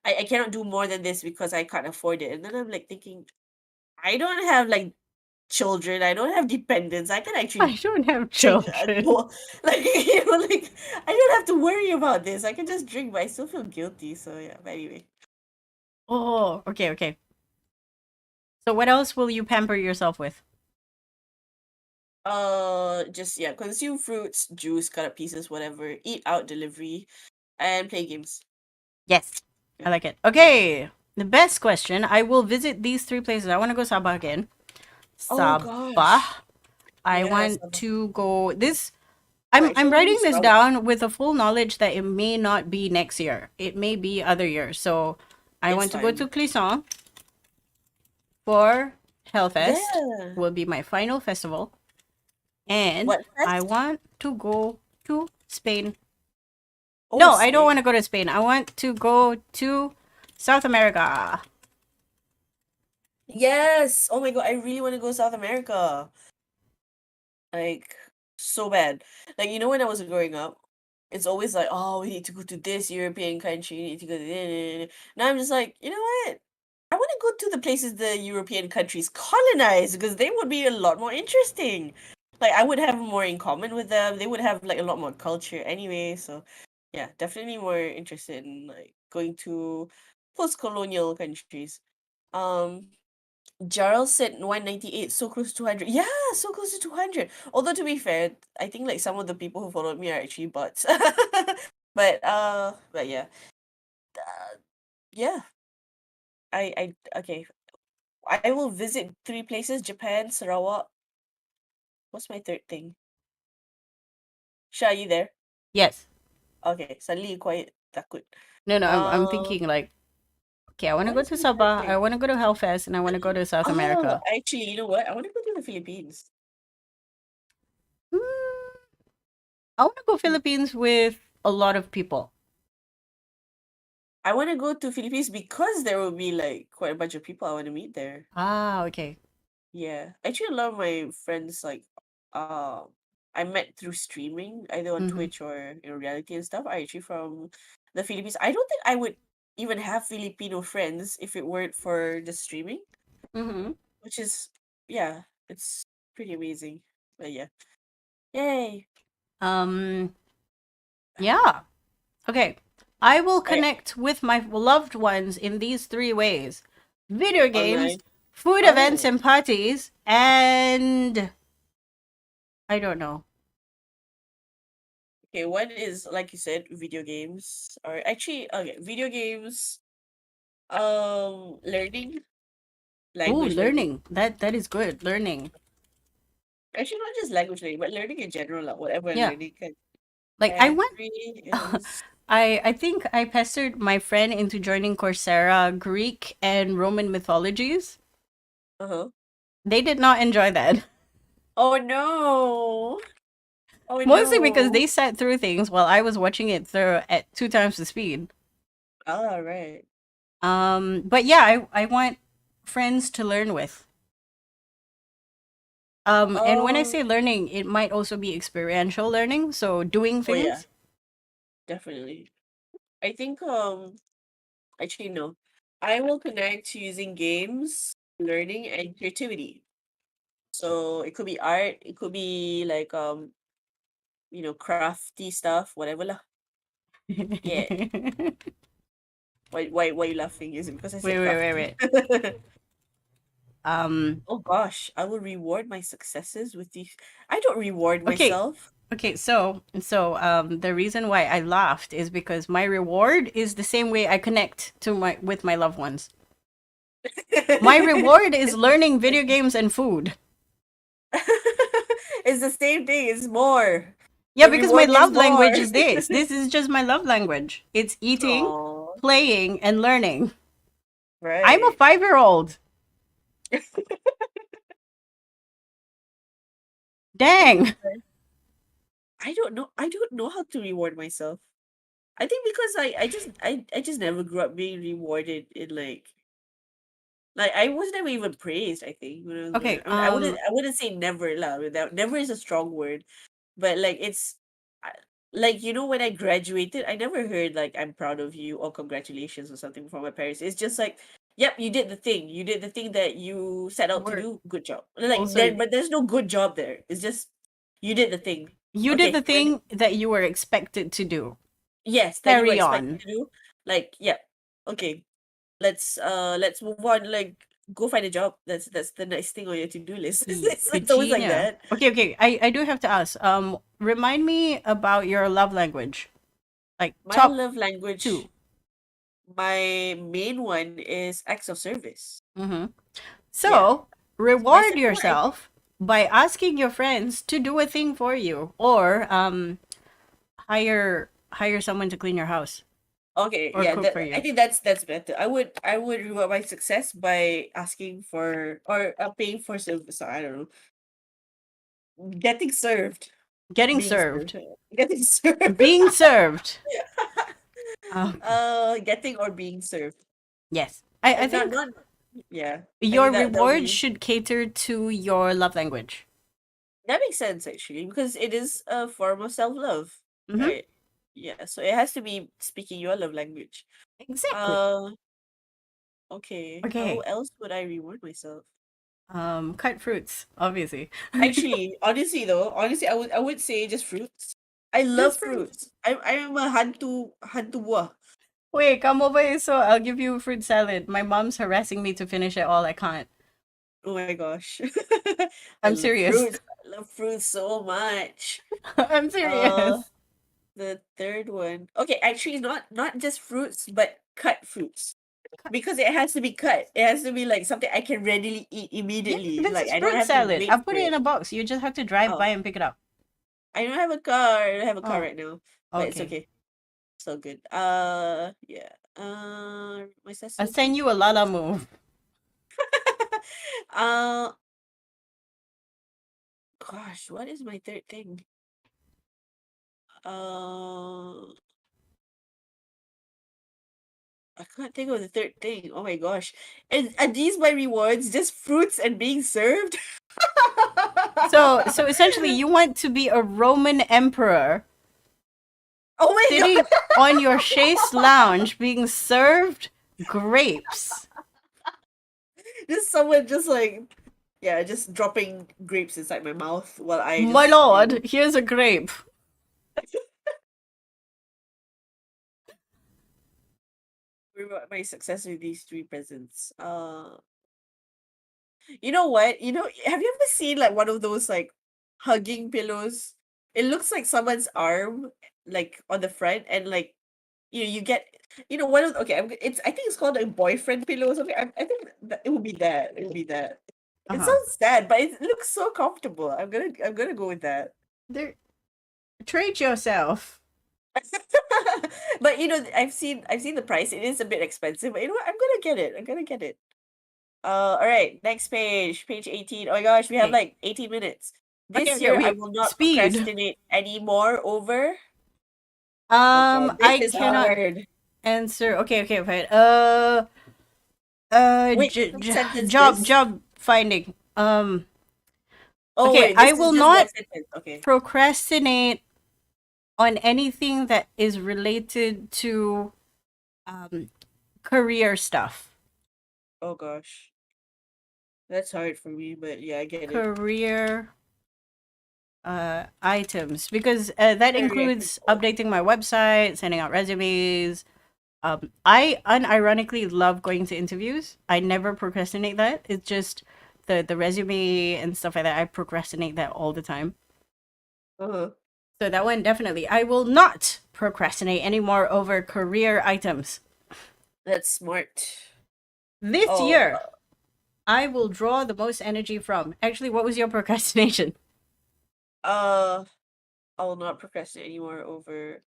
I cannot do more than this because I can't afford it. And then I'm like thinking, I don't have like children, I don't have dependents. I can actually I don't have drink children. like like I don't have to worry about this. I can just drink, but I still feel guilty. So yeah. But anyway, Oh, okay, okay. So what else will you pamper yourself with? Just yeah, consume fruits, juice, cut up pieces, whatever. Eat out, delivery, and play games. Yes, I Yeah, like it. yeah. Okay, the best question. I will visit these three places. I want to go Sabah again. Oh Sabah. gosh. I Yes. want to go this. Well, I'm actually, I want to go writing this Sarawak. down with the full knowledge that it may not be next year. It may be other years. So I It's want to go to fine. Clisson for Hellfest. Yeah. Will be my final festival, and What I fest? want to go to Spain. Oh, No, I don't want Spain. to go to Spain. I want to go to South America. Yes. Oh my God, I really want to go South America. Like so bad. Like when I was growing up, it's always like, oh, we need to go to this European country, we need to go to this. Now I'm just like, you know what? I want to go to the places the European countries colonized because they would be a lot more interesting. Like I would have more in common with them. They would have like a lot more culture anyway. So yeah, definitely more interested in like going to post-colonial countries. Um, Jarl said 198, so close to 200. Yeah, so close to 200. Although to be fair, I think like some of the people who followed me are actually bots. But yeah. Uh, yeah. Okay. I will visit three places: Japan, Sarawak. What's my third thing? Sha, are you there? Yes. Okay, suddenly you quiet. Takut. No, no, I'm Um, thinking like, okay, I want to what go is to my third Sabah, I thing? want to go to Hellfest, and I want to go to South Oh, America. actually, you know what? I want to go to the Philippines. Hmm, I want to go Philippines with a lot of people. I want to go to Philippines because there will be like quite a bunch of people I want to meet there. Ah, okay. Yeah, actually, a lot of my friends uh, I met through streaming, either on Mm-hmm. Twitch or reality and stuff, are actually from the Philippines. I don't think I would even have Filipino friends if it weren't for the streaming, Mm-hmm. which is yeah, it's pretty amazing. But yeah, yay! Um, yeah. Okay. I will All right, connect with my loved ones in these three ways: video games, online. food events Oh, and parties, and I don't know. okay. One is like you said, video games, or actually, okay, video games. Learning, Oh, language learning. learning. That is good. Learning. Actually, not just language learning, but learning in general, like whatever Yeah. learning can. Like I And went three is I think I pestered my friend into joining Coursera Greek and Roman mythologies. uh-huh. They did not enjoy that. Oh no. Oh Mostly because no. they sat through things while I was watching it through at two times the speed. All right. But yeah, I want friends to learn with. And when I Oh, say learning, it might also be experiential learning, so doing oh yeah, things. definitely. I think actually no. I will connect to using games, learning, and creativity. So it could be art, it could be like crafty stuff, whatever lah. Yeah. wait, Why you laughing? Is it because I wait, said wait, crafty? wait. Um, Oh gosh, I will reward my successes with these. I don't reward okay, myself. okay, the reason why I laughed is because my reward is the same way I connect to my with my loved ones. My reward is learning video games and food. It's the same thing. It's more. Yeah, The because my reward is love more. language is this. This is just my love language. It's eating, Oh, playing, and learning. I'm a right. 5-year-old. Dang. Right. I don't know. I don't know how to reward myself. I think because I just never grew up being rewarded in like I was never even praised, I think, when I was growing Okay, up. I mean, I wouldn't say never lah. Without never is a strong word, but like it's like when I graduated, I never heard like I'm proud of you or congratulations or something from my parents. It's just like, yep, you did the thing. You did the thing that you set out to we're do. Good job. Like there, also but there's no good job there. It's just you did the thing. you did the Okay, thing that you were expected to do. yes, that you were Carry expected on. to do. Like, yeah, okay. Let's move on. Like go find a job. That's the nice thing on your to-do list. It's always like Bettina. that. Okay. I do have to ask. Remind me about your love language. Like My top love language, two. my main one is acts of service. Mm-hmm. Yeah. So My reward second one, yourself by asking your friends to do a thing for you, or hire someone to clean your house okay, or yeah, cook for I you. think that's better. I would reward my success by asking for or paying for service. I don't know, getting served, Getting being served, served. getting served. Being served. Okay. Getting or being served, Yes. I and think not yeah. I your think that that'll reward be should cater to your love language. that makes sense actually because it is a form of self love, Mm-hmm. right? Yeah, so it has to be speaking your love language. Exactly. Uh, okay. How Okay. else would I reward myself? Cut fruits, obviously. Actually, honestly, I would say just fruits. I love Just fruits. fruits. I'm a hantu buah. Wait, come over here so I'll give you fruit salad. My mom's harassing me to finish it all. I can't. Oh my gosh. I I'm love serious. fruits. I love fruits so much. I'm Uh, serious. the third one. Okay, actually not just fruits, but cut fruits. Because it has to be cut. It has to be like something I can readily eat Yeah, immediately. this Like is I don't fruit have to salad. wait I'll for put it in it. a box. You just have to drive by Oh, and pick it up. I don't have a car. I don't have a car Oh, right now. But it's okay. okay. So good. Yeah. My I'll sister's send you a Lala move. uh, gosh, what is my third thing? Uh, I can't think of the third thing. Oh my gosh. And are these my rewards? Just fruits and being served? So essentially, you want to be a Roman emperor Oh my sitting god. on your chaise lounge being served grapes. Just someone just like yeah, just dropping grapes inside my mouth while I My just, lord, here's a grape. reward my success with these three presents. You know what? Have you ever seen like one of those like hugging pillows? It looks like someone's arm, like on the front, and like you get one of okay. I think it's called a boyfriend pillow or something. I think that it would be that. It would be that. Uh It huh. sounds sad, but it looks so comfortable. I'm gonna go with that. There, treat yourself. But I've seen the price. It is a bit expensive, but you know what? I'm gonna get it. I'm gonna get it. All right, next page, page 18. Oh my gosh, we have Okay. like 18 minutes. Okay. This Okay. year, I Wait. will not Speed. procrastinate anymore over. Oh God, this I is cannot hard. answer. Okay. Okay. Fine. Wait, complete sentence Job. this. Job finding. Oh Okay. wait, I this is will just one not sentence. Okay. procrastinate on anything that is related to um career stuff. Oh gosh, that's hard for me, but yeah, I get it. Career items, because that Career includes people. updating my website, sending out resumes. I unironically love going to interviews. I never procrastinate that. It's just the resume and stuff like that. I procrastinate that all the time. Uh-huh. So that one definitely. I will not procrastinate anymore over career items. That's smart. This Oh, year, I will draw the most energy from. Actually, what was your procrastination? uh, I will not procrastinate anymore over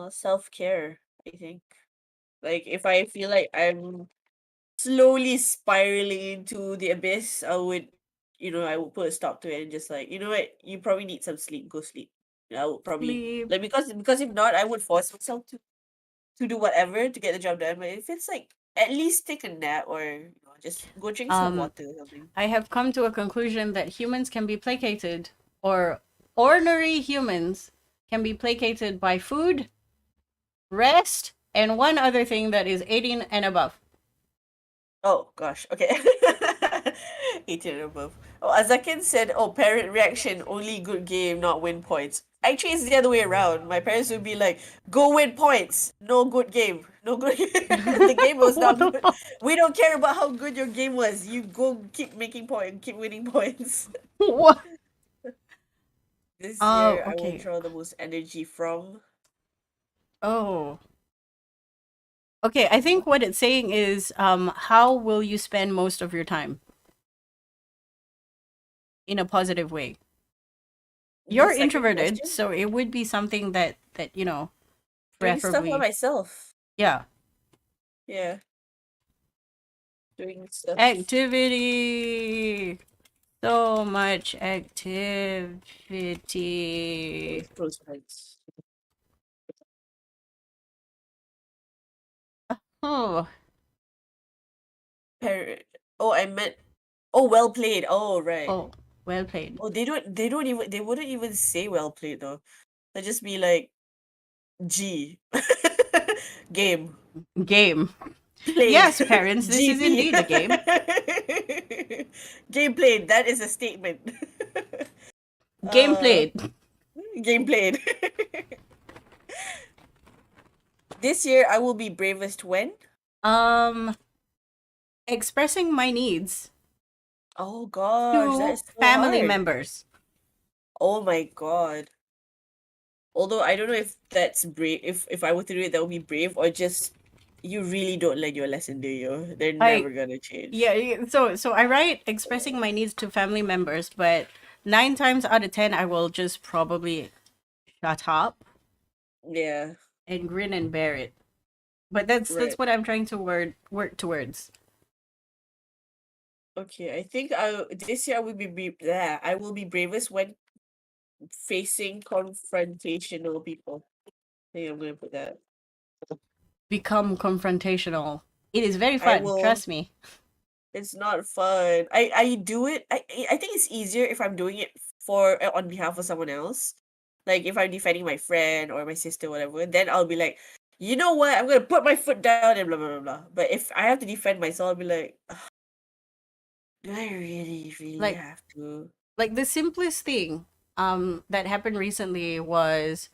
self-care, I think. Like if I feel like I'm slowly spiraling into the abyss, I would put a stop to it and just like, you know what, you probably need some sleep, go sleep. I would probably Sleep. like because if not, I would force myself to do whatever to get the job done. But if it's like at least take a nap or just go drink some Um, water or something. I have come to a conclusion that humans can be placated, or ordinary humans can be placated by food, rest, and one other thing that is 18 and above. Oh gosh, okay. 18 and above. Oh, Azakin said, "Oh, parent reaction, only good game, not win points." Actually, it's the other way around. My parents would be like, "Go win points, no good game, no good. The game was What not the good. fuck? We don't care about how good your game was. You go keep making points, keep winning points." What? This Oh, year, I will okay. draw the most energy from. Oh. Okay, I think What? what it's saying is how will you spend most of your time in a positive way? The You're second introverted, question, so it would be something that, doing stuff by preferably. myself. Yeah. Yeah, doing stuff. Activity. So much activity. With close friends. Oh, Parent. Oh, I meant. Oh, well played. Oh, right. oh, well played. Oh, they don't even they wouldn't even say well played though. They'd just be like G. Game. Game. Played. Yes, parents, this is GP. indeed a game. Game played. That is a statement. Game uh played. Game played. This year I will be bravest when? Um, expressing my needs Oh gosh, that to is so family hard. members. Oh my god. Although I don't know if that's brave, if I were to do it, that would be brave, or just you really don't learn your lesson, do you? They're never I gonna change. Yeah, so I write expressing my needs to family members, but 9 times out of 10 I will just probably shut up Yeah, and grin and bear it. But that's right. what I'm trying to work towards. Okay, I think I this year I will yeah, I will be bravest when facing confrontational people. I think I'm gonna put that. Become confrontational. It is very I fun, will. trust me. It's not fun. I do it. I think it's easier if I'm doing it for on behalf of someone else. Like if I'm defending my friend or my sister, whatever, then I'll be like, you know what? I'm gonna put my foot down and blah blah blah blah. But if I have to defend myself, I'll be like, "Ugh, do I really Like have to?" like the simplest thing that happened recently was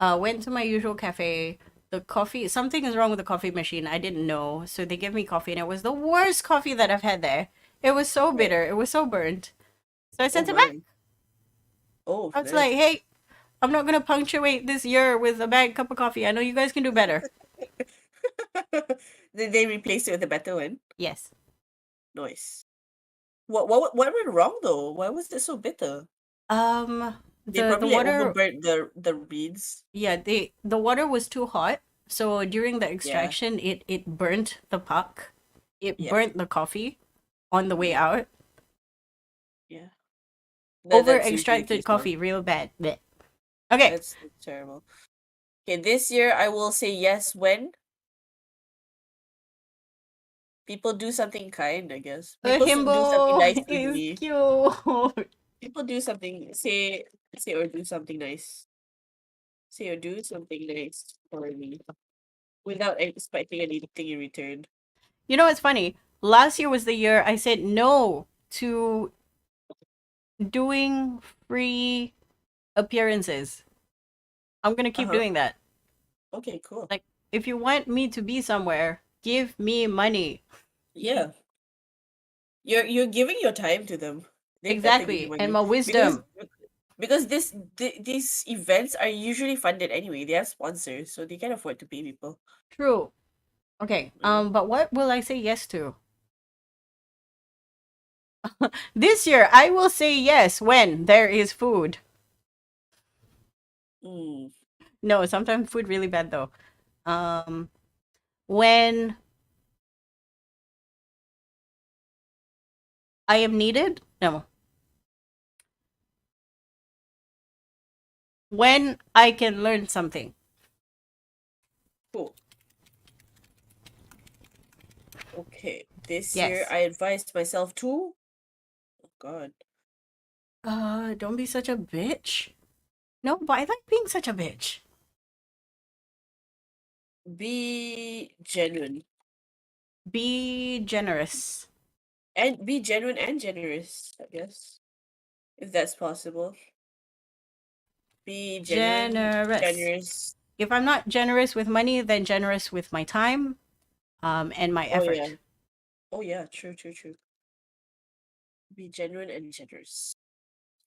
went to my usual cafe. The coffee, something is wrong with the coffee machine. I didn't know. So they gave me coffee and it was the worst coffee that I've had there. It was so Right. bitter. It was so burnt. So I Oh sent it back. my. Oh, I was like, nice. hey, I'm not gonna punctuate this year with a bad cup of coffee. I know you guys can do better. Did they replace it with a better one? Yes. Nice. What went wrong though? Why was it so bitter? Um They the probably like water, overburnt the beans. yeah, the water was too hot. So during the Yeah. extraction it burnt the puck. It Yeah. burnt the coffee on the way Yeah. out. Yeah. Over That's usually the extracted case now. coffee, real bad. Blech. Okay. That's terrible. Okay, this year I will say yes when people do something kind, I guess. The People do something himbo nice to is me. cute. People do something, say or do something nice. Say or do something nice for me without expecting anything in return. You know what's funny? Last year was the year I said no to doing free appearances. I'm gonna keep Uh-huh. doing that. Okay, cool. Like, if you want me to be somewhere, give me money. Yeah. You're giving your time to them. They better give you Exactly. And money my because wisdom. these events are usually funded anyway. They have sponsors, so they can afford to pay people. True. Okay. Yeah. But what will I say yes to? This year, I will say yes when there is food. Mm. No, sometimes food really bad though. Um, when I am needed? No. When I can learn something. Cool. Okay. This year Yes. I advised myself to, oh God, Don't be such a bitch. No, but I like being such a bitch. be genuine. Be generous. And be genuine and generous, I guess, if that's possible. Be genuine, Generous. generous. If I'm not generous with money, then generous with my time, and my Oh yeah. effort. Oh yeah, true, true, true. Be genuine and generous.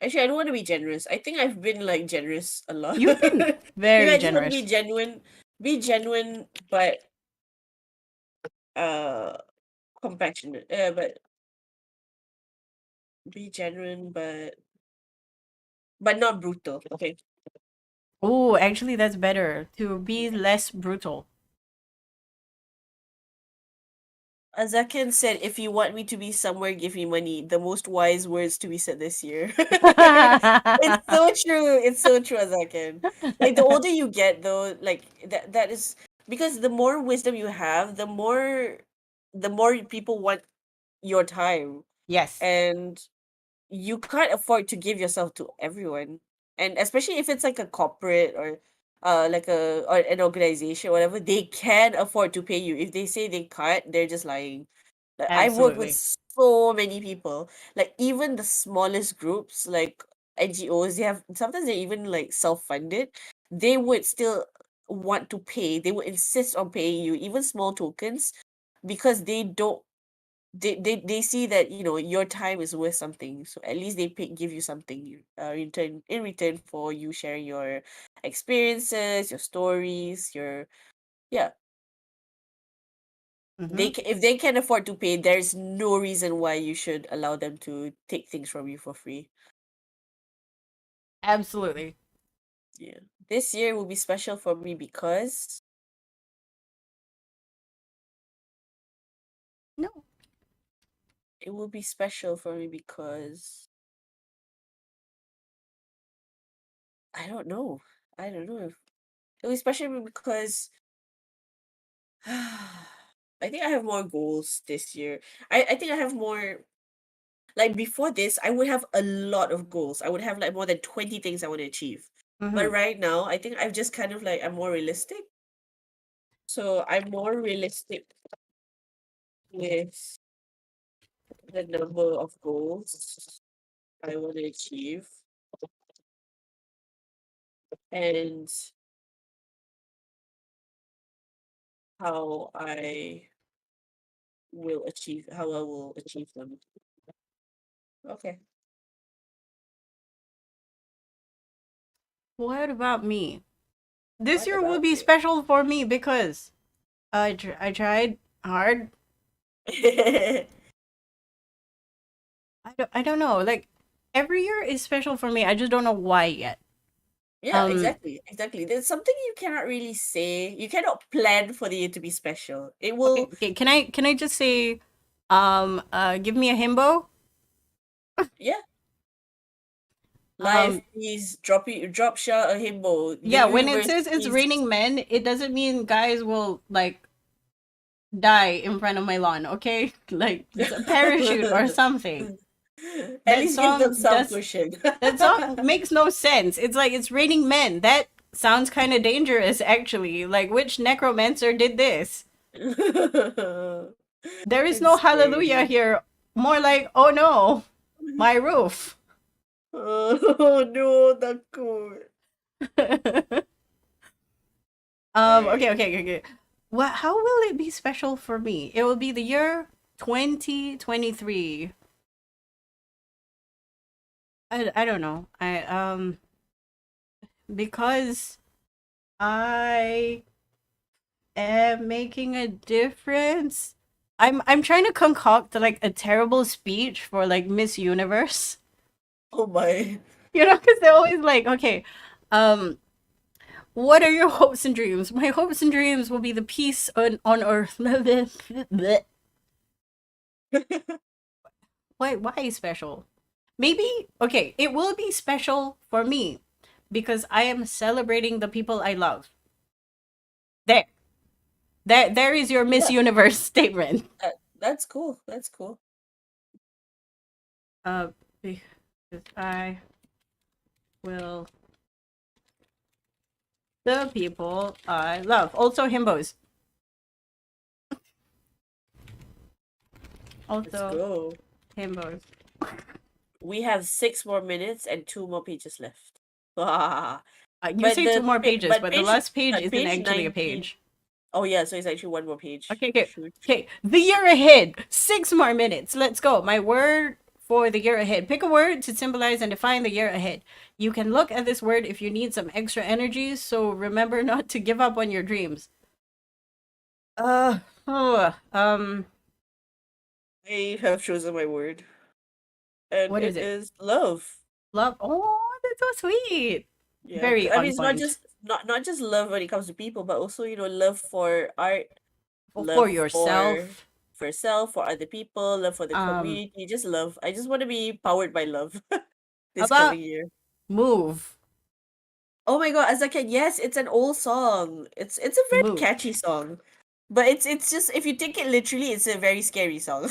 Actually, I don't want to be generous. I think I've been like generous a lot. You've been Maybe very I just want to generous. be genuine, but uh, compassionate. But be genuine, but not brutal. Okay. Oh, actually, that's better to be less brutal. Azakian said, "If you want me to be somewhere, give me money." The most wise words to be said this year. It's so true. It's so true, Azakian. Like the older you get, though, like that is because the more wisdom you have, the more people want your time, Yes, and you can't afford to give yourself to everyone, and especially if it's like a corporate or like a or an organization, whatever, they can afford to pay you. If they say they can't, they're just lying. Like I've worked with absolutely. so many people, like even the smallest groups, like NGOs, they have sometimes they're even like self-funded. They would still want to pay. They would insist on paying you, even small tokens, because they see that your time is worth something, so at least they give you something in return for you sharing your experiences, your stories, your yeah. Hmm. If they can afford to pay, there's no reason why you should allow them to take things from you for free. Absolutely. Yeah, this year will be special for me because No. it will be special for me because I don't know. I don't know if it will be special because I think I have more goals this year. I think I have more, like before this, I would have a lot of goals. I would have like more than 20 things I want to achieve. But Hmm. right now, I think I've just kind of like I'm more realistic. So I'm more realistic with the number of goals I want to achieve and how how I will achieve them. Okay. What about me? This What year will about be you? special for me because I tried hard. I don't know. Like every year is special for me. I just don't know why yet. Yeah, Um. exactly. Exactly. There's something you cannot really say. You cannot plan for the year to be special. It Okay. will, Okay. Can I just say, give me a himbo. yeah. Life, Um. please drop shot a himbo. The Yeah. When it universe, says it's please. raining men, it doesn't mean guys will like die in front of my lawn. Okay. Like it's a parachute or something. At That least give them song some does cushion. That song makes no sense. It's like it's raining men. That sounds kind of dangerous, actually. Like, which necromancer did this? There is no It's hallelujah scary. here. More like, oh no, my roof. Oh no, the cool. Okay, Alright. okay, okay, okay. What? How will it be special for me? It will be the year 2023. I don't know. I because I am making a difference. I'm trying to concoct like a terrible speech for like Miss Universe. Oh my. You know, because they're always like, okay, um, what are your hopes and dreams? My hopes and dreams will be the peace on earth. Why special? Maybe okay, it will be special for me because I am celebrating the people I love. There. There is your Miss Yeah, Universe statement. that's cool. That's cool. Uh because I will the people I love. Also himbos. Let's Also, go. himbos. We have 6 more minutes and 2 more pages left. but You say two more pages, but but the last page but isn't page actually a 19. page. Oh yeah, so it's actually one more page. Okay, okay, Shoot. okay. The year ahead. 6 more minutes. Let's go. My word for the year ahead. Pick a word to symbolize and define the year ahead. You can look at this word if you need some extra energy, so remember not to give up on your dreams. Uh, oh, I have chosen my word, and what is it it? is love. Love. Oh, that's so sweet. Yeah, Very I mean on it's not point. just not just love when it comes to people, but also love for art, For love yourself. for yourself, for other people, love for the Um, community. Just love. I just want to be powered by love how this about coming year. move? Oh my god, as a kid, yes, it's an old song. It's a very Move. catchy song. But it's just if you take it literally, it's a very scary song.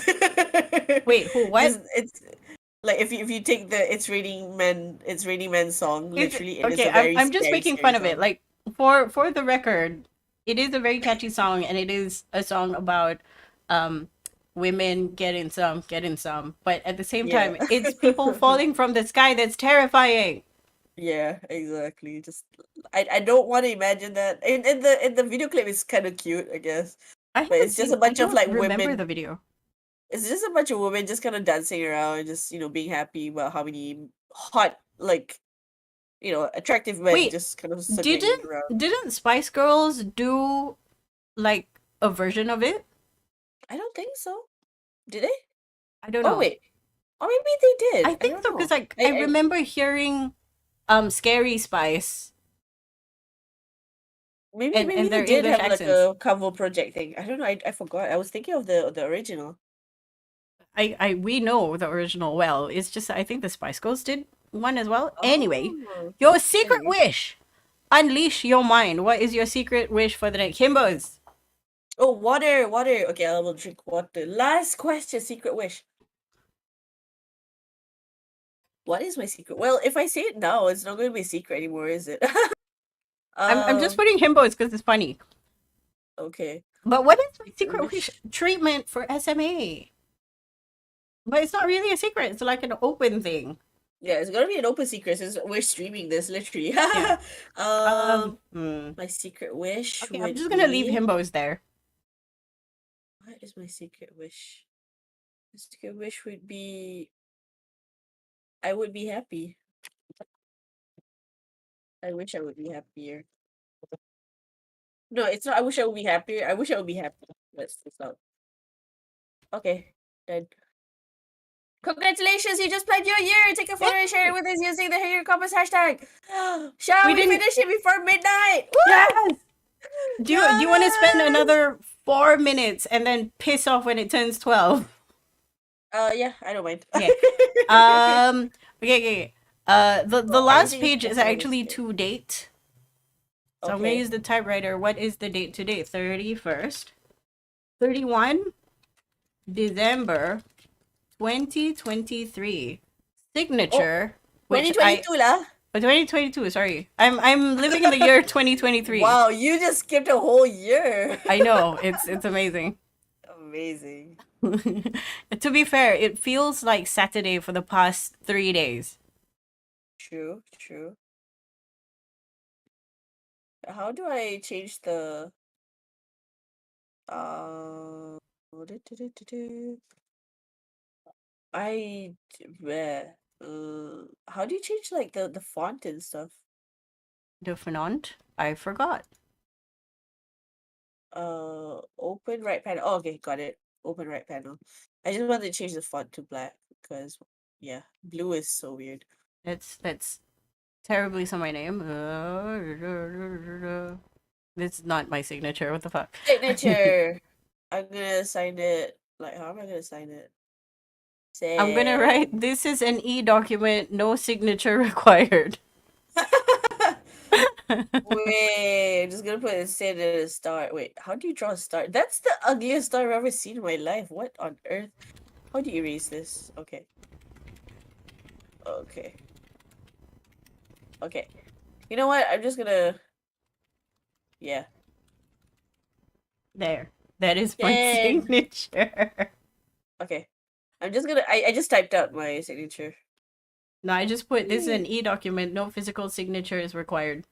Wait, who? What? Just it's like if you take the it's raining men song It's literally, it is okay. a I'm very I'm just scary making fun scary of it. song. Like for the record, it is a very catchy song, and it is a song about um women getting some. But at the same Yeah. time, it's people falling from the sky. That's terrifying. Yeah, exactly. Just I don't want to imagine that. In the video clip it's kind of cute, I guess. I But haven't it's just seen. a I bunch of don't like remember women. the video. It's just a bunch of women just kind of dancing around, just being happy about how many hot, like attractive men Wait, just kind of circling didn't around. didn't Spice Girls do like a version of it? I don't think so. Did they? I don't Oh know. wait. Oh, maybe they I did. I think don't so because know. like I remember hearing Scary Spice Maybe and they their did English have like accents. a cover project thing. I don't know. I forgot. I was thinking of the original. I we know the original well. It's just I think the Spice Girls did one as well. Anyway, Oh. your secret Anyway. wish. Unleash your mind. What is your secret wish for the night? Himbos. Oh, water, water. Okay, I will drink water. Last question, secret wish. What is my secret? Well, if I say it now, it's not going to be a secret anymore, is it? I'm just um, putting himbos because it's funny. okay. But what is my Secret secret wish? wish. Treatment for SMA. But it's not really a secret. It's like an open thing. Yeah, it's gonna be an open secret since we're streaming this literally. Yeah. um, Hmm. my secret wish Okay, I'm would just gonna leave be. himbos there. What is my secret wish? My secret wish would be. I would be happy. I wish I would be happier. No, it's not. I wish I would be happier. I wish I would be happy. That's not. Okay, then. Congratulations, you just played your year. Take a photo and share it with us using the Hair Compass hashtag. Shall We we didn't. finish it before midnight? Yes. Woo! Do you want to spend Yes! another 4 minutes and then piss off when it turns 12? Yeah, I don't mind. Okay. Okay. The Oh, last everything is page is possible in this actually game. to date. So I'm gonna Okay. use the typewriter. What is the date today? 31st. 31 December 2023. Oh, Signature, which I 2022 lah. 2022, sorry. I'm living in the year 2023. Wow, you just skipped a whole year. I know, it's amazing. Amazing. To be fair, it feels like Saturday for the past 3 days. True, true. How do I change the uh I where how do you change like the font and stuff? The font, I forgot. Open right panel. Oh, okay, got it. Open right panel. I just wanted to change the font to black because yeah, blue is so weird. That's terribly say my name. This is not my signature. What the fuck? Signature. I'm gonna sign it. Like, how am I gonna sign it? I'm gonna Say. write. This is an e-document. No signature required. Wait, I'm just gonna put instead of a star. Wait, how do you draw a star? That's the ugliest star I've ever seen in my life. What on earth? How do you erase this? Okay. Okay. Okay. You know what? I'm just gonna. Yeah. There. That is my Dang. signature. Okay. I just typed out my signature. No, I just put this is an Yay. e-document. No physical signature is required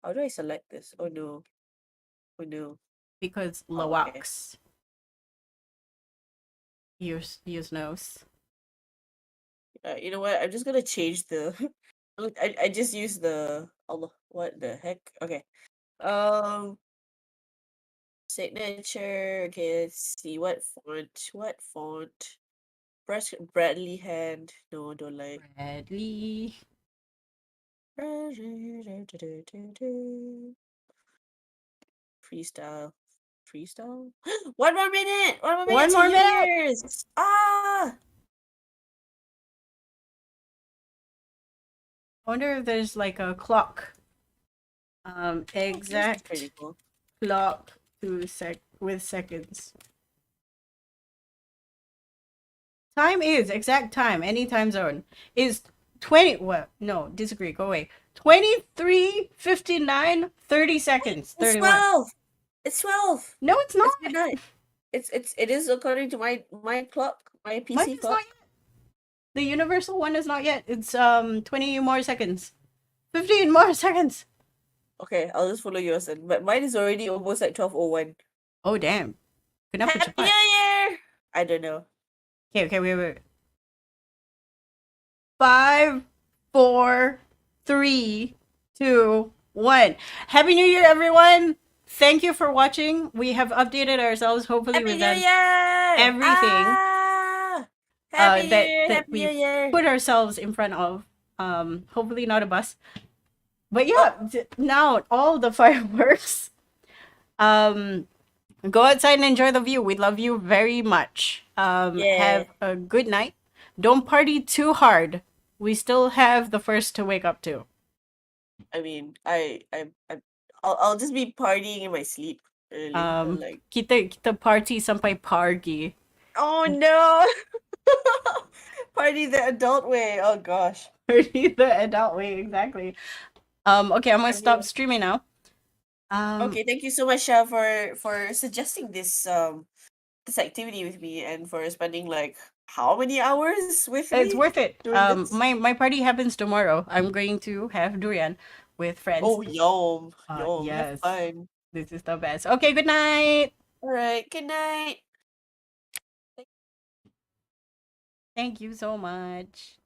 How do I select this? Oh no. Oh no. because Oh, okay. Lawaks use nose. You know what? I'm just gonna change the. I just use the. Allah, what the heck? Okay. Um, signature. Okay, let's see what font. What font? Press Bradley hand. No, don't like. Bradley. Freestyle. Freestyle. 1 more minute. 1 more minute One to more New minute. Year's. Ah. I wonder if there's like a clock. This is Exact pretty cool. clock with seconds. Time is exact time. Any time zone is 20. What? No, disagree. Go away. 23:59 30 seconds. It's 31. 12. It's 12. No, it's not. It's midnight. It is according to my clock, my Mine PC is not clock. yet. The universal one is not yet. It's 20 more seconds. 15 more seconds. Okay, I'll just follow yours then. But mine is already almost like 12:01. Oh damn. Kenapa Happy New cepat? Year! I don't know. Okay, wait. 5, 4, 3, 2, 1. Happy New Year, everyone! Thank you for watching. We have updated ourselves. Hopefully, Happy we've New done Year! everything Happy New that Year! that Happy New we've Year! put ourselves in front of. Hopefully not a bus. But Oh, yeah, now all the fireworks. Go outside and enjoy the view. We love you very much. yeah. Have a good night. Don't party too hard. We still have the first to wake up to. I mean, I'll just be partying in my sleep. Really, like. Kita party sampai pagi. Oh no! Party the adult way. Oh gosh. Party the adult way, exactly. Okay, I'm gonna stop Everyone. streaming now. Okay, thank you so much, for suggesting this activity with me and for spending like how many hours with It's me worth it. doing this. My party happens tomorrow. I'm going to have durian with friends. Oh, yum, yum. Have Yes, fun. this is the best. Okay, good night. All right. Good night. Thank you so much.